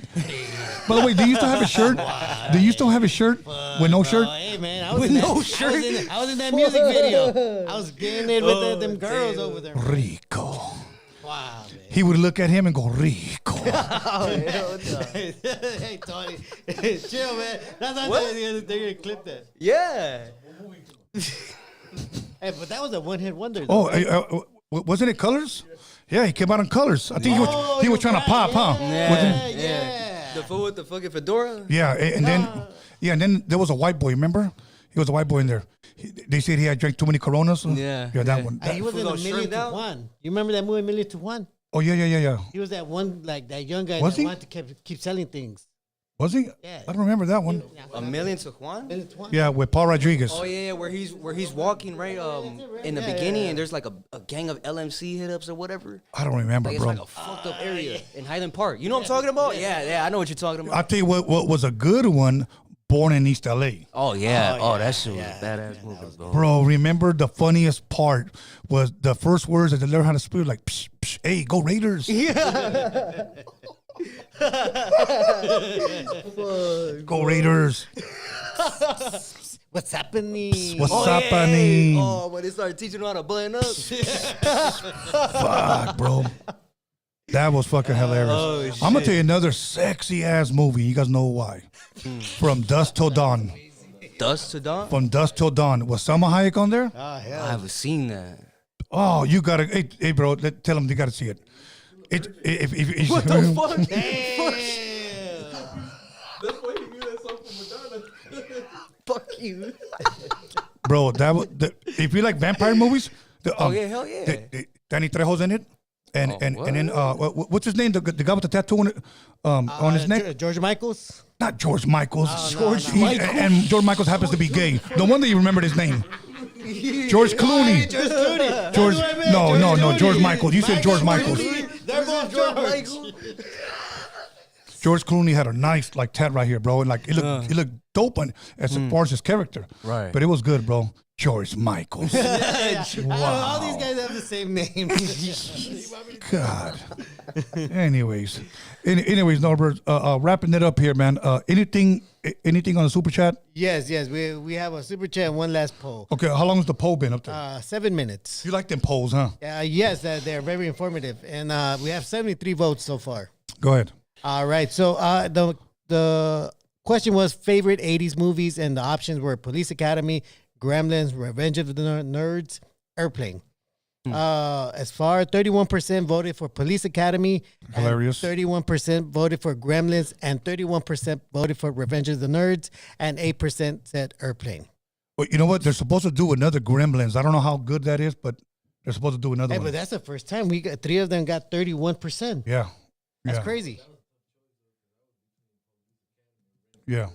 By the way, do you still have a shirt? Do you still have a shirt with no shirt? Hey man, I was With in no that, shirt? I was in that music video. I was getting it with them girls over there. Rico. Wow, man. He would look at him and go, Rico. Hey Tony, chill, man. That's not they're gonna clip that. Yeah. Hey, but that was a one-hit wonder. Though, Oh, wasn't it Colors? Yeah, he came out in Colors. I think he was trying to pop, huh? Yeah. The fool with the fucking fedora? Yeah, and then there was a white boy. Remember, he was a white boy in there. They said he had drank too many Coronas. Yeah, that yeah. one. He was in Fool a got Million shrimmed to out? One. You remember that movie Million to One? Oh yeah. He was that one, like that young guy Was that he? wanted to keep selling things. Was he? Yeah. I don't remember that one. A million to Juan? Million to One. Yeah, with Paul Rodriguez. Oh yeah, where he's walking right in the beginning and there's like a gang of LMC hit ups or whatever. I don't remember, Like it's bro. like a fucked up area in Highland Park. You know what I'm talking about? Yeah, I know what you're talking about. I'll tell you what was a good one. Born in East LA. Oh yeah. Oh, that shit was a badass movie, bro. Bro, remember the funniest part was the first words that they learned how to speak, like, psh, psh, hey, go Raiders. Go Raiders. What's happening? What's happening? Oh, when they started teaching them how to button up. Fuck, bro. That was fucking hilarious. I'm going to tell you another sexy ass movie. You guys know why. From Dusk Till Dawn. Dusk to Dawn? From Dusk Till Dawn. Was Selma Hayek on there? Oh, I hell. haven't seen that. Oh, you got to. Hey, bro, tell them they got to see it. What the fuck? That's why he knew that song from Madonna. Fuck you. Bro, if you like vampire movies, Oh yeah, hell yeah. Danny Trejo's in it, and then what's his name? The guy with the tattoo on his neck? George Michaels? Not George Michaels. George And George Michaels happens to be gay. No wonder you remembered his name. George Clooney. George. No. George Michaels. You said George Michaels. They're both George. George Clooney had a nice like tat right here, bro, and like it looked dope as far as his character. Right. But it was good, bro. George Michaels. All these guys have the same name. God. Anyways, Norbert, wrapping it up here, man. Anything on the super chat? Yes. We have a super chat and one last poll. Okay, how long has the poll been up there? 7 minutes. You like them polls, huh? Yes, they're very informative. And we have 73 votes so far. Go ahead. All right. So the question was favorite 80s movies, and the options were Police Academy, Gremlins, Revenge of the Nerds, Airplane. As far 31% voted for Police Academy. Hilarious. 31% voted for Gremlins, and 31% voted for Revenge of the Nerds, and 8% said Airplane. But you know what? They're supposed to do another Gremlins. I don't know how good that is, but they're supposed to do another Hey, one. but that's the first time we got 3 of them got 31%. Yeah. That's Yeah. crazy. Yeah.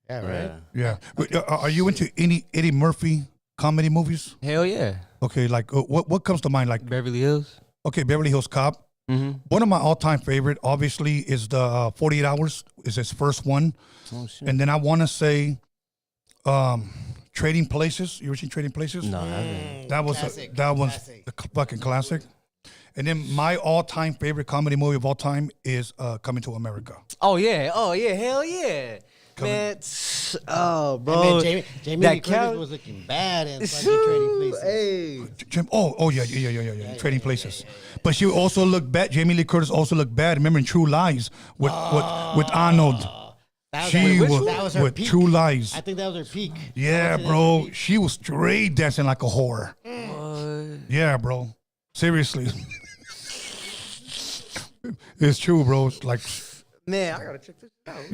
Yeah, right. Yeah. But, are you into any Eddie Murphy comedy movies? Hell yeah. Okay, like what comes to mind? Like, Beverly Hills. okay, Beverly Hills Cop. Mm-hmm. One of my all-time favorite, obviously, is the 48 Hours. Is his first one, Oh shit. and then I want to say, Trading Places. You ever seen Trading Places? No, I haven't. That was Classic. that was Classic. a fucking classic. And then my all-time favorite comedy movie of all time is Coming to America. Oh yeah. Hell yeah. Man, bro. And man, Jamie That Lee Curtis count- was looking bad in fucking Trading Places. Hey. Yeah. Trading Places. But she also looked bad. Jamie Lee Curtis also looked bad. Remember in True Lies with Arnold. That was She her, was that was her with peak. True Lies. I think that was her peak. Yeah, bro. She was straight dancing like a whore. Yeah, bro. Seriously. It's true, bro. It's like, Man, I gotta check this.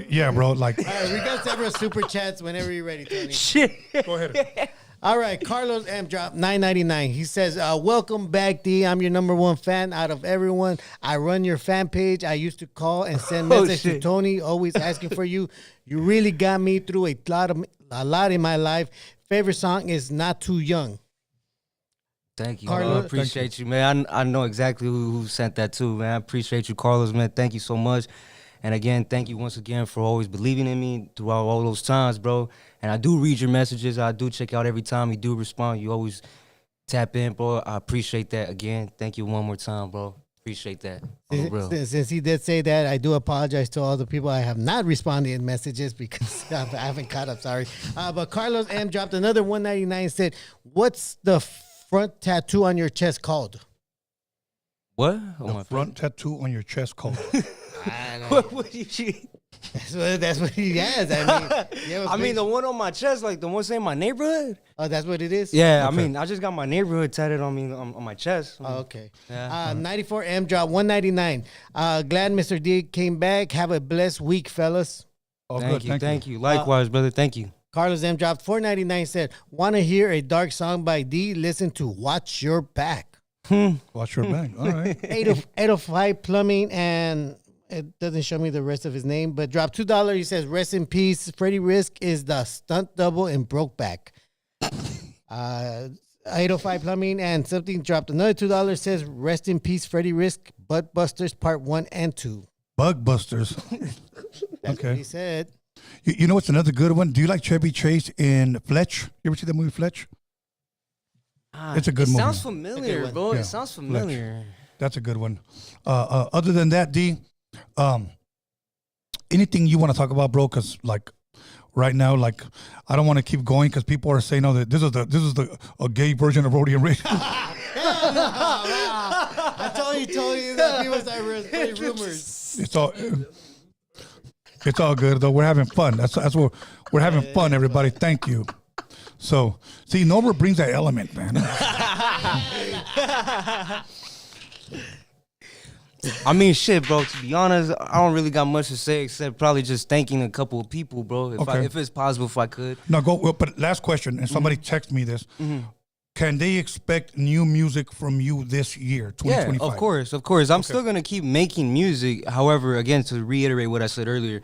Yeah, bro. Like, All right, we got several super chats whenever you're ready, Tony. Shit. go ahead. All right, Carlos M dropped $9.99. He says, "Welcome back, D. I'm your number one fan out of everyone. I run your fan page. I used to call and send messages to shit. Tony, always asking for you. You really got me through a lot in my life. Favorite song is Not Too Young." Thank you. Carlos, I appreciate you, man. I know exactly who sent that too, man. I appreciate you, Carlos, man. Thank you so much. And again, thank you once again for always believing in me throughout all those times, bro. And I do read your messages. I do check out every time you do respond. You always tap in, bro. I appreciate that. Again, thank you one more time, bro. Appreciate that. On the real. Since he did say that, I do apologize to all the people I have not responded in messages because I haven't caught up. Sorry. But Carlos M dropped another $1.99 and said, "What's the front tattoo on your chest called?" What? The front tattoo on your chest called. What did you? That's what he has. I mean, the one on my chest, like the one saying my neighborhood. oh, that's what it is? Yeah, Okay. I mean, I just got my neighborhood tatted on me on my chest. Oh, okay. Yeah. 94M dropped $1.99. Glad Mr. D came back. Have a blessed week, fellas. Oh, Thank good. you, thank you. Likewise, brother. Thank you. Carlos M dropped $4.99. Said, "Want to hear a dark song by D? Listen to Watch Your Back." Watch your back. All right. 805 Plumbing, and it doesn't show me the rest of his name, but dropped $2. He says, "Rest in peace. Freddie Risk is the stunt double in Brokeback." 805 Plumbing and something dropped another $2. Says, "Rest in peace, Freddie Risk. Butt Busters Part 1 and 2." Bug Busters. That's Okay. what he said. You know what's another good one? Do you like Chevy Chase in Fletch? You ever see that movie Fletch? It's a good movie. Sounds familiar, one. bro. Yeah. It sounds familiar. That's a good one. Other than that, D, anything you want to talk about, bro? Because like right now, like I don't want to keep going because people are saying, "Oh, that this is a gay version of Rodeo Radio." I told you that people start spreading rumors. It's all good though. We're having fun. That's what we're having fun. Everybody, thank you. So, see, Norbert brings that element, man. I mean, shit, bro. To be honest, I don't really got much to say except probably just thanking a couple of people, bro. If it's possible, if I could. No, go. Well, but last question, and somebody texted me this. Can they expect new music from you this year, 2025? Yeah, of course. I'm still gonna keep making music. However, again, to reiterate what I said earlier,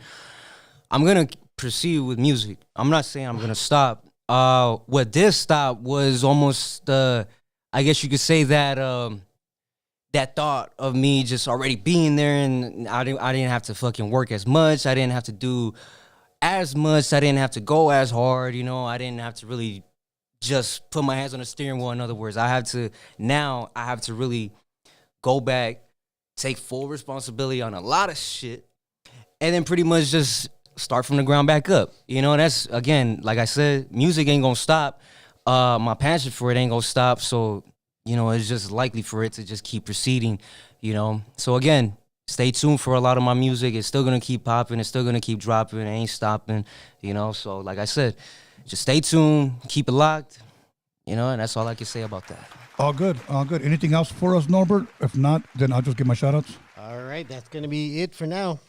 I'm gonna proceed with music. I'm not saying I'm gonna stop. What did stop was almost I guess you could say that that thought of me just already being there, and I didn't have to fucking work as much. I didn't have to do as much. I didn't have to go as hard. You know, I didn't have to really just put my hands on the steering wheel. In other words, I have to really go back, take full responsibility on a lot of shit, and then pretty much just start from the ground back up. You know, that's, again, like I said, music ain't gonna stop. My passion for it ain't gonna stop. So, you know, it's just likely for it to just keep proceeding, you know. So again, stay tuned for a lot of my music. It's still gonna keep popping. It's still gonna keep dropping. It ain't stopping, you know. So like I said, just stay tuned, keep it locked, you know, and that's all I can say about that. All good, all good. Anything else for us, Norbert? If not, then I'll just give my shout outs. All right, that's going to be it for now.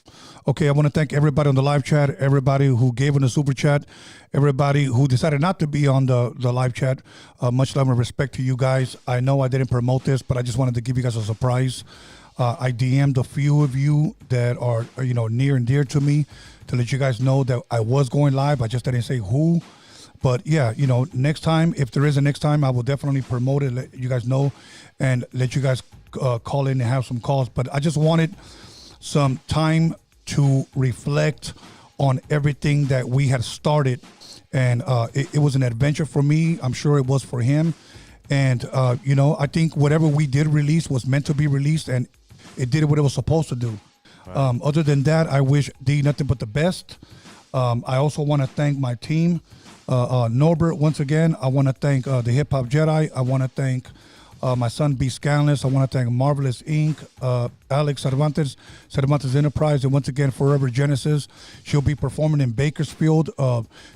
Okay, I want to thank everybody on the live chat, everybody who gave in the super chat, everybody who decided not to be on the live chat. Much love and respect to you guys. I know I didn't promote this, but I just wanted to give you guys a surprise. I DM'd a few of you that are, you know, near and dear to me to let you guys know that I was going live. I just didn't say who. But yeah, you know, next time, if there is a next time, I will definitely promote it, let you guys know, and let you guys call in and have some calls. But I just wanted some time to reflect on everything that we had started. And it was an adventure for me. I'm sure it was for him. And, you know, I think whatever we did release was meant to be released, and it did what it was supposed to do. Right. Other than that, I wish D nothing but the best. I also want to thank my team. Norbert, once again, I want to thank the Hip Hop Jedi. I want to thank my son, B. Scanless. I want to thank Marvelous Inc., Alex Cervantes, Cervantes Enterprise, and once again, Forever Genesis. She'll be performing in Bakersfield.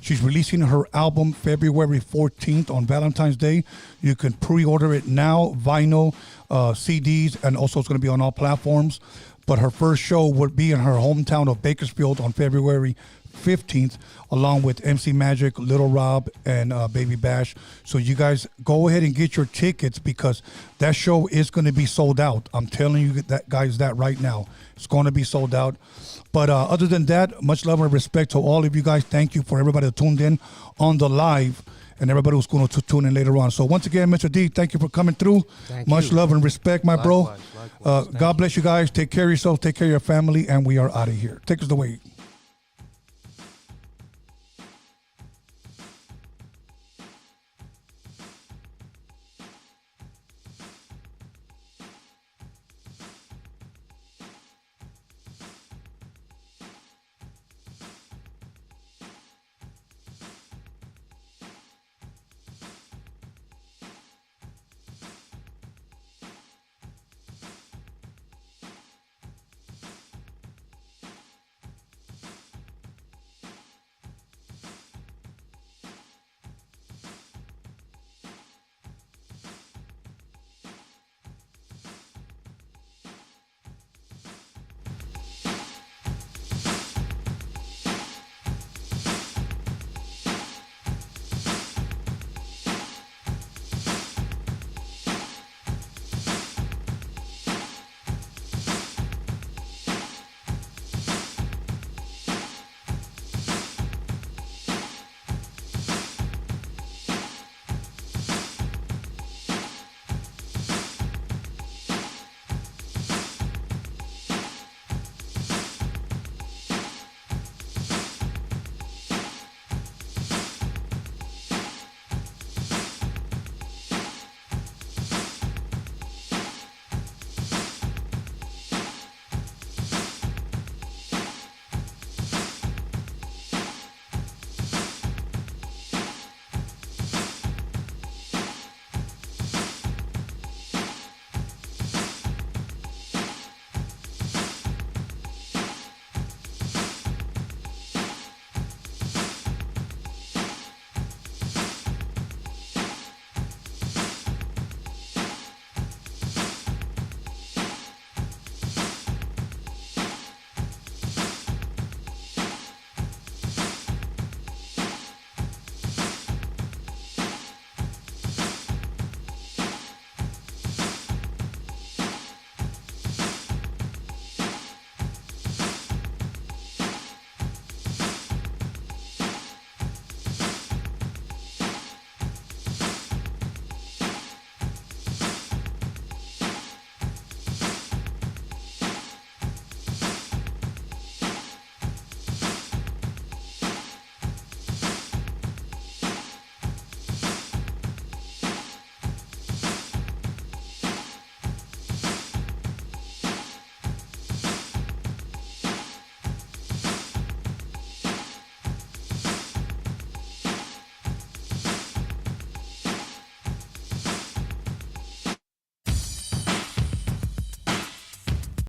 She's releasing her album February 14th on Valentine's Day. You can pre-order it now, vinyl, CDs, and also it's going to be on all platforms. but her first show would be in her hometown of Bakersfield on February 15th, along with MC Magic, Little Rob, and Baby Bash. So you guys go ahead and get your tickets because that show is going to be sold out. I'm telling you that, guys, that right now. It's going to be sold out. But other than that, much love and respect to all of you guys. Thank you for everybody that tuned in on the live and everybody who's going to tune in later on. So once again, Mr. D, thank you for coming through. Much love and respect, my bro. Likewise. God bless you guys. Take care of yourself. Take care of your family. And we are out of here. Take us away.